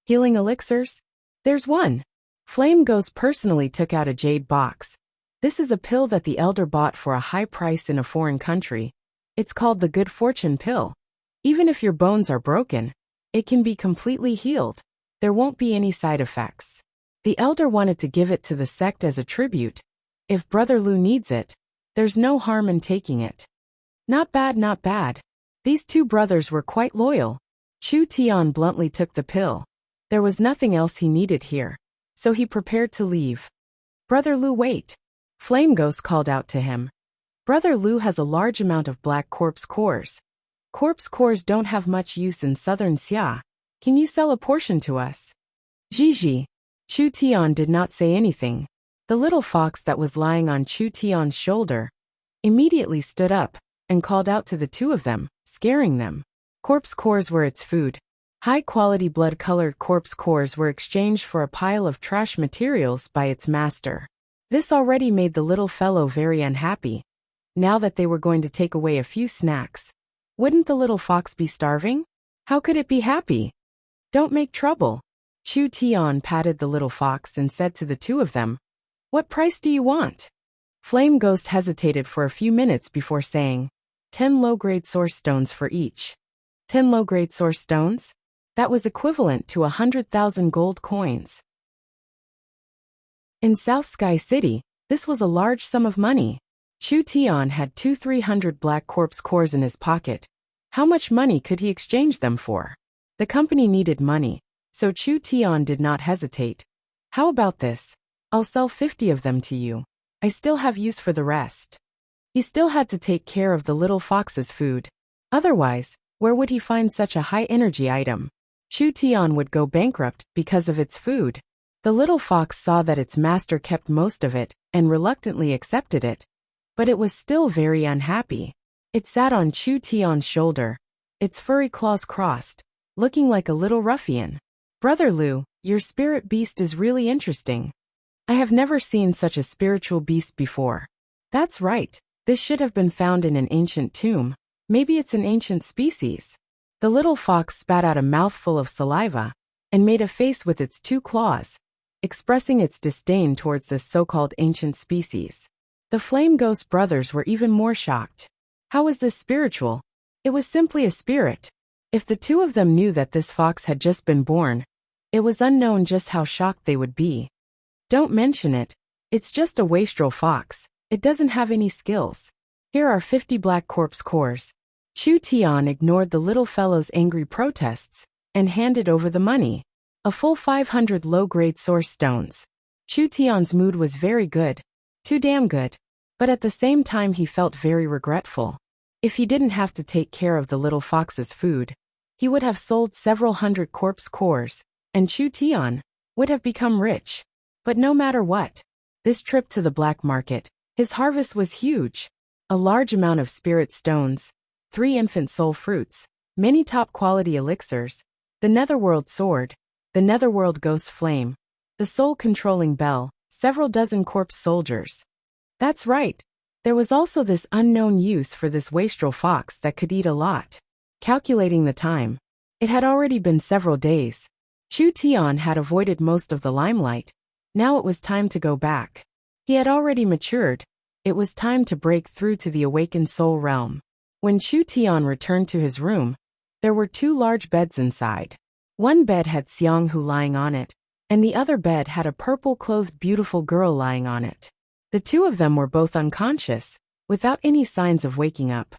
"Healing elixirs? There's one." Flame Ghost personally took out a jade box. This is a pill that the elder bought for a high price in a foreign country. It's called the Good Fortune Pill. Even if your bones are broken, it can be completely healed. There won't be any side effects. The elder wanted to give it to the sect as a tribute. If Brother Lu needs it, there's no harm in taking it. Not bad, not bad. These two brothers were quite loyal. Chu Tian bluntly took the pill. There was nothing else he needed here, so he prepared to leave. "Brother Lu, wait." Flame Ghost called out to him. Brother Lu has a large amount of black corpse cores. Corpse cores don't have much use in southern Xia. Can you sell a portion to us? Gigi. Chu Tian did not say anything. The little fox that was lying on Chu Tian's shoulder immediately stood up and called out to the two of them, scaring them. Corpse cores were its food. High-quality blood-colored corpse cores were exchanged for a pile of trash materials by its master. This already made the little fellow very unhappy. Now that they were going to take away a few snacks, wouldn't the little fox be starving? How could it be happy? "Don't make trouble." Chu Tian patted the little fox and said to the two of them, "What price do you want?" Flame Ghost hesitated for a few minutes before saying, 10 low-grade source stones for each. 10 low-grade source stones? That was equivalent to 100,000 gold coins. In South Sky City, this was a large sum of money. Chu Tian had 300 black corpse cores in his pocket. How much money could he exchange them for? The company needed money, so Chu Tian did not hesitate. "How about this? I'll sell 50 of them to you. I still have use for the rest." He still had to take care of the little fox's food. Otherwise, where would he find such a high-energy item? Chu Tian would go bankrupt because of its food. The little fox saw that its master kept most of it and reluctantly accepted it. But it was still very unhappy. It sat on Chu Tian's shoulder, its furry claws crossed, looking like a little ruffian. "Brother Lu, your spirit beast is really interesting. I have never seen such a spiritual beast before." "That's right. This should have been found in an ancient tomb. Maybe it's an ancient species." The little fox spat out a mouthful of saliva and made a face with its two claws, expressing its disdain towards this so-called ancient species. The Flame Ghost brothers were even more shocked. How was this spiritual? It was simply a spirit. If the two of them knew that this fox had just been born, it was unknown just how shocked they would be. "Don't mention it. It's just a wastrel fox. It doesn't have any skills. Here are 50 black corpse cores." Chu Tian ignored the little fellow's angry protests and handed over the money. A full 500 low-grade source stones. Chu Tian's mood was very good. Too damn good. But at the same time he felt very regretful. If he didn't have to take care of the little fox's food, he would have sold several hundred corpse cores, and Chu Tian would have become rich. But no matter what, this trip to the black market, his harvest was huge. A large amount of spirit stones, 3 infant soul fruits, many top-quality elixirs, the Netherworld sword, the Netherworld ghost flame, the soul-controlling bell, several dozen corpse soldiers. That's right. There was also this unknown use for this wastrel fox that could eat a lot. Calculating the time, it had already been several days. Chu Tian had avoided most of the limelight. Now it was time to go back. He had already matured. It was time to break through to the awakened soul realm. When Chu Tian returned to his room, there were 2 large beds inside. One bed had Xiang Hu lying on it, and the other bed had a purple-clothed beautiful girl lying on it. The two of them were both unconscious, without any signs of waking up.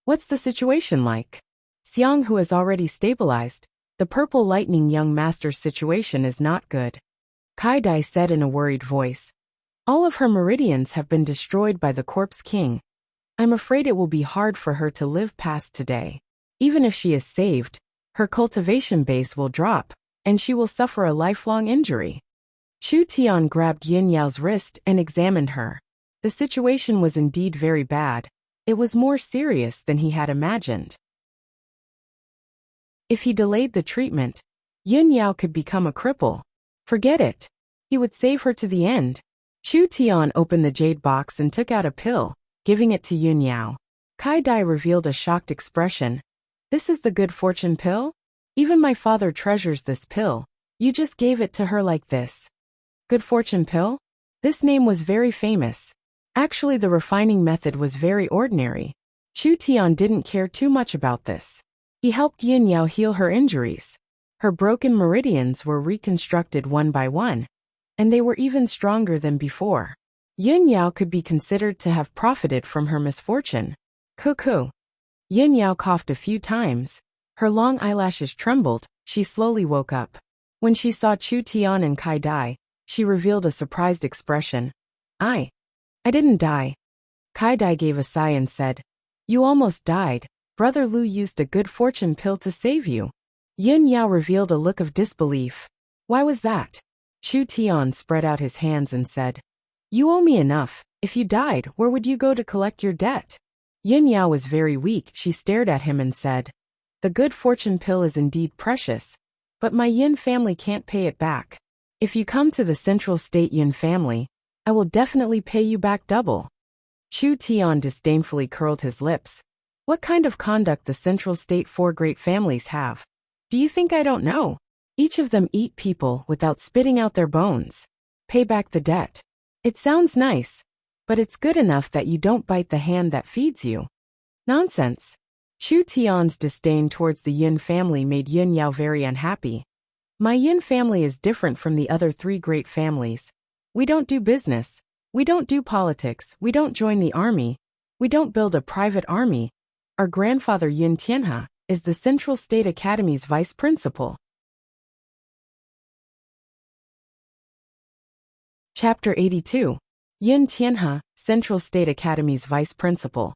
"What's the situation like?" Xiang Hu has already stabilized. "The purple lightning young master's situation is not good," Kai Dai said in a worried voice. All of her meridians have been destroyed by the Corpse King. I'm afraid it will be hard for her to live past today. Even if she is saved, her cultivation base will drop, and she will suffer a lifelong injury. Chu Tian grabbed Yin Yao's wrist and examined her. The situation was indeed very bad. It was more serious than he had imagined. If he delayed the treatment, Yin Yao could become a cripple. Forget it. He would save her to the end. Chu Tian opened the jade box and took out a pill, giving it to Yin Yao. Kai Dai revealed a shocked expression. This is the good fortune pill? Even my father treasures this pill. You just gave it to her like this. Good fortune pill? This name was very famous. Actually, the refining method was very ordinary. Chu Tian didn't care too much about this. He helped Yin Yao heal her injuries. Her broken meridians were reconstructed one by one, and they were even stronger than before. Yin Yao could be considered to have profited from her misfortune. Cuckoo. Yin Yao coughed a few times. Her long eyelashes trembled. She slowly woke up. When she saw Chu Tian and Kai Dai, she revealed a surprised expression. I didn't die. Kai Dai gave a sigh and said, You almost died. Brother Lu used a good fortune pill to save you. Yin Yao revealed a look of disbelief. Why was that? Chu Tian spread out his hands and said, You owe me enough. If you died, where would you go to collect your debt? Yin Yao was very weak. She stared at him and said, The good fortune pill is indeed precious, but my Yin family can't pay it back. If you come to the Central State Yin family, I will definitely pay you back double. Chu Tian disdainfully curled his lips. What kind of conduct the Central State four great families have? Do you think I don't know? Each of them eat people without spitting out their bones. Pay back the debt. It sounds nice, but it's good enough that you don't bite the hand that feeds you. Nonsense. Chu Tian's disdain towards the Yin family made Yin Yao very unhappy. My Yin family is different from the other three great families. We don't do business. We don't do politics. We don't join the army. We don't build a private army. Our grandfather Yin Tianhe is the Central State Academy's vice principal. Chapter 82. Yin Tianhe, Central State Academy's vice principal,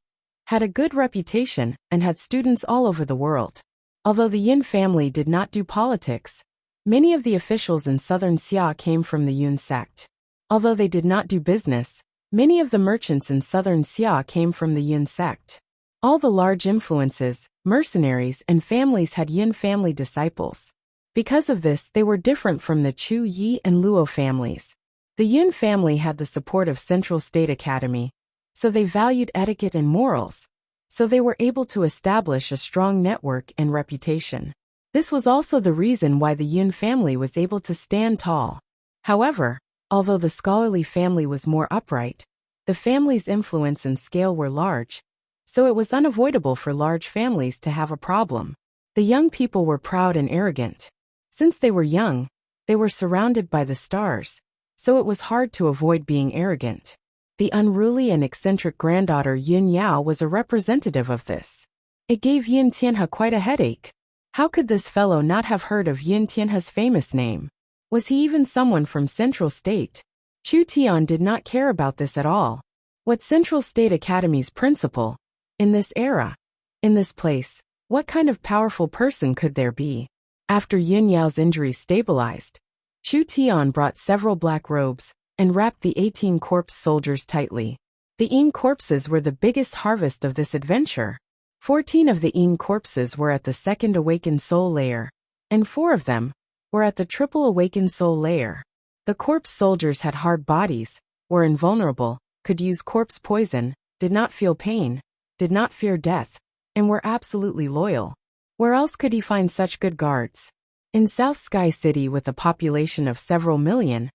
had a good reputation and had students all over the world. Although the Yin family did not do politics, many of the officials in southern Xia came from the Yun sect. Although they did not do business, many of the merchants in southern Xia came from the Yun sect. All the large influences, mercenaries, and families had Yin family disciples. Because of this, they were different from the Chu Yi and Luo families. The Yun family had the support of Central State Academy, so they valued etiquette and morals, so they were able to establish a strong network and reputation. This was also the reason why the Yun family was able to stand tall. However, although the scholarly family was more upright, the family's influence and scale were large, so it was unavoidable for large families to have a problem. The young people were proud and arrogant. Since they were young, they were surrounded by the stars, so it was hard to avoid being arrogant. The unruly and eccentric granddaughter Yin Yao was a representative of this. It gave Yin Tianhe quite a headache. How could this fellow not have heard of Yin Tianhe's famous name? Was he even someone from Central State? Chu Tian did not care about this at all. What Central State Academy's principal? In this era, in this place, what kind of powerful person could there be? After Yin Yao's injuries stabilized, Chu Tian brought several black robes and wrapped the 18 corpse soldiers tightly. The Yin corpses were the biggest harvest of this adventure. 14 of the Yin corpses were at the second awakened soul layer, and 4 of them were at the triple awakened soul layer. The corpse soldiers had hard bodies, were invulnerable, could use corpse poison, did not feel pain, did not fear death, and were absolutely loyal. Where else could he find such good guards? In South Sky City, with a population of several million,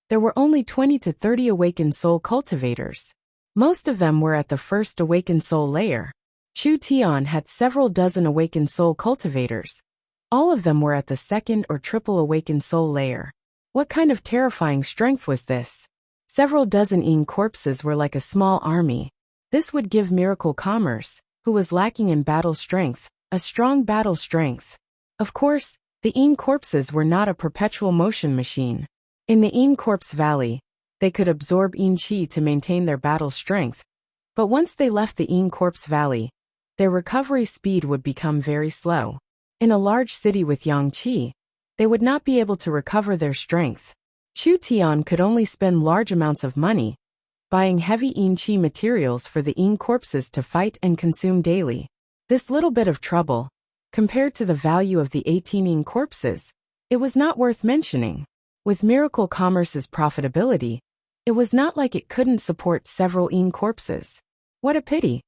there were only 20 to 30 awakened soul cultivators. Most of them were at the first awakened soul layer. Chu Tian had several dozen awakened soul cultivators. All of them were at the second or triple awakened soul layer. What kind of terrifying strength was this? Several dozen Yin corpses were like a small army. This would give Miracle Commerce, who was lacking in battle strength, a strong battle strength. Of course, the Yin corpses were not a perpetual motion machine. In the Yin Corpse Valley, They could absorb yin qi to maintain their battle strength, but once they left the yin corpse valley, their recovery speed would become very slow. In a large city with yang qi, they would not be able to recover their strength. Chu Tian could only spend large amounts of money, buying heavy yin qi materials for the yin corpses to fight and consume daily. This little bit of trouble, compared to the value of the 18 yin corpses, it was not worth mentioning. With Miracle Commerce's profitability, it was not like it couldn't support several yin corpses. What a pity.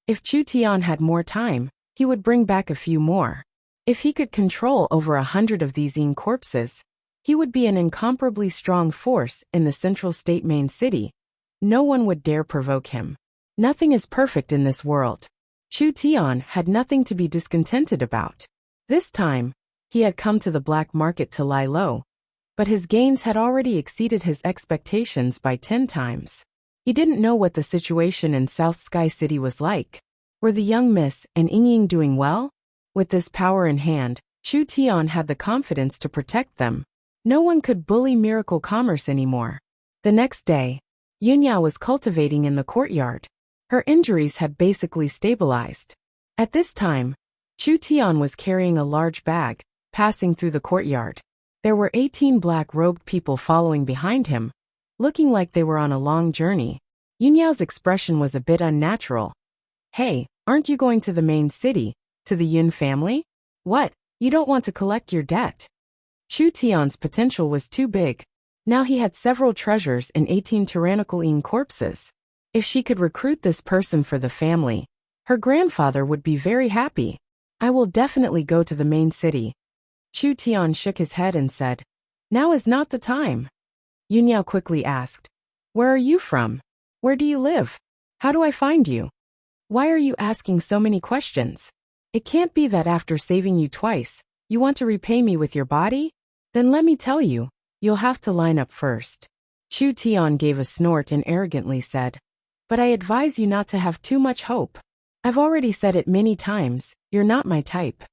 If Chu Tian had more time, he would bring back a few more. If he could control over 100 of these yin corpses, he would be an incomparably strong force in the central state main city. No one would dare provoke him. Nothing is perfect in this world. Chu Tian had nothing to be discontented about. This time, he had come to the black market to lie low, but his gains had already exceeded his expectations by 10 times. He didn't know what the situation in South Sky City was like. Were the young Miss and Ying doing well? With this power in hand, Chu Tian had the confidence to protect them. No one could bully Miracle Commerce anymore. The next day, Yunyao was cultivating in the courtyard. Her injuries had basically stabilized. At this time, Chu Tian was carrying a large bag, passing through the courtyard. There were 18 black-robed people following behind him, looking like they were on a long journey. Yunyao's expression was a bit unnatural. Hey, aren't you going to the main city, to the Yun family? What, you don't want to collect your debt? Chu Tian's potential was too big. Now he had several treasures and 18 tyrannical yin corpses. If she could recruit this person for the family, her grandfather would be very happy. I will definitely go to the main city. Chu Tian shook his head and said, now is not the time. Yunyao quickly asked, where are you from? Where do you live? How do I find you? Why are you asking so many questions? It can't be that after saving you twice, you want to repay me with your body? Then let me tell you, you'll have to line up first. Chu Tian gave a snort and arrogantly said, but I advise you not to have too much hope. I've already said it many times, you're not my type.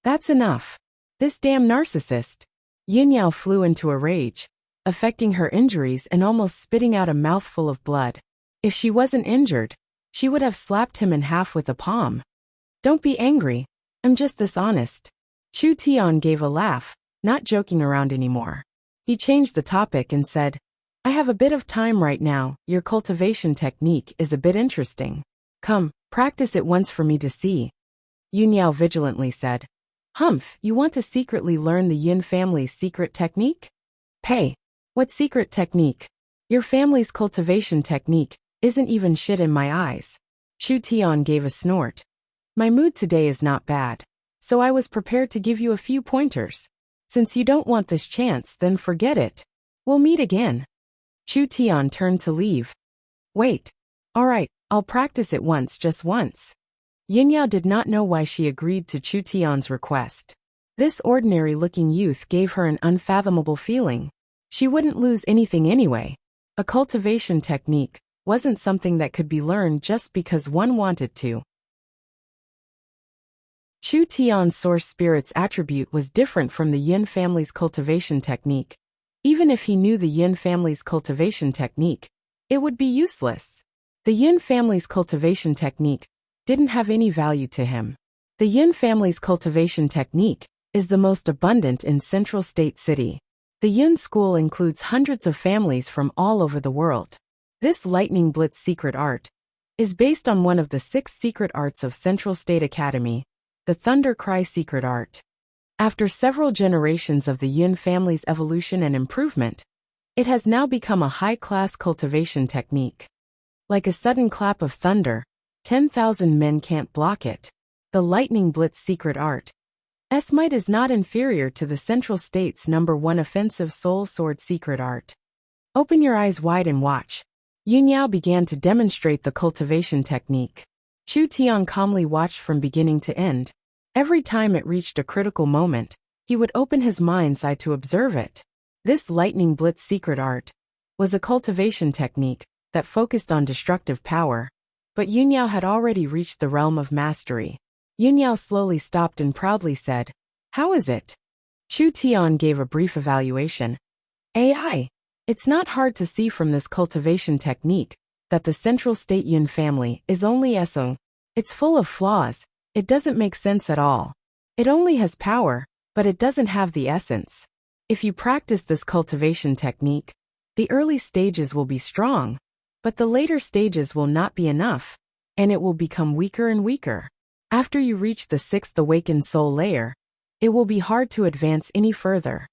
That's enough. This damn narcissist. Yunyao flew into a rage, affecting her injuries and almost spitting out a mouthful of blood. If she wasn't injured, she would have slapped him in half with a palm. Don't be angry, I'm just this honest. Chu Tian gave a laugh, not joking around anymore. He changed the topic and said, I have a bit of time right now, your cultivation technique is a bit interesting. Come, practice it once for me to see. Yunyao vigilantly said, Humph, you want to secretly learn the Yin family's secret technique? Pay. What secret technique? Your family's cultivation technique isn't even shit in my eyes. Chu Tian gave a snort. My mood today is not bad, so I was prepared to give you a few pointers. Since you don't want this chance, then forget it. We'll meet again. Chu Tian turned to leave. Wait. All right, I'll practice it once, just once. Yunyao did not know why she agreed to Chu Tian's request. This ordinary-looking youth gave her an unfathomable feeling. She wouldn't lose anything anyway. A cultivation technique wasn't something that could be learned just because one wanted to. Chu Tian's source spirit's attribute was different from the Yin family's cultivation technique. Even if he knew the Yin family's cultivation technique, it would be useless. The Yin family's cultivation technique didn't have any value to him. The Yin family's cultivation technique is the most abundant in Central State City. The Yin school includes hundreds of families from all over the world. This lightning blitz secret art is based on one of the 6 secret arts of Central State Academy, the Thunder Cry secret art. After several generations of the Yin family's evolution and improvement, it has now become a high-class cultivation technique. Like a sudden clap of thunder, 10,000 men can't block it. The lightning blitz secret art. Might is not inferior to the Central State's #1 offensive soul sword secret art. Open your eyes wide and watch. Yunyao began to demonstrate the cultivation technique. Chu Tian calmly watched from beginning to end. Every time it reached a critical moment, he would open his mind's eye to observe it. This lightning blitz secret art was a cultivation technique that focused on destructive power, but Yunyao had already reached the realm of mastery. Yunyao slowly stopped and proudly said, How is it? Chu Tian gave a brief evaluation. AI. It's not hard to see from this cultivation technique that the central state Yin family is only Eso. It's full of flaws. It doesn't make sense at all. It only has power, but it doesn't have the essence. If you practice this cultivation technique, the early stages will be strong, but the later stages will not be enough, and it will become weaker and weaker. After you reach the sixth awakened soul layer, it will be hard to advance any further.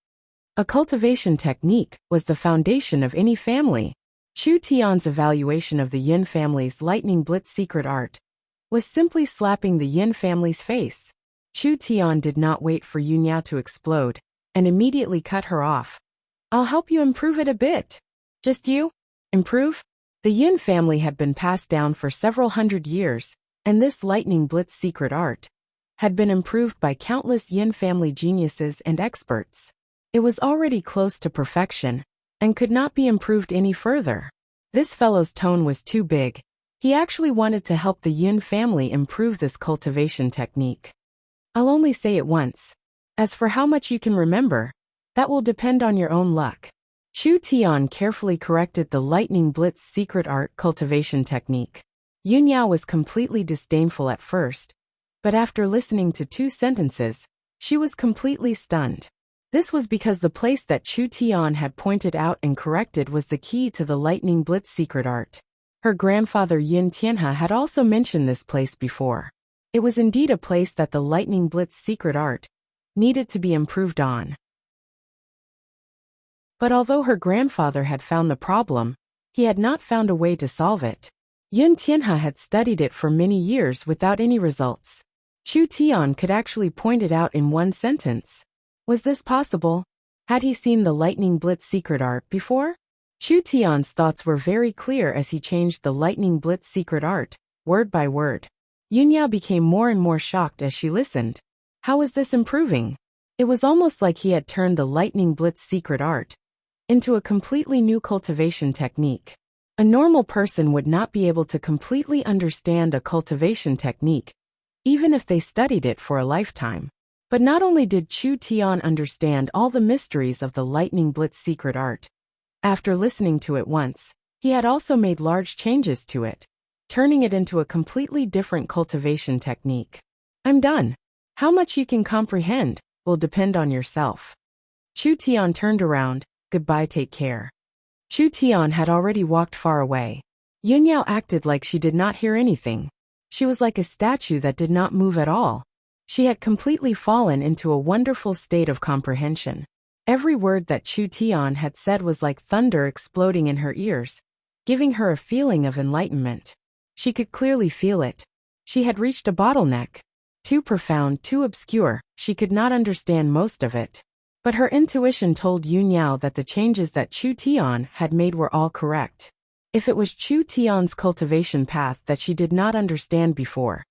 A cultivation technique was the foundation of any family. Chu Tian's evaluation of the Yin family's lightning blitz secret art was simply slapping the Yin family's face. Chu Tian did not wait for Yunyao to explode and immediately cut her off. I'll help you improve it a bit. Just you? Improve? The Yin family had been passed down for several hundred years, and this lightning blitz secret art had been improved by countless Yin family geniuses and experts. It was already close to perfection and could not be improved any further. This fellow's tone was too big. He actually wanted to help the Yin family improve this cultivation technique. I'll only say it once. As for how much you can remember, that will depend on your own luck. Chu Tian carefully corrected the lightning blitz secret art cultivation technique. Yunyao was completely disdainful at first, but after listening to 2 sentences, she was completely stunned. This was because the place that Chu Tian had pointed out and corrected was the key to the lightning blitz secret art. Her grandfather Yin Tianhe had also mentioned this place before. It was indeed a place that the lightning blitz secret art needed to be improved on. But although her grandfather had found the problem, he had not found a way to solve it. Yin Tianhe had studied it for many years without any results. Chu Tian could actually point it out in 1 sentence. Was this possible? Had he seen the lightning blitz secret art before? Chu Tian's thoughts were very clear as he changed the lightning blitz secret art, word by word. Yunyao became more and more shocked as she listened. How was this improving? It was almost like he had turned the lightning blitz secret art into a completely new cultivation technique. A normal person would not be able to completely understand a cultivation technique, even if they studied it for a lifetime. But not only did Chu Tian understand all the mysteries of the lightning blitz secret art, after listening to it once, he had also made large changes to it, turning it into a completely different cultivation technique. I'm done. How much you can comprehend will depend on yourself. Chu Tian turned around. Goodbye, take care. Chu Tian had already walked far away. Yunyao acted like she did not hear anything. She was like a statue that did not move at all. She had completely fallen into a wonderful state of comprehension. Every word that Chu Tian had said was like thunder exploding in her ears, giving her a feeling of enlightenment. She could clearly feel it. She had reached a bottleneck. Too profound, too obscure, she could not understand most of it. But her intuition told Yunyao that the changes that Chu Tian had made were all correct. If it was Chu Tian's cultivation path that she did not understand before,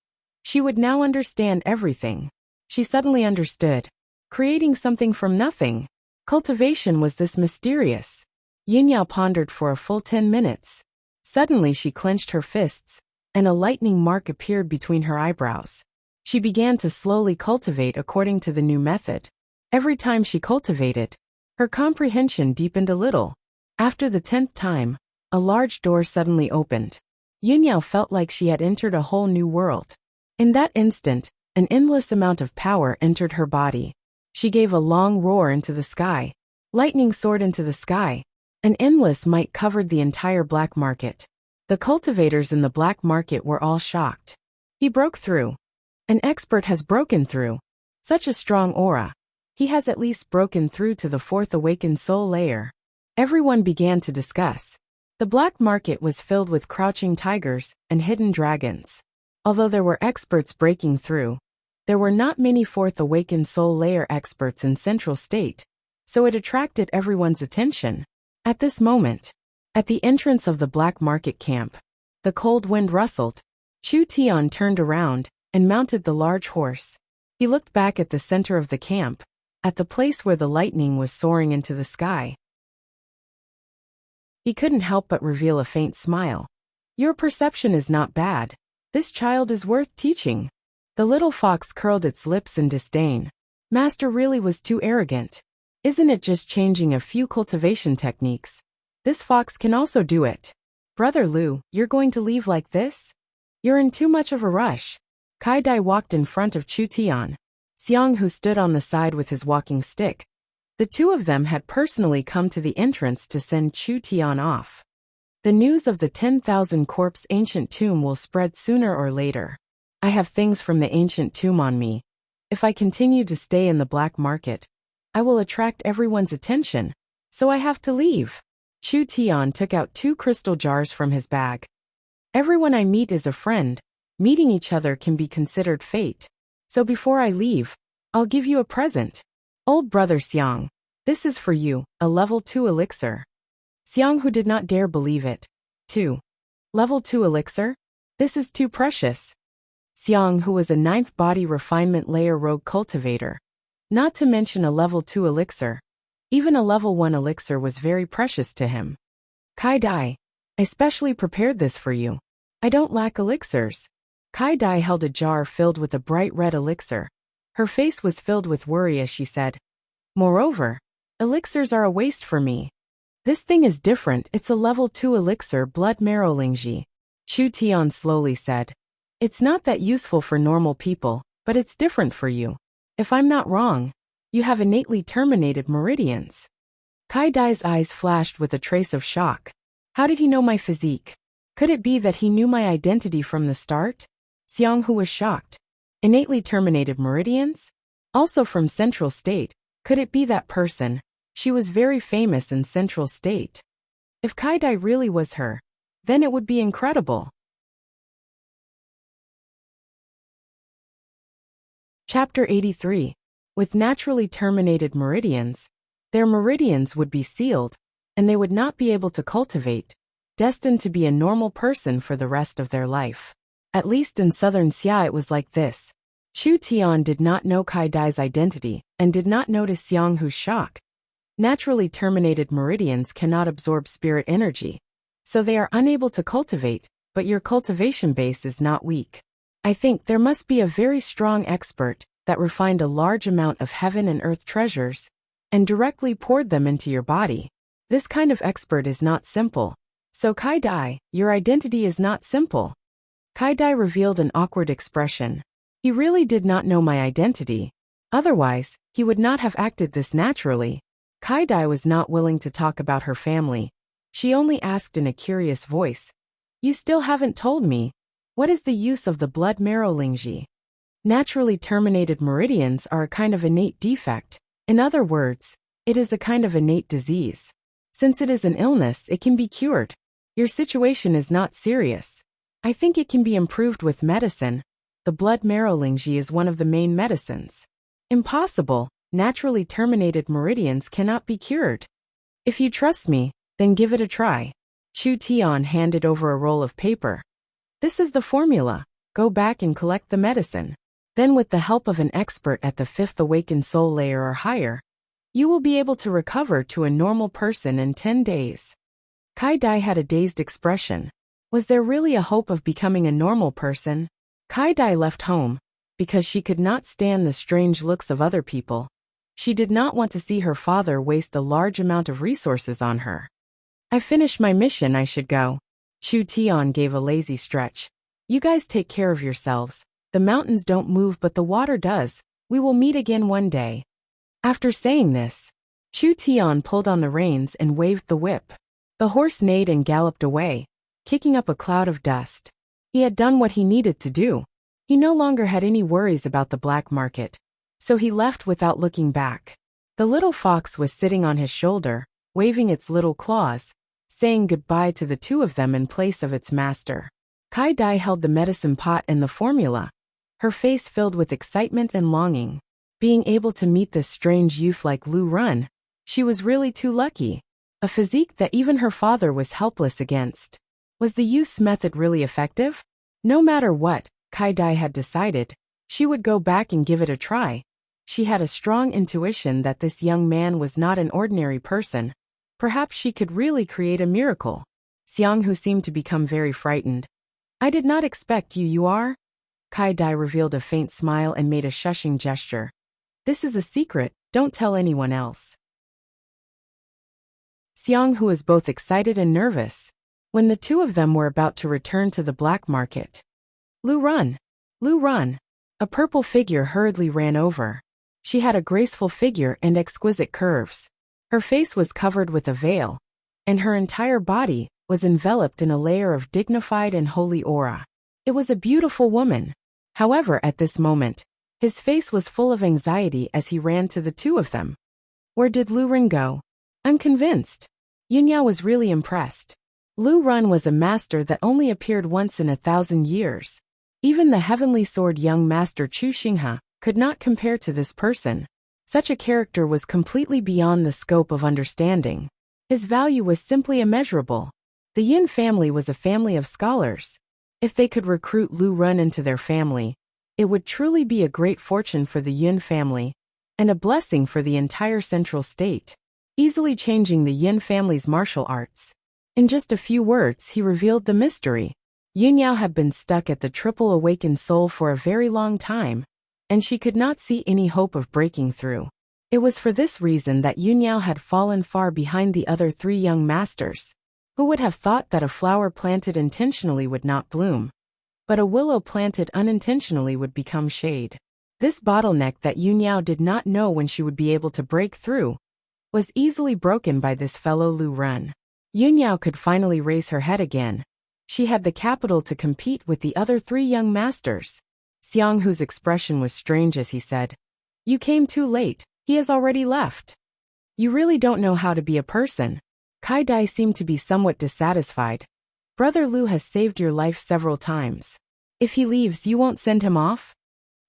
she would now understand everything. She suddenly understood. Creating something from nothing. Cultivation was this mysterious. Yunyao pondered for a full 10 minutes. Suddenly she clenched her fists, and a lightning mark appeared between her eyebrows. She began to slowly cultivate according to the new method. Every time she cultivated, her comprehension deepened a little. After the 10th time, a large door suddenly opened. Yunyao felt like she had entered a whole new world. In that instant, an endless amount of power entered her body. She gave a long roar into the sky. Lightning soared into the sky. An endless might covered the entire black market. The cultivators in the black market were all shocked. He broke through. An expert has broken through. Such a strong aura. He has at least broken through to the 4th awakened soul layer. Everyone began to discuss. The black market was filled with crouching tigers and hidden dragons. Although there were experts breaking through, there were not many 4th awakened soul layer experts in Central State, so it attracted everyone's attention. At this moment, at the entrance of the black market camp, the cold wind rustled. Chu Tian turned around and mounted the large horse. He looked back at the center of the camp, at the place where the lightning was soaring into the sky. He couldn't help but reveal a faint smile. Your perception is not bad. This child is worth teaching. The little fox curled its lips in disdain. Master really was too arrogant. Isn't it just changing a few cultivation techniques? This fox can also do it. Brother Lu, you're going to leave like this? You're in too much of a rush. Kai Dai walked in front of Chu Tian, Xiang who stood on the side with his walking stick. The two of them had personally come to the entrance to send Chu Tian off. The news of the 10,000 corpse ancient tomb will spread sooner or later. I have things from the ancient tomb on me. If I continue to stay in the black market, I will attract everyone's attention, so I have to leave. Chu Tian took out 2 crystal jars from his bag. Everyone I meet is a friend. Meeting each other can be considered fate. So before I leave, I'll give you a present. Old brother Xiang, this is for you, a level 2 elixir. Xiang who did not dare believe it. 2. Level 2 elixir? This is too precious. Xiang who was a 9th body refinement layer rogue cultivator. Not to mention a level 2 elixir. Even a level 1 elixir was very precious to him. Kai Dai, I specially prepared this for you. I don't lack elixirs. Kai Dai held a jar filled with a bright red elixir. Her face was filled with worry as she said, moreover, elixirs are a waste for me. This thing is different, it's a level 2 elixir blood marrow lingji. Chu Tian slowly said, it's not that useful for normal people, but it's different for you. If I'm not wrong, you have innately terminated meridians. Kai Dai's eyes flashed with a trace of shock. How did he know my physique? Could it be that he knew my identity from the start? Xiang who was shocked. Innately terminated meridians? Also from Central State. Could it be that person? She was very famous in Central State. If Kai Dai really was her, then it would be incredible. Chapter 83. With naturally terminated meridians, their meridians would be sealed, and they would not be able to cultivate, destined to be a normal person for the rest of their life. At least in southern Xia it was like this. Chu Tian did not know Kai Dai's identity, and did not notice Xiang Hu's shock. Naturally terminated meridians cannot absorb spirit energy, so they are unable to cultivate, but your cultivation base is not weak. I think there must be a very strong expert that refined a large amount of heaven and earth treasures, and directly poured them into your body. This kind of expert is not simple. So Kai Dai, your identity is not simple. Kai Dai revealed an awkward expression. He really did not know my identity. Otherwise, he would not have acted this naturally. Kai Dai was not willing to talk about her family. She only asked in a curious voice, you still haven't told me. What is the use of the blood marrow lingji? Naturally terminated meridians are a kind of innate defect. In other words, it is a kind of innate disease. Since it is an illness, it can be cured. Your situation is not serious. I think it can be improved with medicine. The blood marrow lingji is one of the main medicines. Impossible. Naturally terminated meridians cannot be cured. If you trust me, then give it a try. Chu Tian handed over a roll of paper. This is the formula. Go back and collect the medicine. Then with the help of an expert at the 5th awakened soul layer or higher, you will be able to recover to a normal person in 10 days. Kai Dai had a dazed expression. Was there really a hope of becoming a normal person? Kai Dai left home because she could not stand the strange looks of other people. She did not want to see her father waste a large amount of resources on her. I finished my mission, I should go. Chu Tian gave a lazy stretch. You guys take care of yourselves. The mountains don't move but the water does. We will meet again one day. After saying this, Chu Tian pulled on the reins and waved the whip. The horse neighed and galloped away, kicking up a cloud of dust. He had done what he needed to do. He no longer had any worries about the black market, so he left without looking back. The little fox was sitting on his shoulder, waving its little claws, saying goodbye to the two of them in place of its master. Kai Dai held the medicine pot and the formula, her face filled with excitement and longing. Being able to meet this strange youth like Lu Run, she was really too lucky. A physique that even her father was helpless against. Was the youth's method really effective? No matter what, Kai Dai had decided, she would go back and give it a try. She had a strong intuition that this young man was not an ordinary person. Perhaps she could really create a miracle. Xiang Hu seemed to become very frightened. I did not expect you, you are? Kai Dai revealed a faint smile and made a shushing gesture. This is a secret, don't tell anyone else. Xiang, who was both excited and nervous, when the two of them were about to return to the black market. Lu run! Lu run! A purple figure hurriedly ran over. She had a graceful figure and exquisite curves. Her face was covered with a veil, and her entire body was enveloped in a layer of dignified and holy aura. It was a beautiful woman. However, at this moment, his face was full of anxiety as he ran to the two of them. Where did Lu Ren go? I'm convinced. Yunyao was really impressed. Lu Ren was a master that only appeared once in 1,000 years. Even the heavenly sword young master Chu Xinghe could not compare to this person. Such a character was completely beyond the scope of understanding. His value was simply immeasurable. The Yin family was a family of scholars. If they could recruit Lu Ren into their family, it would truly be a great fortune for the Yin family, and a blessing for the entire central state, easily changing the Yin family's martial arts. In just a few words, he revealed the mystery. Yunyao had been stuck at the triple awakened soul for a very long time, and she could not see any hope of breaking through. It was for this reason that Yunyao had fallen far behind the other three young masters. Who would have thought that a flower planted intentionally would not bloom, but a willow planted unintentionally would become shade? This bottleneck that Yunyao did not know when she would be able to break through was easily broken by this fellow Lu Ren. Yunyao could finally raise her head again. She had the capital to compete with the other three young masters. Xiang, whose expression was strange as he said, "You came too late, he has already left. You really don't know how to be a person." Kai Dai seemed to be somewhat dissatisfied. Brother Lu has saved your life several times. If he leaves, you won't send him off?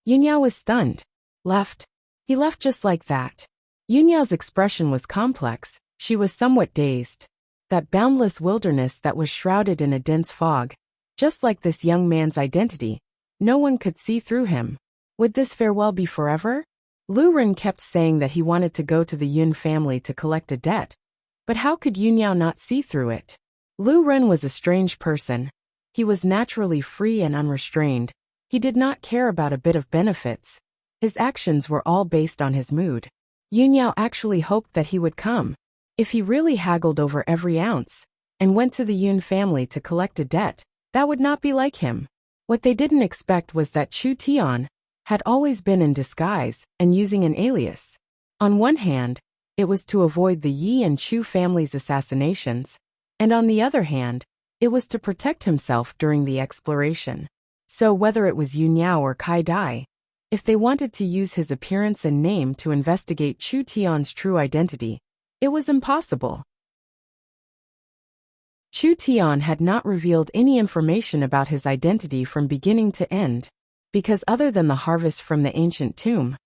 Yunyao was stunned. Left? He left just like that. Yunyao's expression was complex. She was somewhat dazed. That boundless wilderness that was shrouded in a dense fog, just like this young man's identity, no one could see through him. Would this farewell be forever? Lu Ren kept saying that he wanted to go to the Yun family to collect a debt. But how could Yunyao not see through it? Lu Ren was a strange person. He was naturally free and unrestrained. He did not care about a bit of benefits. His actions were all based on his mood. Yunyao actually hoped that he would come. If he really haggled over every ounce and went to the Yun family to collect a debt, that would not be like him. What they didn't expect was that Chu Tian had always been in disguise and using an alias. On one hand, it was to avoid the Yi and Chu families' assassinations, and on the other hand, it was to protect himself during the exploration. So whether it was Yunyao or Kai Dai, if they wanted to use his appearance and name to investigate Chu Tian's true identity, it was impossible. Chu Tian had not revealed any information about his identity from beginning to end, because other than the harvest from the ancient tomb,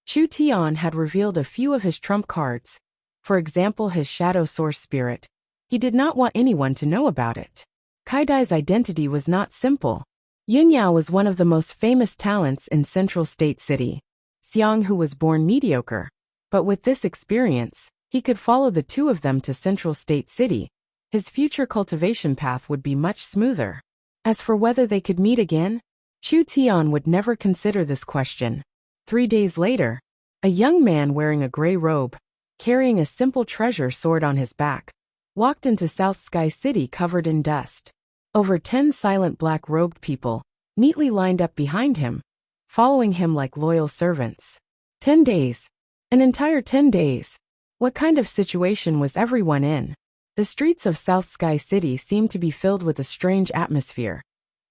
Chu Tian had revealed a few of his trump cards, for example his shadow source spirit. He did not want anyone to know about it. Kai Dai's identity was not simple. Yunyao was one of the most famous talents in Central State City. Xiang, who was born mediocre. But with this experience, he could follow the two of them to Central State City. His future cultivation path would be much smoother. As for whether they could meet again, Chu Tian would never consider this question. 3 days later, a young man wearing a gray robe, carrying a simple treasure sword on his back, walked into South Sky City covered in dust. Over 10 silent black-robed people, neatly lined up behind him, following him like loyal servants. 10 days. An entire 10 days. What kind of situation was everyone in? The streets of South Sky City seemed to be filled with a strange atmosphere.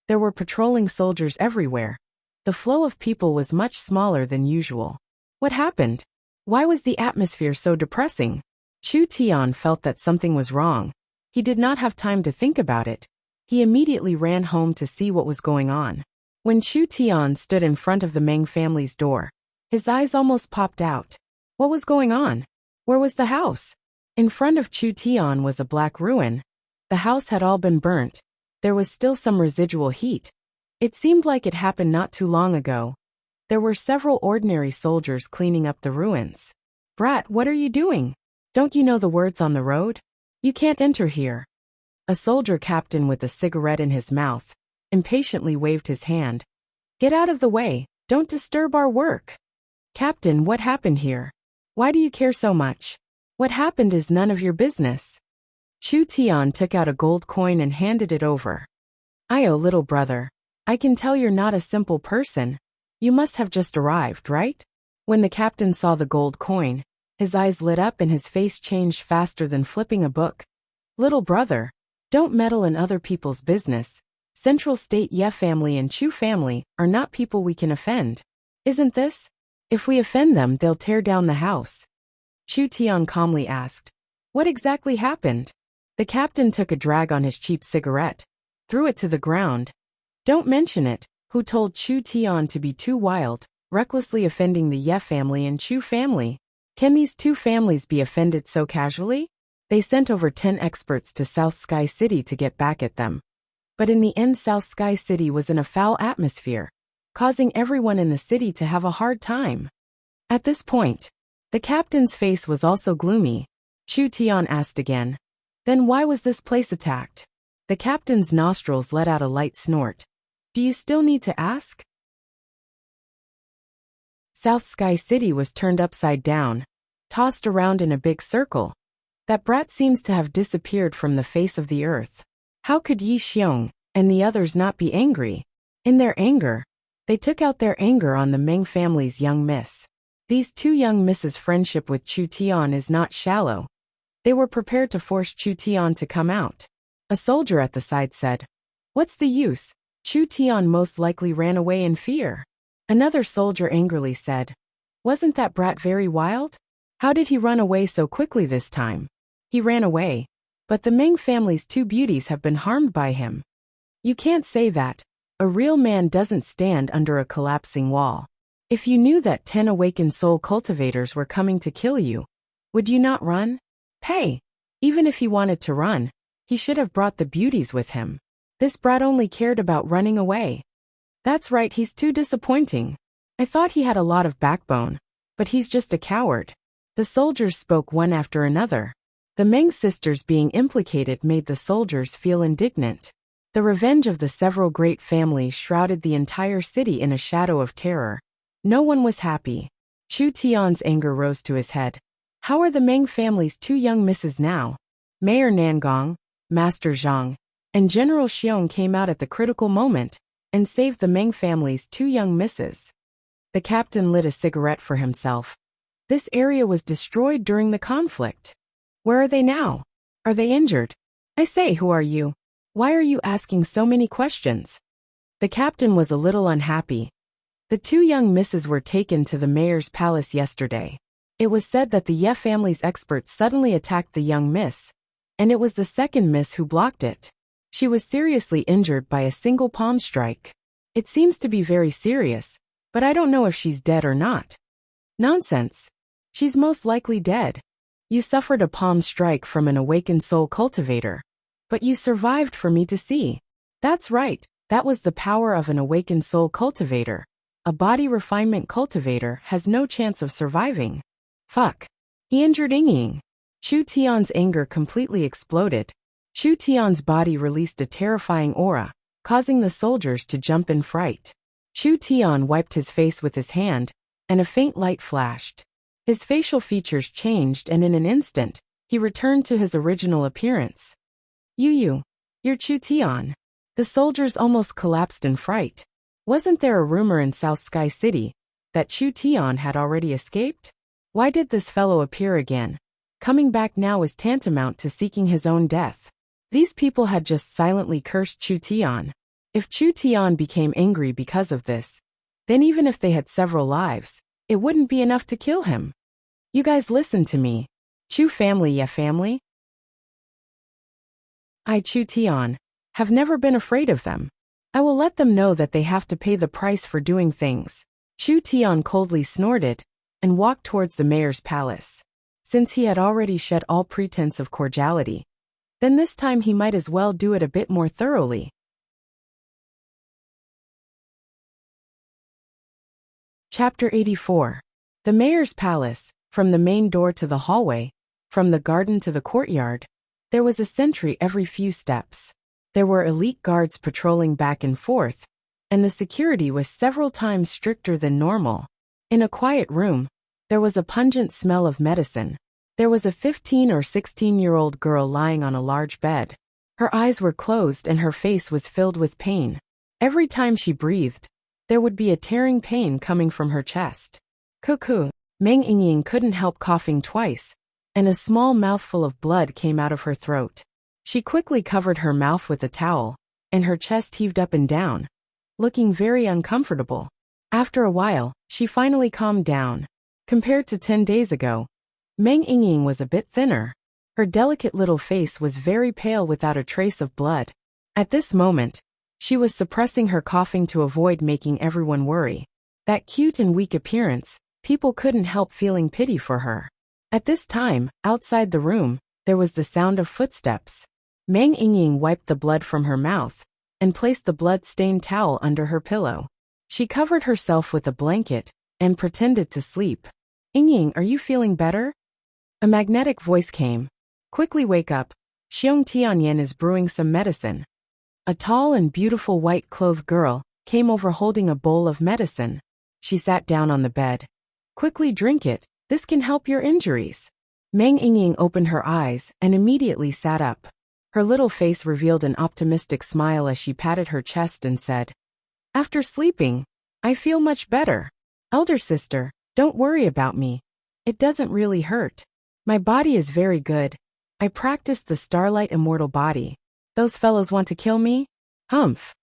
There were patrolling soldiers everywhere. The flow of people was much smaller than usual. What happened? Why was the atmosphere so depressing? Chu Tian felt that something was wrong. He did not have time to think about it. He immediately ran home to see what was going on. When Chu Tian stood in front of the Meng family's door, his eyes almost popped out. What was going on? Where was the house? In front of Chu Tian was a black ruin. The house had all been burnt. There was still some residual heat. It seemed like it happened not too long ago. There were several ordinary soldiers cleaning up the ruins. Brat, what are you doing? Don't you know the words on the road? You can't enter here. A soldier captain with a cigarette in his mouth impatiently waved his hand. Get out of the way, don't disturb our work. Captain, what happened here? Why do you care so much? What happened is none of your business. Chu Tian took out a gold coin and handed it over. "Oh, little brother. I can tell you're not a simple person. You must have just arrived, right?" When the captain saw the gold coin, his eyes lit up and his face changed faster than flipping a book. "Little brother, don't meddle in other people's business. Central State Ye family and Chu family are not people we can offend. Isn't this? If we offend them, they'll tear down the house." Chu Tian calmly asked, "What exactly happened?" The captain took a drag on his cheap cigarette, threw it to the ground. "Don't mention it." Who told Chu Tian to be too wild, recklessly offending the Ye family and Chu family? Can these two families be offended so casually? They sent over 10 experts to South Sky City to get back at them. But in the end, South Sky City was in a foul atmosphere, causing everyone in the city to have a hard time. At this point, the captain's face was also gloomy. Chu Tian asked again, "Then why was this place attacked?" The captain's nostrils let out a light snort. "Do you still need to ask?" South Sky City was turned upside down, tossed around in a big circle. That brat seems to have disappeared from the face of the earth. How could Yi Xiong and the others not be angry? In their anger, they took out their anger on the Meng family's young miss. These two young misses' friendship with Chu Tian is not shallow. They were prepared to force Chu Tian to come out. A soldier at the side said, "What's the use? Chu Tian most likely ran away in fear." Another soldier angrily said, "Wasn't that brat very wild? How did he run away so quickly this time?" "He ran away, but the Meng family's two beauties have been harmed by him." "You can't say that. A real man doesn't stand under a collapsing wall. If you knew that 10 awakened soul cultivators were coming to kill you, would you not run?" "Hey, even if he wanted to run, he should have brought the beauties with him. This brat only cared about running away." "That's right, he's too disappointing. I thought he had a lot of backbone, but he's just a coward." The soldiers spoke one after another. The Meng sisters being implicated made the soldiers feel indignant. The revenge of the several great families shrouded the entire city in a shadow of terror. No one was happy. Chu Tian's anger rose to his head. How are the Meng family's two young misses now? Mayor Nangong, Master Zhang, and General Xiong came out at the critical moment and saved the Meng family's two young misses. The captain lit a cigarette for himself. This area was destroyed during the conflict. Where are they now? Are they injured? I say, who are you? Why are you asking so many questions? The captain was a little unhappy. The two young misses were taken to the mayor's palace yesterday. It was said that the Ye family's experts suddenly attacked the young miss, and it was the second miss who blocked it. She was seriously injured by a single palm strike. It seems to be very serious, but I don't know if she's dead or not. Nonsense. She's most likely dead. You suffered a palm strike from an awakened soul cultivator, but you survived for me to see. That's right, that was the power of an awakened soul cultivator. A body refinement cultivator has no chance of surviving. Fuck. He injured Ying. Chu Tian's anger completely exploded. Chu Tian's body released a terrifying aura, causing the soldiers to jump in fright. Chu Tian wiped his face with his hand, and a faint light flashed. His facial features changed and in an instant, he returned to his original appearance. You're Chu Tian. The soldiers almost collapsed in fright. Wasn't there a rumor in South Sky City that Chu Tian had already escaped? Why did this fellow appear again? Coming back now is tantamount to seeking his own death. These people had just silently cursed Chu Tian. If Chu Tian became angry because of this, then even if they had several lives, it wouldn't be enough to kill him. You guys listen to me. Chu family, Ye family? I, Chu Tian, have never been afraid of them. I will let them know that they have to pay the price for doing things. Chu Tian coldly snorted and walked towards the mayor's palace. Since he had already shed all pretense of cordiality, then this time he might as well do it a bit more thoroughly. Chapter 84. The mayor's palace, from the main door to the hallway, from the garden to the courtyard, there was a sentry every few steps. There were elite guards patrolling back and forth, and the security was several times stricter than normal. In a quiet room, there was a pungent smell of medicine. There was a 15 or 16-year-old girl lying on a large bed. Her eyes were closed and her face was filled with pain. Every time she breathed, there would be a tearing pain coming from her chest. Cuckoo! Meng Yingying couldn't help coughing twice, and a small mouthful of blood came out of her throat. She quickly covered her mouth with a towel, and her chest heaved up and down, looking very uncomfortable. After a while, she finally calmed down. Compared to 10 days ago, Meng Yingying was a bit thinner. Her delicate little face was very pale without a trace of blood. At this moment, she was suppressing her coughing to avoid making everyone worry. That cute and weak appearance, people couldn't help feeling pity for her. At this time, outside the room, there was the sound of footsteps. Meng Yingying wiped the blood from her mouth and placed the blood-stained towel under her pillow. She covered herself with a blanket and pretended to sleep. Yingying, are you feeling better? A magnetic voice came. Quickly wake up. Xiong Tianyan is brewing some medicine. A tall and beautiful white-clothed girl came over holding a bowl of medicine. She sat down on the bed. Quickly drink it. This can help your injuries. Meng Yingying opened her eyes and immediately sat up. Her little face revealed an optimistic smile as she patted her chest and said, "After sleeping, I feel much better. Elder sister, don't worry about me. It doesn't really hurt. My body is very good. I practiced the Starlight Immortal Body. Those fellows want to kill me? Humph."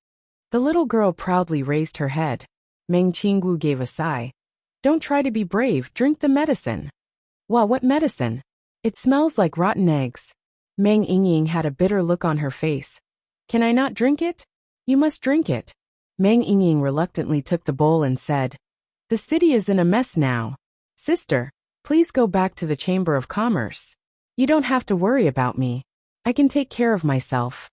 The little girl proudly raised her head. Meng Qinggu gave a sigh. "Don't try to be brave, drink the medicine." "Wow, what medicine? It smells like rotten eggs." Meng Yingying had a bitter look on her face. "Can I not drink it? You must drink it." Meng Yingying reluctantly took the bowl and said, "The city is in a mess now. Sister, please go back to the Chamber of Commerce. You don't have to worry about me. I can take care of myself.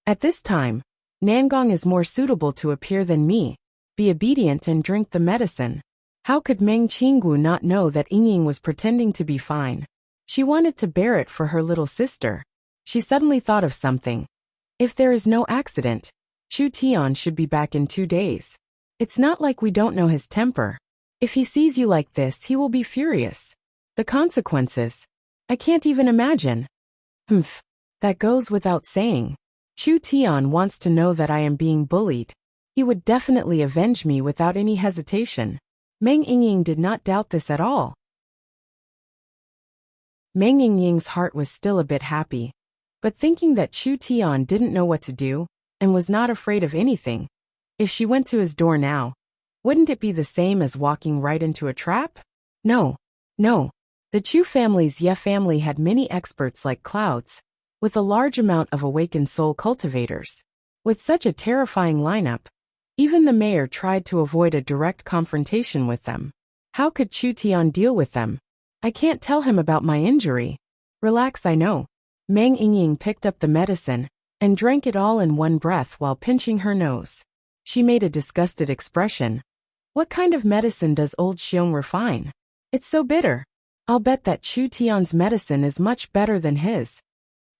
At this time, Nangong is more suitable to appear than me. Be obedient and drink the medicine." How could Meng Qinggu not know that Yingying was pretending to be fine? She wanted to bear it for her little sister. She suddenly thought of something. If there is no accident, Chu Tian should be back in 2 days. It's not like we don't know his temper. If he sees you like this, he will be furious. The consequences, I can't even imagine. Humph, that goes without saying. Chu Tian wants to know that I am being bullied. He would definitely avenge me without any hesitation. Meng Yingying did not doubt this at all. Meng Yingying's heart was still a bit happy, but thinking that Chu Tian didn't know what to do and was not afraid of anything, if she went to his door now, wouldn't it be the same as walking right into a trap? No. The Chu family's Ye family had many experts like clouds, with a large amount of awakened soul cultivators. With such a terrifying lineup, even the mayor tried to avoid a direct confrontation with them. How could Chu Tian deal with them? I can't tell him about my injury. Relax, I know. Meng Yingying picked up the medicine and drank it all in one breath while pinching her nose. She made a disgusted expression. What kind of medicine does old Xiong refine? It's so bitter. I'll bet that Chu Tian's medicine is much better than his.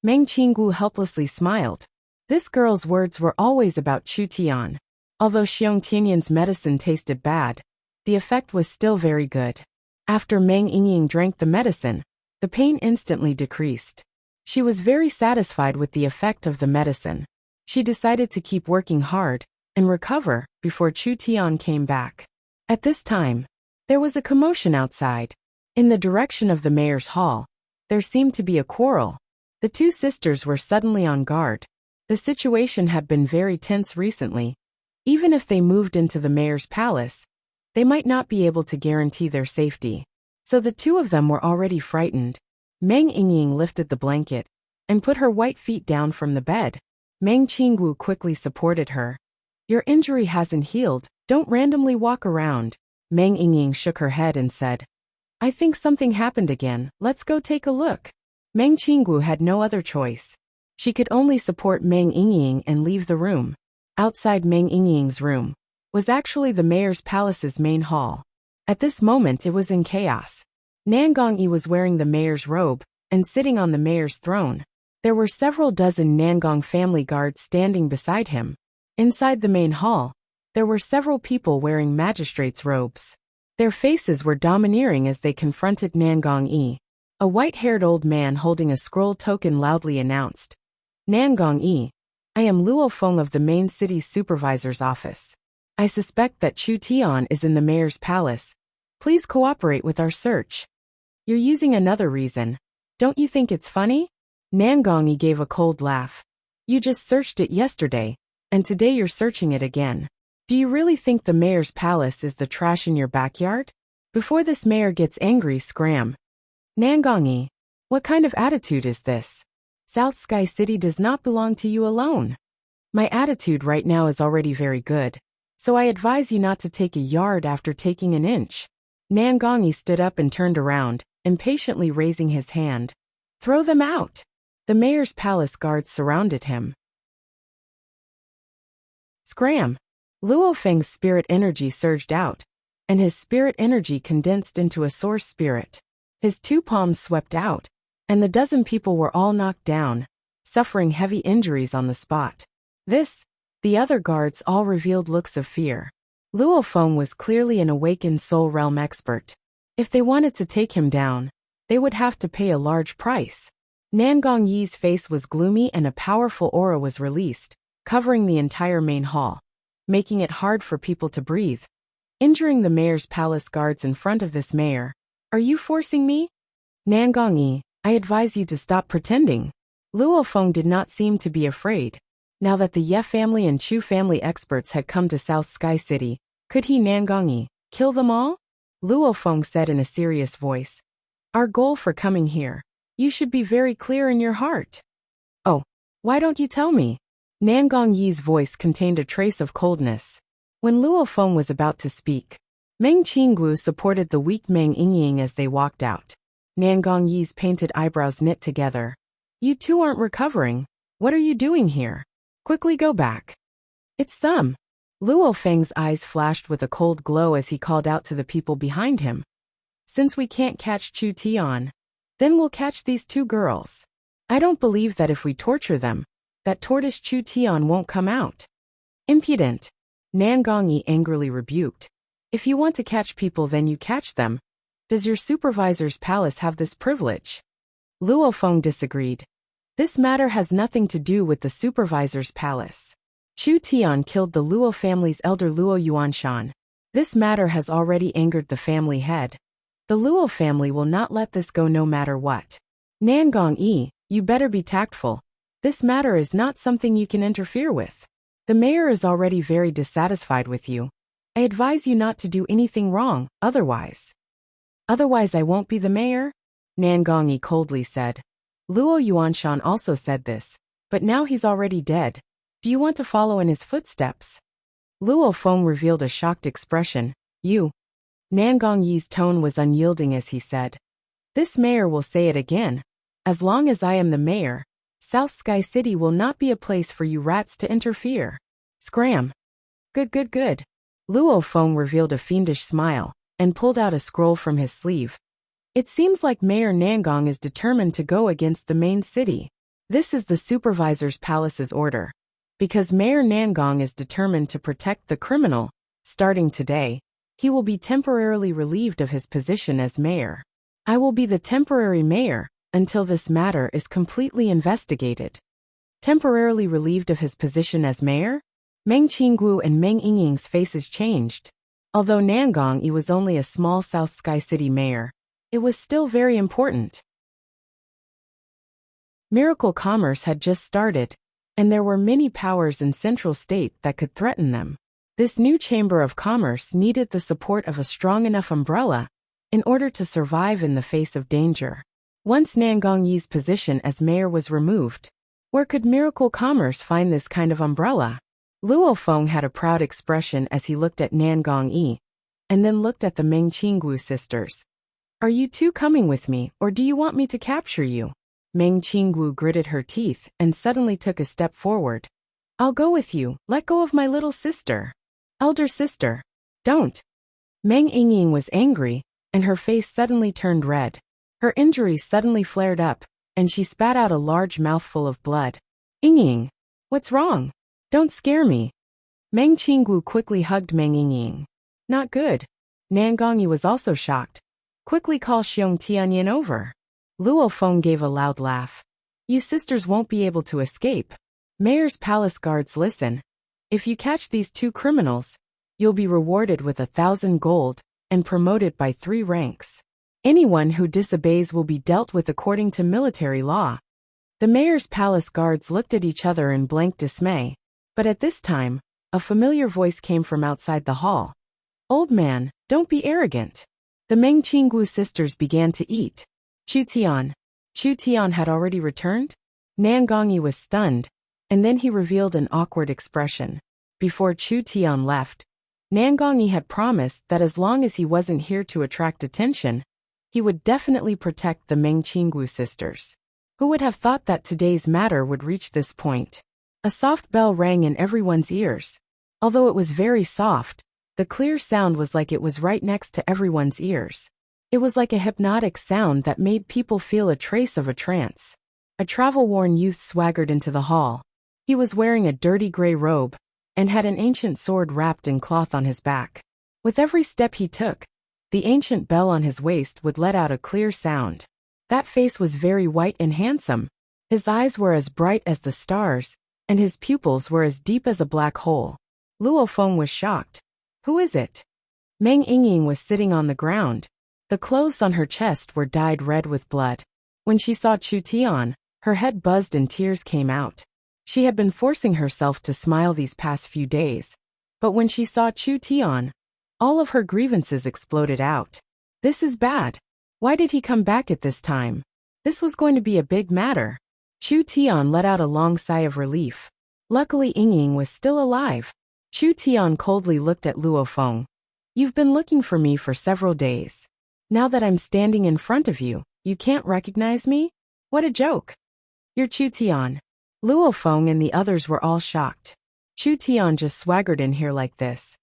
Meng Qinggu helplessly smiled. This girl's words were always about Chu Tian. Although Xiong Tianyan's medicine tasted bad, the effect was still very good. After Meng Yingying drank the medicine, the pain instantly decreased. She was very satisfied with the effect of the medicine. She decided to keep working hard and recover before Chu Tian came back. At this time, there was a commotion outside. In the direction of the mayor's hall, there seemed to be a quarrel. The two sisters were suddenly on guard. The situation had been very tense recently. Even if they moved into the mayor's palace, they might not be able to guarantee their safety. So the two of them were already frightened. Meng Yingying lifted the blanket and put her white feet down from the bed. Meng Qinggu quickly supported her. Your injury hasn't healed, don't randomly walk around. Meng Yingying shook her head and said, I think something happened again, let's go take a look. Meng Qinggu had no other choice. She could only support Meng Yingying and leave the room. Outside Meng Yingying's room was actually the mayor's palace's main hall. At this moment it was in chaos. Nangong Yi was wearing the mayor's robe and sitting on the mayor's throne. There were several dozen Nangong family guards standing beside him. Inside the main hall, there were several people wearing magistrates' robes. Their faces were domineering as they confronted Nangong Yi. A white-haired old man holding a scroll token loudly announced, Nangong Yi, I am Luo Feng of the main city's supervisor's office. I suspect that Chu Tian is in the mayor's palace. Please cooperate with our search. You're using another reason. Don't you think it's funny? Nangong Yi gave a cold laugh. You just searched it yesterday, and today you're searching it again. Do you really think the mayor's palace is the trash in your backyard? Before this mayor gets angry, scram. Nangong Yi, what kind of attitude is this? South Sky City does not belong to you alone. My attitude right now is already very good, so I advise you not to take a yard after taking an inch. Nangong Yi stood up and turned around, impatiently raising his hand. Throw them out. The mayor's palace guards surrounded him. Scram! Luo Feng's spirit energy surged out, and his spirit energy condensed into a source spirit. His two palms swept out, and the dozen people were all knocked down, suffering heavy injuries on the spot. The other guards all revealed looks of fear. Luo Feng was clearly an awakened soul realm expert. If they wanted to take him down, they would have to pay a large price. Nangong Yi's face was gloomy and a powerful aura was released, covering the entire main hall, making it hard for people to breathe. Injuring the mayor's palace guards in front of this mayor. Are you forcing me? Nangong Yi, I advise you to stop pretending. Luo Feng did not seem to be afraid. Now that the Ye family and Chu family experts had come to South Sky City, could he, Nangong Yi, kill them all? Luo Feng said in a serious voice. Our goal for coming here. You should be very clear in your heart. Oh, why don't you tell me? Nangong Yi's voice contained a trace of coldness. When Luo Feng was about to speak, Meng Qinggu supported the weak Meng Yingying as they walked out. Nangong Yi's painted eyebrows knit together. You two aren't recovering. What are you doing here? Quickly go back. It's them. Luo Feng's eyes flashed with a cold glow as he called out to the people behind him. Since we can't catch Chu Tian, then we'll catch these two girls. I don't believe that if we torture them, that tortoise Chu Tian won't come out. Impudent. Nangong Yi angrily rebuked. If you want to catch people, then you catch them. Does your supervisor's palace have this privilege? Luo Feng disagreed. This matter has nothing to do with the supervisor's palace. Chu Tian killed the Luo family's elder Luo Yuanshan. This matter has already angered the family head. The Luo family will not let this go no matter what. Nangong Yi, you better be tactful. This matter is not something you can interfere with. The mayor is already very dissatisfied with you. I advise you not to do anything wrong, otherwise. Otherwise I won't be the mayor? Nangong Yi coldly said. Luo Yuanshan also said this, but now he's already dead. Do you want to follow in his footsteps? Luo Feng revealed a shocked expression. You. Nangong Yi's tone was unyielding as he said. This mayor will say it again. As long as I am the mayor, South Sky City will not be a place for you rats to interfere. Scram. Good. Luo Feng revealed a fiendish smile, and pulled out a scroll from his sleeve. It seems like Mayor Nangong is determined to go against the main city. This is the supervisor's palace's order. Because Mayor Nangong is determined to protect the criminal, starting today, he will be temporarily relieved of his position as mayor. I will be the temporary mayor until this matter is completely investigated. Temporarily relieved of his position as mayor? Meng Qinggu and Meng Yingying's faces changed. Although Nangong Yi was only a small South Sky City mayor, it was still very important. Miracle commerce had just started, and there were many powers in Central State that could threaten them. This new Chamber of Commerce needed the support of a strong enough umbrella in order to survive in the face of danger. Once Nangong Yi's position as mayor was removed, where could Miracle Commerce find this kind of umbrella? Luo Feng had a proud expression as he looked at Nangong Yi, and then looked at the Meng Qinggu sisters. Are you two coming with me, or do you want me to capture you? Meng Qinggu gritted her teeth and suddenly took a step forward. I'll go with you. Let go of my little sister. Elder sister. Don't. Meng Yingying was angry, and her face suddenly turned red. Her injuries suddenly flared up, and she spat out a large mouthful of blood. Yingying. What's wrong? Don't scare me. Meng Qinggu quickly hugged Meng Yingying. Not good. Nangong Yi was also shocked. Quickly call Xiong Tianyin over. Luo Feng gave a loud laugh. You sisters won't be able to escape. Mayor's palace guards, listen. If you catch these two criminals, you'll be rewarded with 1,000 gold and promoted by 3 ranks. Anyone who disobeys will be dealt with according to military law. The mayor's palace guards looked at each other in blank dismay, but at this time, a familiar voice came from outside the hall. Old man, don't be arrogant. The Meng Qinggu sisters began to eat. Chu Tian had already returned? Nan Gongyi was stunned, and then he revealed an awkward expression. Before Chu Tian left, Nan Gongyi had promised that as long as he wasn't here to attract attention, he would definitely protect the Meng Qinggu sisters. Who would have thought that today's matter would reach this point? A soft bell rang in everyone's ears. Although it was very soft, the clear sound was like it was right next to everyone's ears. It was like a hypnotic sound that made people feel a trace of a trance. A travel-worn youth swaggered into the hall. He was wearing a dirty gray robe and had an ancient sword wrapped in cloth on his back. With every step he took, the ancient bell on his waist would let out a clear sound. That face was very white and handsome. His eyes were as bright as the stars, and his pupils were as deep as a black hole. Luo Feng was shocked. Who is it? Meng Yingying was sitting on the ground. The clothes on her chest were dyed red with blood. When she saw Chu Tian, her head buzzed and tears came out. She had been forcing herself to smile these past few days, but when she saw Chu Tian, all of her grievances exploded out. This is bad. Why did he come back at this time? This was going to be a big matter. Chu Tian let out a long sigh of relief. Luckily Yingying was still alive. Chu Tian coldly looked at Luo Feng. You've been looking for me for several days. Now that I'm standing in front of you, you can't recognize me? What a joke. You're Chu Tian. Luo Feng and the others were all shocked. Chu Tian just swaggered in here like this.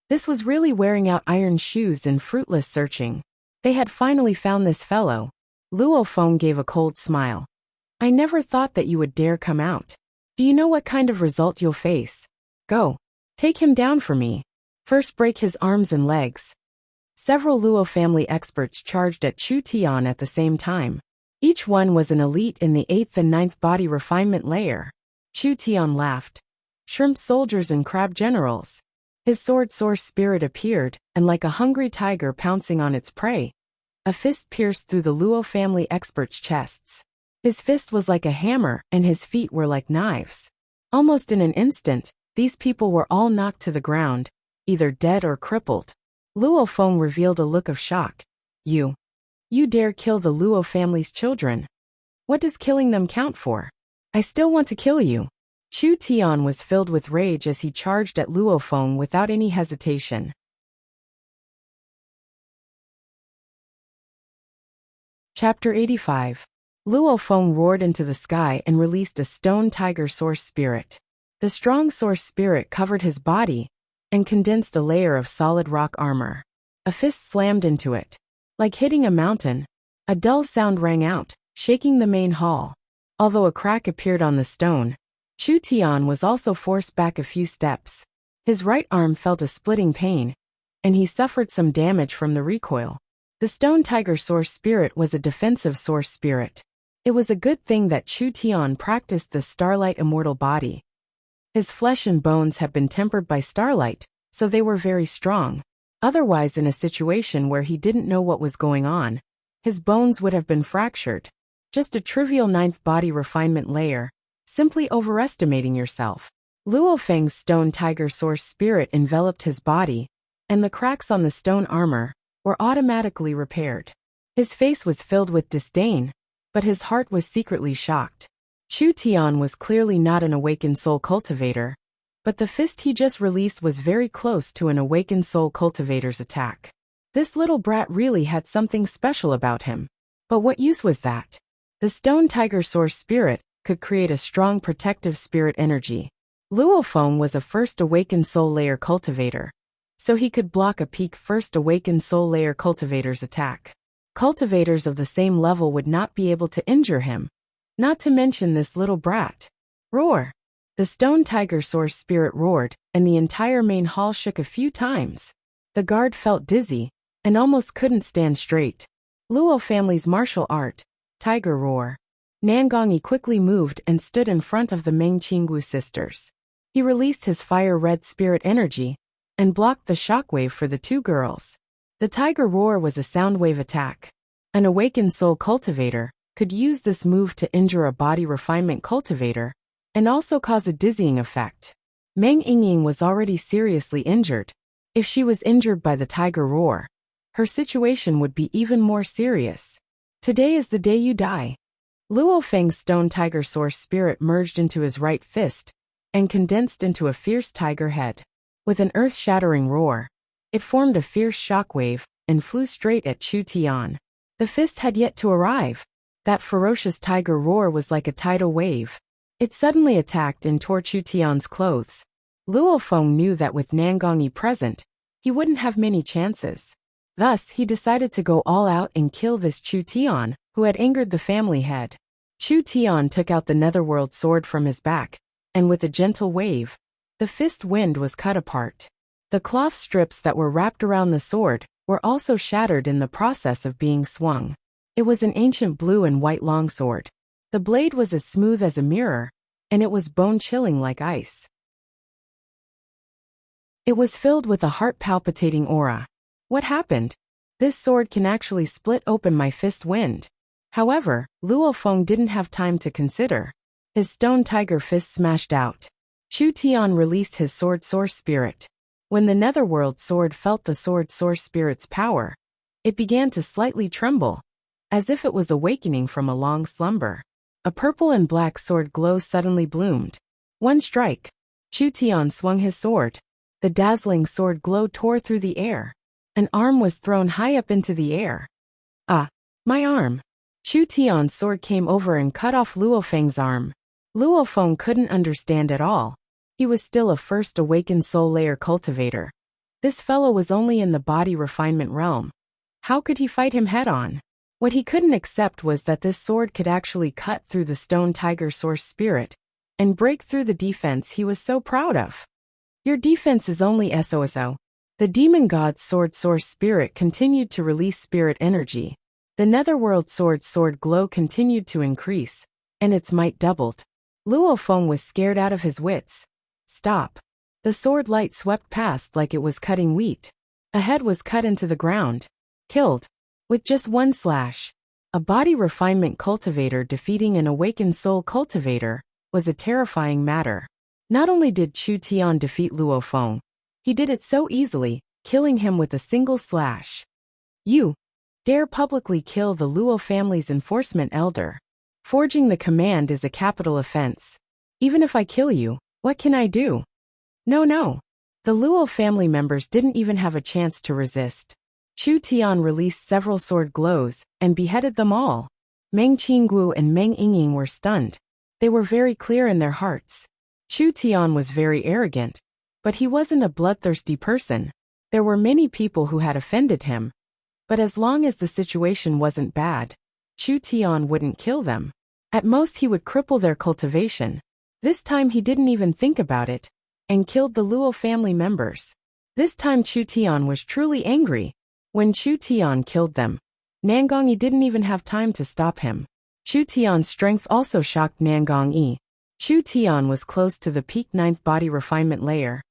This was really wearing out iron shoes and fruitless searching. They had finally found this fellow. Luo Feng gave a cold smile. I never thought that you would dare come out. Do you know what kind of result you'll face? Go. Take him down for me. First break his arms and legs. Several Luo family experts charged at Chu Tian at the same time. Each one was an elite in the 8th and 9th body refinement layer. Chu Tian laughed. Shrimp soldiers and crab generals. His sword source spirit appeared, and like a hungry tiger pouncing on its prey, a fist pierced through the Luo family experts' chests. His fist was like a hammer, and his feet were like knives. Almost in an instant, these people were all knocked to the ground, either dead or crippled. Luo Feng revealed a look of shock. You dare kill the Luo family's children? What does killing them count for? I still want to kill you. Chu Tian was filled with rage as he charged at Luo Feng without any hesitation. Chapter 85. Luo Feng roared into the sky and released a stone tiger source spirit. The strong source spirit covered his body and condensed a layer of solid rock armor. A fist slammed into it. Like hitting a mountain, a dull sound rang out, shaking the main hall. Although a crack appeared on the stone, Chu Tian was also forced back a few steps. His right arm felt a splitting pain, and he suffered some damage from the recoil. The stone tiger source spirit was a defensive source spirit. It was a good thing that Chu Tian practiced the starlight immortal body. His flesh and bones had been tempered by starlight, so they were very strong. Otherwise, in a situation where he didn't know what was going on, his bones would have been fractured. Just a trivial 9th body refinement layer, simply overestimating yourself. Luo Feng's stone tiger source spirit enveloped his body, and the cracks on the stone armor were automatically repaired. His face was filled with disdain, but his heart was secretly shocked. Chu Tian was clearly not an awakened soul cultivator, but the fist he just released was very close to an awakened soul cultivator's attack. This little brat really had something special about him. But what use was that? The stone tiger source spirit could create a strong protective spirit energy. Luo Feng was a first awakened soul layer cultivator, so he could block a peak first awakened soul layer cultivator's attack. Cultivators of the same level would not be able to injure him. Not to mention this little brat. Roar! The stone tiger source spirit roared, and the entire main hall shook a few times. The guard felt dizzy, and almost couldn't stand straight. Luo family's martial art, Tiger Roar. Nangongyi quickly moved and stood in front of the Meng Qinggu sisters. He released his fire-red spirit energy and blocked the shockwave for the two girls. The Tiger Roar was a soundwave attack. An awakened soul cultivator could use this move to injure a body refinement cultivator and also cause a dizzying effect. Meng Yingying was already seriously injured. If she was injured by the Tiger Roar, her situation would be even more serious. Today is the day you die. Luo Feng's stone tiger source spirit merged into his right fist and condensed into a fierce tiger head. With an earth-shattering roar, it formed a fierce shockwave and flew straight at Chu Tian. The fist had yet to arrive. That ferocious tiger roar was like a tidal wave. It suddenly attacked and tore Chu Tian's clothes. Luo Feng knew that with Nangongyi present, he wouldn't have many chances. Thus, he decided to go all out and kill this Chu Tian, who had angered the family head. Chu Tian took out the netherworld sword from his back, and with a gentle wave, the fist wind was cut apart. The cloth strips that were wrapped around the sword were also shattered in the process of being swung. It was an ancient blue and white longsword. The blade was as smooth as a mirror, and it was bone-chilling like ice. It was filled with a heart-palpitating aura. What happened? This sword can actually split open my fist wind. However, Luo Feng didn't have time to consider. His stone tiger fist smashed out. Chu Tian released his sword source spirit. When the netherworld sword felt the sword source spirit's power, it began to slightly tremble, as if it was awakening from a long slumber. A purple and black sword glow suddenly bloomed. One strike. Chu Tian swung his sword. The dazzling sword glow tore through the air. An arm was thrown high up into the air. Ah, my arm. Chu Tian's sword came over and cut off Luo Feng's arm. Luo Feng couldn't understand at all. He was still a first awakened soul layer cultivator. This fellow was only in the body refinement realm. How could he fight him head-on? What he couldn't accept was that this sword could actually cut through the stone tiger source spirit and break through the defense he was so proud of. Your defense is only SOSO. The demon god's sword source spirit continued to release spirit energy. The netherworld sword glow continued to increase, and its might doubled. Luo Feng was scared out of his wits. Stop. The sword light swept past like it was cutting wheat. A head was cut into the ground. Killed. With just one slash. A body refinement cultivator defeating an awakened soul cultivator was a terrifying matter. Not only did Chu Tian defeat Luo Feng, he did it so easily, killing him with a single slash. You dare publicly kill the Luo family's enforcement elder. Forging the command is a capital offense. Even if I kill you, what can I do? No. The Luo family members didn't even have a chance to resist. Chu Tian released several sword glows and beheaded them all. Meng Qinggu and Meng Yingying were stunned. They were very clear in their hearts. Chu Tian was very arrogant, but he wasn't a bloodthirsty person. There were many people who had offended him, but as long as the situation wasn't bad, Chu Tian wouldn't kill them. At most he would cripple their cultivation. This time he didn't even think about it, and killed the Luo family members. This time Chu Tian was truly angry. When Chu Tian killed them, Nangongyi didn't even have time to stop him. Chu Tian's strength also shocked Nangongyi. Chu Tian was close to the peak 9th body refinement layer,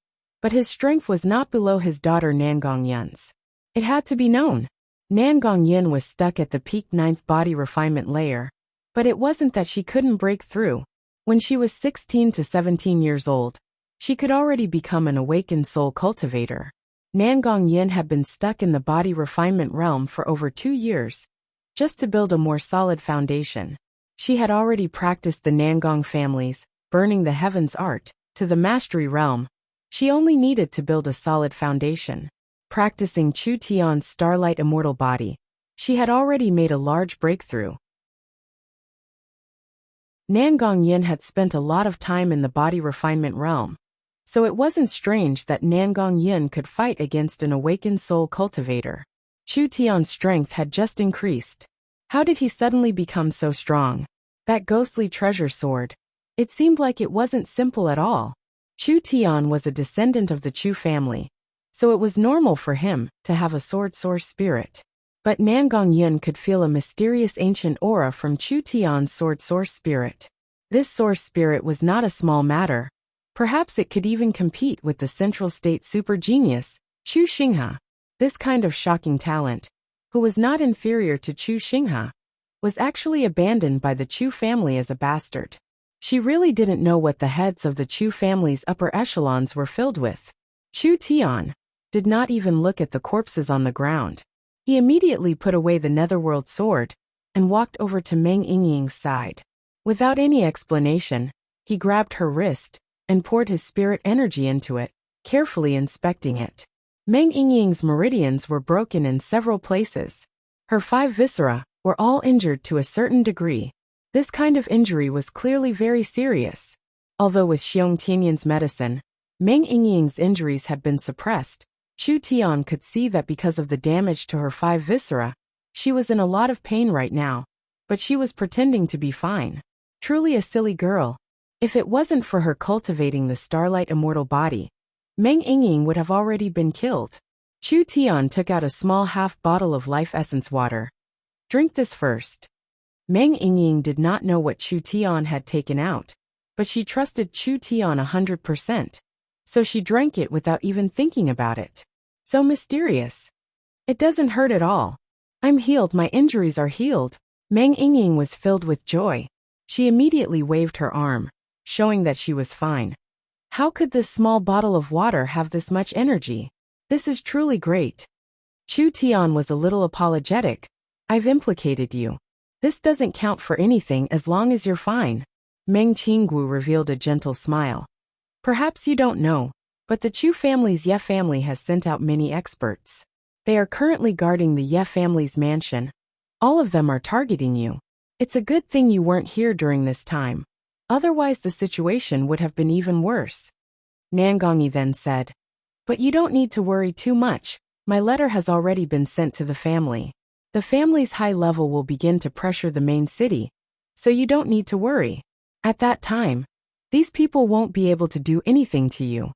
but his strength was not below his daughter Nangongyan's. It had to be known. Nangongyan was stuck at the peak 9th body refinement layer, but it wasn't that she couldn't break through. When she was 16 to 17 years old, she could already become an awakened soul cultivator. Nangongyan had been stuck in the body refinement realm for over 2 years, just to build a more solid foundation. She had already practiced the Nangong family's burning the heavens art to the mastery realm. She only needed to build a solid foundation. Practicing Chu Tian's starlight immortal body, she had already made a large breakthrough. Nangongyan had spent a lot of time in the body refinement realm, so it wasn't strange that Nangongyan could fight against an awakened soul cultivator. Chu Tian's strength had just increased. How did he suddenly become so strong? That ghostly treasure sword. It seemed like it wasn't simple at all. Chu Tian was a descendant of the Chu family, so it was normal for him to have a sword source spirit. But Nangong Yun could feel a mysterious ancient aura from Chu Tian's sword source spirit. This source spirit was not a small matter. Perhaps it could even compete with the Central State super genius, Chu Xinghe. This kind of shocking talent, who was not inferior to Chu Xinghe, was actually abandoned by the Chu family as a bastard. She really didn't know what the heads of the Chu family's upper echelons were filled with. Chu Tian did not even look at the corpses on the ground. He immediately put away the netherworld sword and walked over to Meng Yingying's side. Without any explanation, he grabbed her wrist and poured his spirit energy into it, carefully inspecting it. Meng Yingying's meridians were broken in several places. Her 5 viscera were all injured to a certain degree. This kind of injury was clearly very serious. Although with Xiong Tianyan's medicine, Meng Yingying's injuries had been suppressed, Chu Tian could see that because of the damage to her 5 viscera, she was in a lot of pain right now, but she was pretending to be fine. Truly a silly girl. If it wasn't for her cultivating the starlight immortal body, Meng Yingying would have already been killed. Chu Tian took out a small half bottle of life essence water. Drink this first. Meng Yingying did not know what Chu Tian had taken out, but she trusted Chu Tian 100%. So she drank it without even thinking about it. So mysterious. It doesn't hurt at all. I'm healed, my injuries are healed. Meng Yingying was filled with joy. She immediately waved her arm, showing that she was fine. How could this small bottle of water have this much energy? This is truly great. Chu Tian was a little apologetic. I've implicated you. This doesn't count for anything as long as you're fine. Meng Qinggu revealed a gentle smile. Perhaps you don't know, but the Chu family's Ye family has sent out many experts. They are currently guarding the Ye family's mansion. All of them are targeting you. It's a good thing you weren't here during this time. Otherwise the situation would have been even worse. Nangongyi then said. But you don't need to worry too much. My letter has already been sent to the family. The family's high level will begin to pressure the main city, so you don't need to worry. At that time, these people won't be able to do anything to you.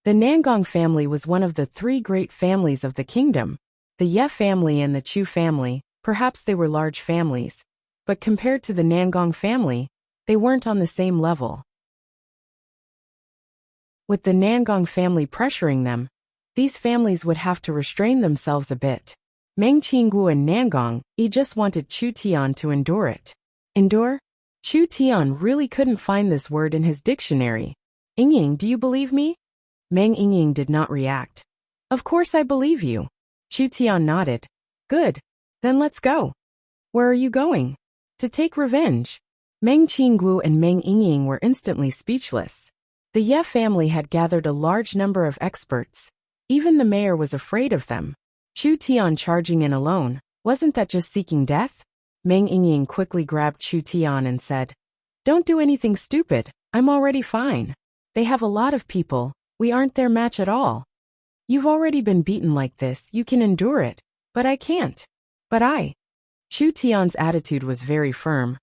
The Nangong family was one of the 3 great families of the kingdom. The Ye family and the Chu family, perhaps they were large families, but compared to the Nangong family, they weren't on the same level. With the Nangong family pressuring them, these families would have to restrain themselves a bit. Meng Qinggu and Nangong, just wanted Chu Tian to endure it. Endure? Chu Tian really couldn't find this word in his dictionary. Yingying, do you believe me? Meng Yingying did not react. Of course I believe you. Chu Tian nodded. Good. Then let's go. Where are you going? To take revenge. Meng Qinggu and Meng Yingying were instantly speechless. The Ye family had gathered a large number of experts. Even the mayor was afraid of them. Chu Tian charging in alone, wasn't that just seeking death? Meng Yingying quickly grabbed Chu Tian and said, Don't do anything stupid, I'm already fine. They have a lot of people, we aren't their match at all. You've already been beaten like this, you can endure it, but I can't. But Chu Tian's attitude was very firm.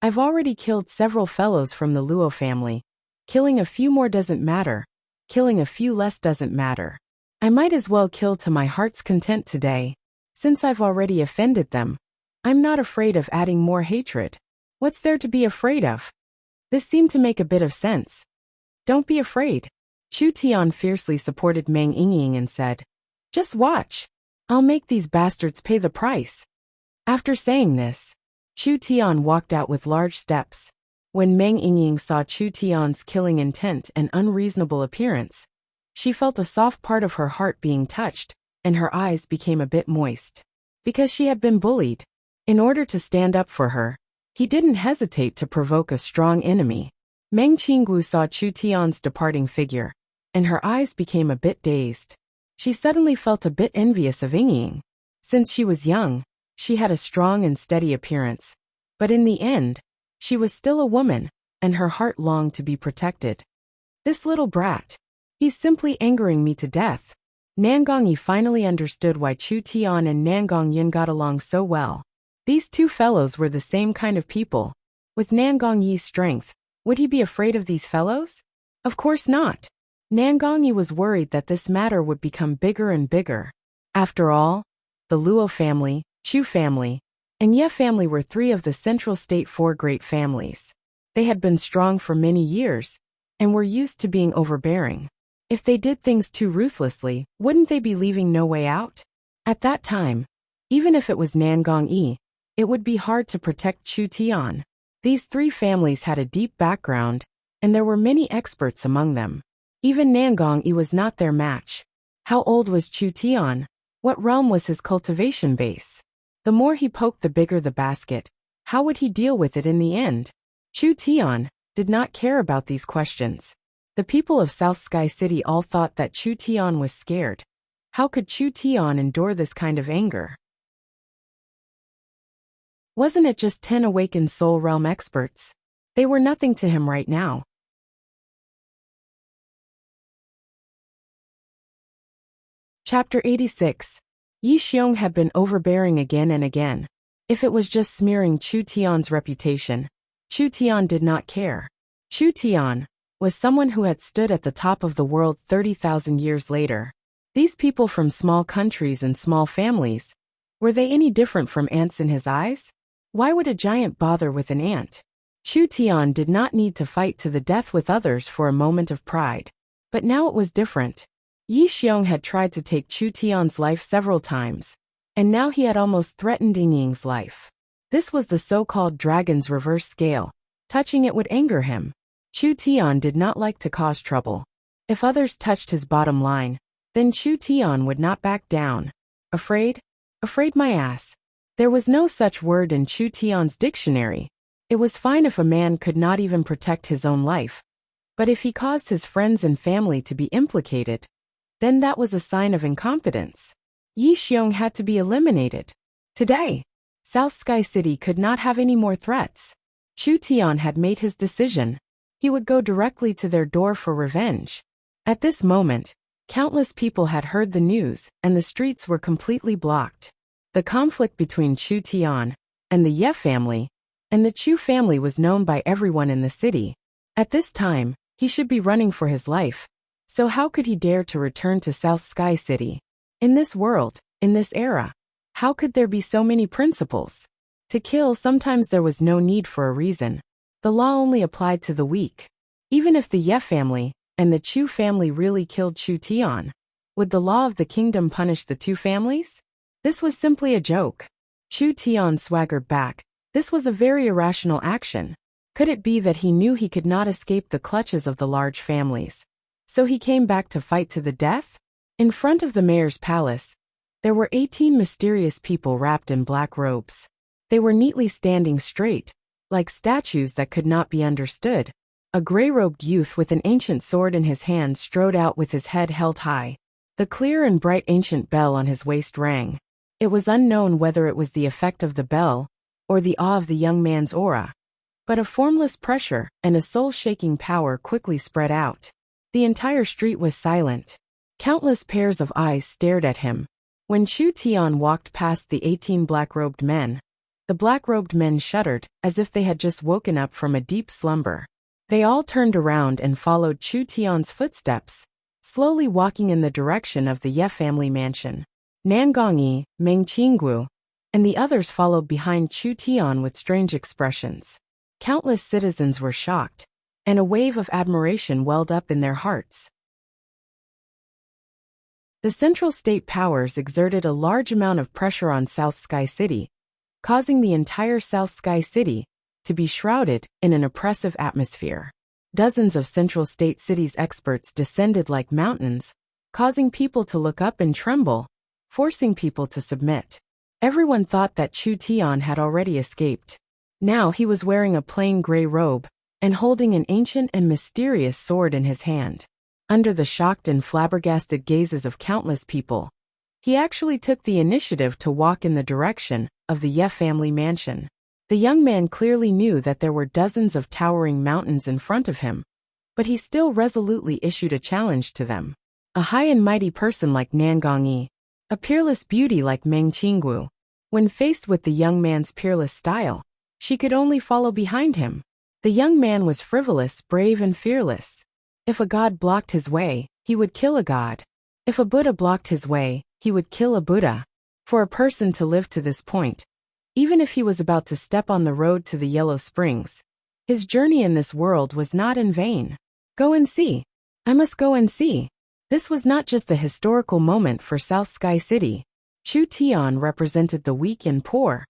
I've already killed several fellows from the Luo family. Killing a few more doesn't matter. Killing a few less doesn't matter. I might as well kill to my heart's content today. Since I've already offended them, I'm not afraid of adding more hatred. What's there to be afraid of? This seemed to make a bit of sense. Don't be afraid. Chu Tian fiercely supported Meng Yingying and said, Just watch. I'll make these bastards pay the price. After saying this, Chu Tian walked out with large steps. When Meng Yingying saw Chu Tian's killing intent and unreasonable appearance, she felt a soft part of her heart being touched, and her eyes became a bit moist. Because she had been bullied. In order to stand up for her, he didn't hesitate to provoke a strong enemy. Meng Qinggu saw Chu Tian's departing figure, and her eyes became a bit dazed. She suddenly felt a bit envious of Yingying. Since she was young, she had a strong and steady appearance. But in the end, she was still a woman, and her heart longed to be protected. This little brat. He's simply angering me to death. Nangong Yi finally understood why Chu Tian and Nangong Yun got along so well. These 2 fellows were the same kind of people. With Nangong Yi's strength, would he be afraid of these fellows? Of course not. Nangong Yi was worried that this matter would become bigger and bigger. After all, the Luo family, Chu family, and Ye family were three of the Central State four great families. They had been strong for many years, and were used to being overbearing. If they did things too ruthlessly, wouldn't they be leaving no way out? At that time, even if it was Nangong Yi, it would be hard to protect Chu Tian. These three families had a deep background, and there were many experts among them. Even Nangong Yi was not their match. How old was Chu Tian? What realm was his cultivation base? The more he poked, the bigger the basket. How would he deal with it in the end? Chu Tian did not care about these questions. The people of South Sky City all thought that Chu Tian was scared. How could Chu Tian endure this kind of anger? Wasn't it just 10 awakened soul realm experts? They were nothing to him right now. Chapter 86. Yi Xiong had been overbearing again and again. If it was just smearing Chu Tian's reputation, Chu Tian did not care. Chu Tian was someone who had stood at the top of the world 30,000 years later. These people from small countries and small families, were they any different from ants in his eyes? Why would a giant bother with an ant? Chu Tian did not need to fight to the death with others for a moment of pride. But now it was different. Yi Xiong had tried to take Chu Tian's life several times, and now he had almost threatened Ying Ying's life. This was the so-called dragon's reverse scale. Touching it would anger him. Chu Tian did not like to cause trouble. If others touched his bottom line, then Chu Tian would not back down. Afraid? Afraid my ass. There was no such word in Chu Tian's dictionary. It was fine if a man could not even protect his own life. But if he caused his friends and family to be implicated, then that was a sign of incompetence. Yi Xiong had to be eliminated. Today, South Sky City could not have any more threats. Chu Tian had made his decision. He would go directly to their door for revenge. At this moment, countless people had heard the news, and the streets were completely blocked. The conflict between Chu Tian and the Ye family and the Chu family was known by everyone in the city. At this time, he should be running for his life. So how could he dare to return to South Sky City? In this world, in this era, how could there be so many principles? To kill, sometimes there was no need for a reason. The law only applied to the weak. Even if the Ye family and the Chu family really killed Chu Tian, would the law of the kingdom punish the two families? This was simply a joke. Chu Tian swaggered back. This was a very irrational action. Could it be that he knew he could not escape the clutches of the large families? So he came back to fight to the death? In front of the mayor's palace, there were 18 mysterious people wrapped in black robes. They were neatly standing straight, like statues that could not be understood. A gray-robed youth with an ancient sword in his hand strode out with his head held high. The clear and bright ancient bell on his waist rang. It was unknown whether it was the effect of the bell or the awe of the young man's aura. But a formless pressure and a soul-shaking power quickly spread out. The entire street was silent. Countless pairs of eyes stared at him. When Chu Tian walked past the 18 black-robed men, the black-robed men shuddered as if they had just woken up from a deep slumber. They all turned around and followed Chu Tian's footsteps, slowly walking in the direction of the Ye family mansion. Nangong Yi, Meng Qinggu, and the others followed behind Chu Tian with strange expressions. Countless citizens were shocked, and a wave of admiration welled up in their hearts. The Central State powers exerted a large amount of pressure on South Sky City, causing the entire South Sky City to be shrouded in an oppressive atmosphere. Dozens of Central State City's experts descended like mountains, causing people to look up and tremble, forcing people to submit. Everyone thought that Chu Tian had already escaped. Now he was wearing a plain gray robe and holding an ancient and mysterious sword in his hand. Under the shocked and flabbergasted gazes of countless people, he actually took the initiative to walk in the direction of the Ye family mansion. The young man clearly knew that there were dozens of towering mountains in front of him, but he still resolutely issued a challenge to them. A high and mighty person like Nangong Yi, a peerless beauty like Meng Qinggu. When faced with the young man's peerless style, she could only follow behind him. The young man was frivolous, brave, and fearless. If a god blocked his way, he would kill a god. If a Buddha blocked his way, he would kill a Buddha. For a person to live to this point, even if he was about to step on the road to the Yellow Springs, his journey in this world was not in vain. Go and see. I must go and see. This was not just a historical moment for South Sky City. Chu Tian represented the weak and poor,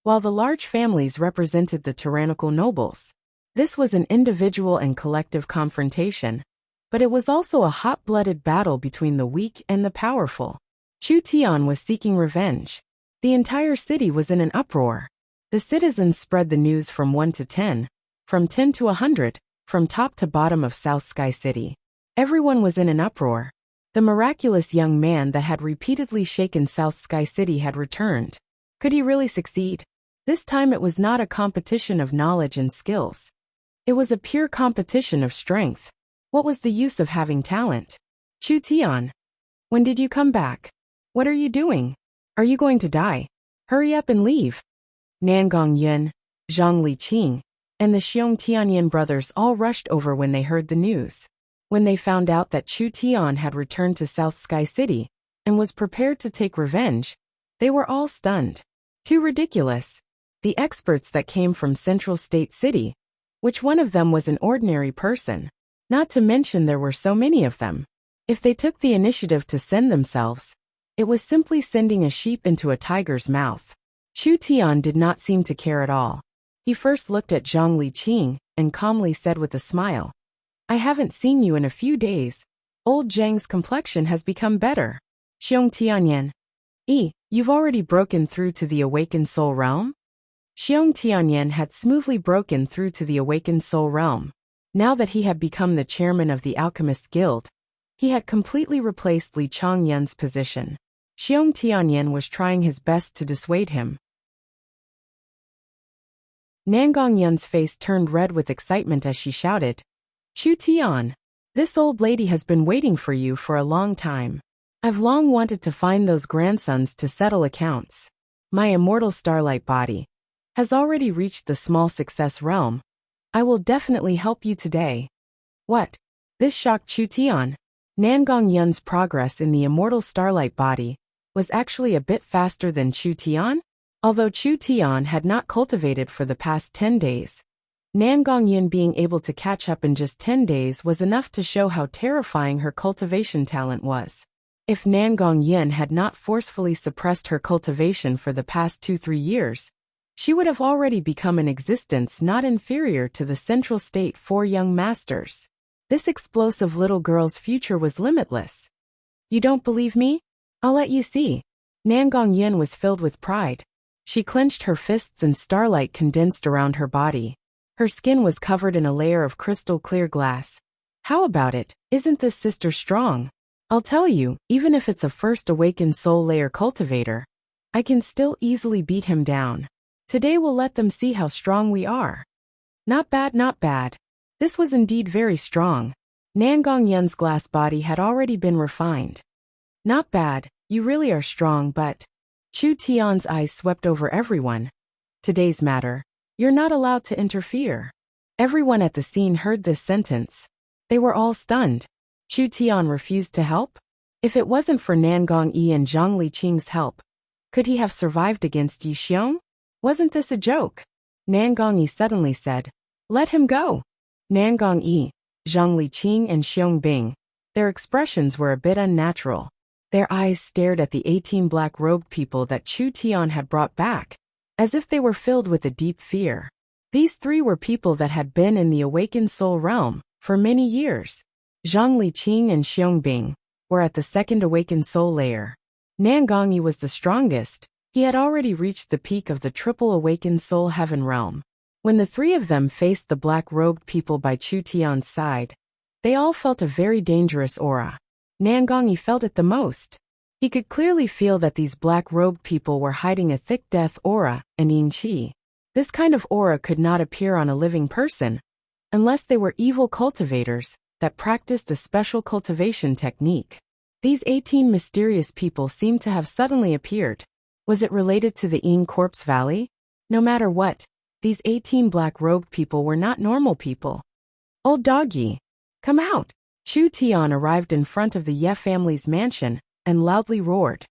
while the large families represented the tyrannical nobles. This was an individual and collective confrontation, but it was also a hot-blooded battle between the weak and the powerful. Chu Tian was seeking revenge. The entire city was in an uproar. The citizens spread the news from 1 to 10, from 10 to 100, from top to bottom of South Sky City. Everyone was in an uproar. The miraculous young man that had repeatedly shaken South Sky City had returned. Could he really succeed? This time it was not a competition of knowledge and skills. It was a pure competition of strength. What was the use of having talent? Chu Tian, when did you come back? What are you doing? Are you going to die? Hurry up and leave. Nangong Yun, Zhang Liqing, and the Xiong Tianyan brothers all rushed over when they heard the news. When they found out that Chu Tian had returned to South Sky City and was prepared to take revenge, they were all stunned. Too ridiculous. The experts that came from Central State City, which one of them was an ordinary person? Not to mention there were so many of them. If they took the initiative to send themselves, it was simply sending a sheep into a tiger's mouth. Chu Tian did not seem to care at all. He first looked at Zhang Liqing and calmly said with a smile, I haven't seen you in a few days. Old Zhang's complexion has become better. Xiong Tianyan. You've already broken through to the awakened soul realm? Xiong Tianyan had smoothly broken through to the awakened soul realm. Now that he had become the chairman of the Alchemist Guild, he had completely replaced Li Chongyun's position. Xiong Tianyan was trying his best to dissuade him. Nangong Yun's face turned red with excitement as she shouted, Chu Tian, this old lady has been waiting for you for a long time. I've long wanted to find those grandsons to settle accounts. My immortal starlight body has already reached the small success realm. I will definitely help you today. What? This shocked Chu Tian. Nangong Yun's progress in the immortal starlight body was actually a bit faster than Chu Tian. Although Chu Tian had not cultivated for the past 10 days, Nangong Yun being able to catch up in just 10 days was enough to show how terrifying her cultivation talent was. If Nangong Yun had not forcefully suppressed her cultivation for the past 2-3 years, she would have already become an existence not inferior to the Central State 4 young masters. This explosive little girl's future was limitless. You don't believe me? I'll let you see. Nangong Yun was filled with pride. She clenched her fists and starlight condensed around her body. Her skin was covered in a layer of crystal clear glass. How about it? Isn't this sister strong? I'll tell you, even if it's a first awakened soul layer cultivator, I can still easily beat him down. Today we'll let them see how strong we are. Not bad, not bad. This was indeed very strong. Nangong Yun's glass body had already been refined. Not bad, you really are strong, but... Chu Tian's eyes swept over everyone. Today's matter. You're not allowed to interfere. Everyone at the scene heard this sentence. They were all stunned. Chu Tian refused to help? If it wasn't for Nangong Yi and Zhang Liqing's help, could he have survived against Yi Xiong? Wasn't this a joke? Nangong Yi suddenly said, Let him go. Nangong Yi, Zhang Liqing and Xiong Bing, their expressions were a bit unnatural. Their eyes stared at the 18 black-robed people that Chu Tian had brought back, as if they were filled with a deep fear. These 3 were people that had been in the awakened soul realm for many years. Zhang Liqing and Xiong Bing were at the second awakened soul layer. Nangong Yi was the strongest. He had already reached the peak of the triple awakened soul heaven realm. When the 3 of them faced the black-robed people by Chu Tian's side, they all felt a very dangerous aura. Nangong Yi felt it the most. He could clearly feel that these black-robed people were hiding a thick death aura and yin qi. This kind of aura could not appear on a living person, unless they were evil cultivators that practiced a special cultivation technique. These 18 mysterious people seemed to have suddenly appeared. Was it related to the Yin Corpse Valley? No matter what, these 18 black-robed people were not normal people. Old doggy, come out! Chu Tian arrived in front of the Ye family's mansion and loudly roared.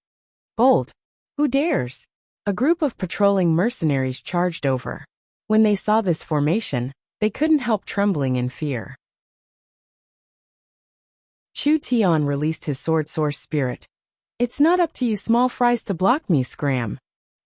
Bold. Who dares? A group of patrolling mercenaries charged over. When they saw this formation, they couldn't help trembling in fear. Chu Tian released his sword source spirit. It's not up to you small fries to block me, scram.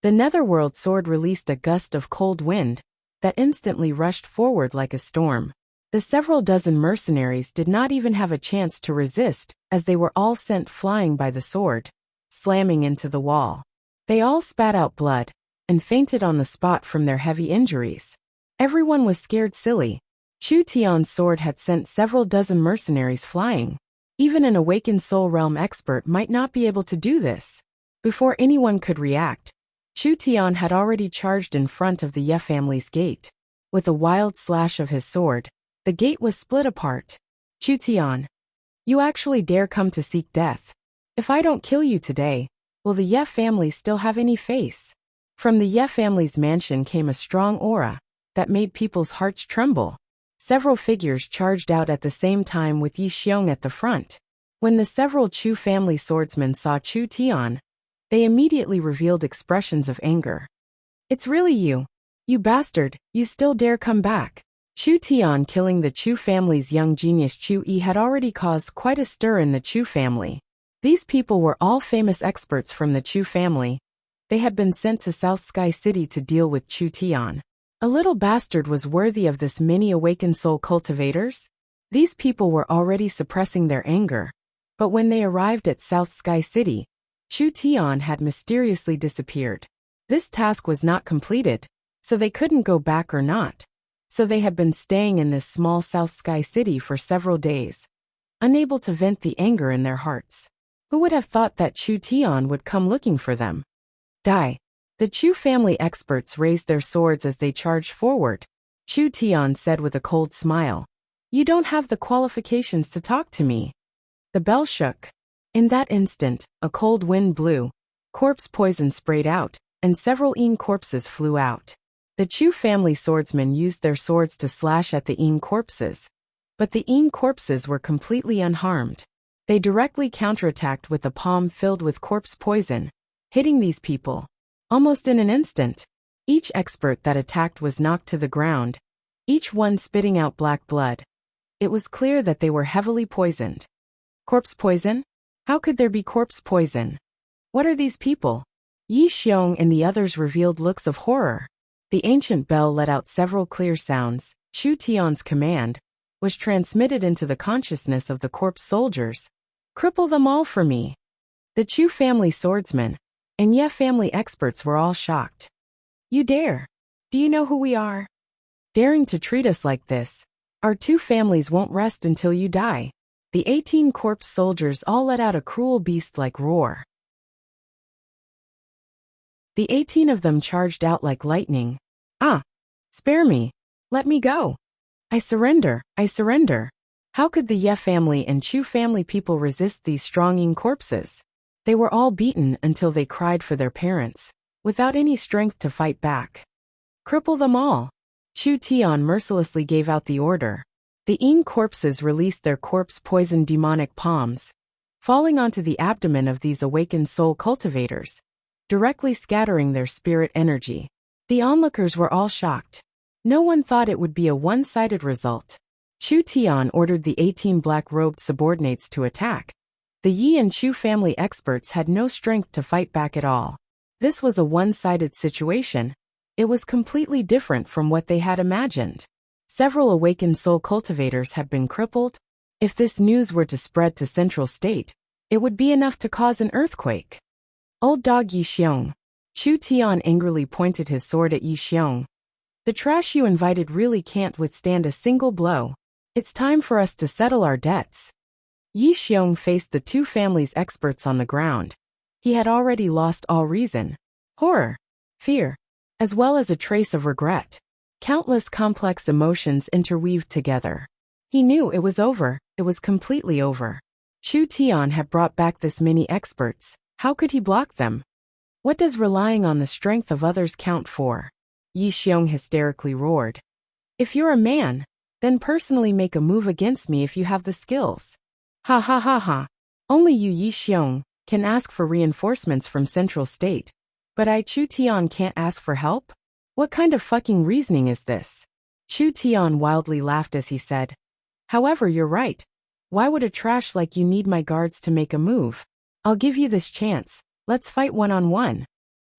The netherworld sword released a gust of cold wind that instantly rushed forward like a storm. The several dozen mercenaries did not even have a chance to resist, as they were all sent flying by the sword, slamming into the wall. They all spat out blood and fainted on the spot from their heavy injuries. Everyone was scared silly. Chu Tian's sword had sent several dozen mercenaries flying. Even an awakened soul realm expert might not be able to do this. Before anyone could react, Chu Tian had already charged in front of the Ye family's gate. With a wild slash of his sword, the gate was split apart. Chu Tian, you actually dare come to seek death? If I don't kill you today, will the Ye family still have any face? From the Ye family's mansion came a strong aura that made people's hearts tremble. Several figures charged out at the same time with Yi Xiong at the front. When the several Chu family swordsmen saw Chu Tian, they immediately revealed expressions of anger. It's really you. You bastard, you still dare come back. Chu Tian killing the Chu family's young genius Chu Yi had already caused quite a stir in the Chu family. These people were all famous experts from the Chu family. They had been sent to South Sky City to deal with Chu Tian. A little bastard was worthy of this many awakened soul cultivators? These people were already suppressing their anger, but when they arrived at South Sky City, Chu Tian had mysteriously disappeared. This task was not completed, so they couldn't go back or not. So they had been staying in this small South Sky City for several days, unable to vent the anger in their hearts. Who would have thought that Chu Tian would come looking for them? Die. The Chu family experts raised their swords as they charged forward. Chu Tian said with a cold smile, "You don't have the qualifications to talk to me." The bell shook. In that instant, a cold wind blew. Corpse poison sprayed out, and several Yin corpses flew out. The Chu family swordsmen used their swords to slash at the Yin corpses. But the Yin corpses were completely unharmed. They directly counterattacked with a palm filled with corpse poison, hitting these people. Almost in an instant, each expert that attacked was knocked to the ground, each one spitting out black blood. It was clear that they were heavily poisoned. Corpse poison? How could there be corpse poison? What are these people? Yi Xiong and the others revealed looks of horror. The ancient bell let out several clear sounds. Chu Tian's command was transmitted into the consciousness of the corpse soldiers. Cripple them all for me. The Chu family swordsmen and Ye family experts were all shocked. You dare? Do you know who we are? Daring to treat us like this? Our two families won't rest until you die. The 18 corpse soldiers all let out a cruel beast-like roar. The 18 of them charged out like lightning. Ah! Spare me! Let me go! I surrender! I surrender! How could the Ye family and Chu family people resist these strong Yin corpses? They were all beaten until they cried for their parents, without any strength to fight back. Cripple them all! Chu Tian mercilessly gave out the order. The Yin corpses released their corpse-poisoned demonic palms, falling onto the abdomen of these awakened soul cultivators, directly scattering their spirit energy. The onlookers were all shocked. No one thought it would be a one-sided result. Chu Tian ordered the 18 black-robed subordinates to attack. The Yi and Chu family experts had no strength to fight back at all. This was a one-sided situation. It was completely different from what they had imagined. Several awakened soul cultivators had been crippled. If this news were to spread to Central State, it would be enough to cause an earthquake. Old dog Yi Xiong. Chu Tian angrily pointed his sword at Yi Xiong. The trash you invited really can't withstand a single blow. It's time for us to settle our debts. Yi Xiong faced the two families' experts on the ground. He had already lost all reason, horror, fear, as well as a trace of regret. Countless complex emotions interweaved together. He knew it was over, it was completely over. Chu Tian had brought back this many experts. How could he block them? What does relying on the strength of others count for? Yi Xiong hysterically roared. If you're a man, then personally make a move against me if you have the skills. Ha ha ha ha. Only you Yi Xiong can ask for reinforcements from Central State. But Chu Tian can't ask for help? What kind of fucking reasoning is this? Chu Tian wildly laughed as he said, however, you're right. Why would a trash like you need my guards to make a move? I'll give you this chance. Let's fight one-on-one.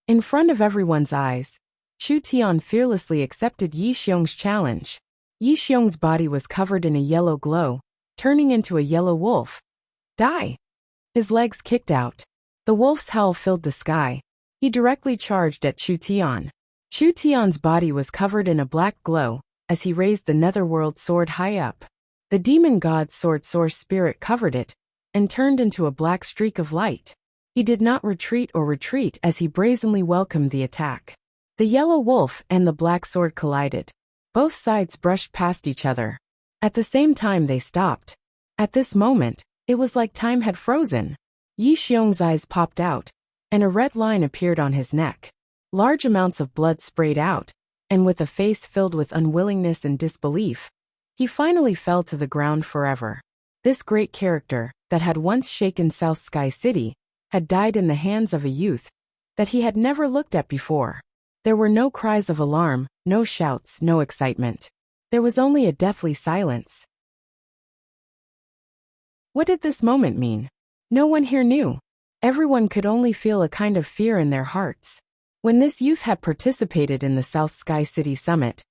In front of everyone's eyes, Chu Tian fearlessly accepted Yi Xiong's challenge. Yi Xiong's body was covered in a yellow glow, turning into a yellow wolf. Die! His legs kicked out. The wolf's howl filled the sky. He directly charged at Chu Tian. Chu Tian's body was covered in a black glow as he raised the netherworld sword high up. The demon god's sword source spirit covered it and turned into a black streak of light. He did not retreat as he brazenly welcomed the attack. The yellow wolf and the black sword collided. Both sides brushed past each other. At the same time they stopped. At this moment, it was like time had frozen. Yi Xiong's eyes popped out, and a red line appeared on his neck. Large amounts of blood sprayed out, and with a face filled with unwillingness and disbelief, he finally fell to the ground forever. This great character, that had once shaken South Sky City, had died in the hands of a youth that he had never looked at before. There were no cries of alarm, no shouts, no excitement. There was only a deathly silence. What did this moment mean? No one here knew. Everyone could only feel a kind of fear in their hearts. When this youth had participated in the South Sky City Summit,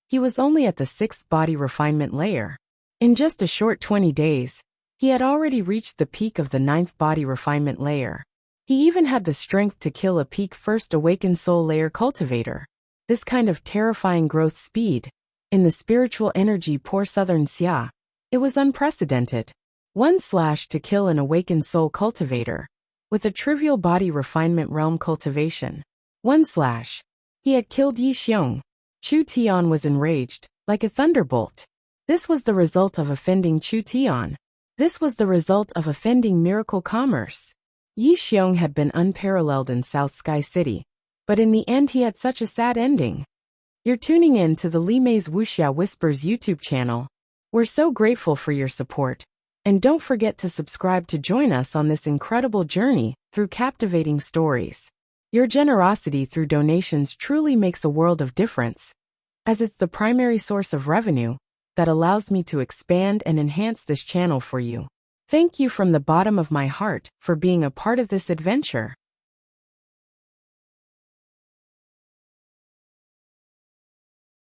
he was only at the 6th body refinement layer. In just a short 20 days, he had already reached the peak of the 9th body refinement layer. He even had the strength to kill a peak first awakened soul layer cultivator. This kind of terrifying growth speed, in the spiritual energy poor Southern Xia, it was unprecedented. 1/ to kill an awakened soul cultivator, with a trivial body refinement realm cultivation. 1/. He had killed Yi Xiong. Chu Tian was enraged, like a thunderbolt. This was the result of offending Chu Tian. This was the result of offending miracle commerce. Yi Xiong had been unparalleled in South Sky City, but in the end he had such a sad ending. You're tuning in to the Li Mei's Wuxia Whispers YouTube channel. We're so grateful for your support, and don't forget to subscribe to join us on this incredible journey through captivating stories. Your generosity through donations truly makes a world of difference, as it's the primary source of revenue that allows me to expand and enhance this channel for you. Thank you from the bottom of my heart for being a part of this adventure.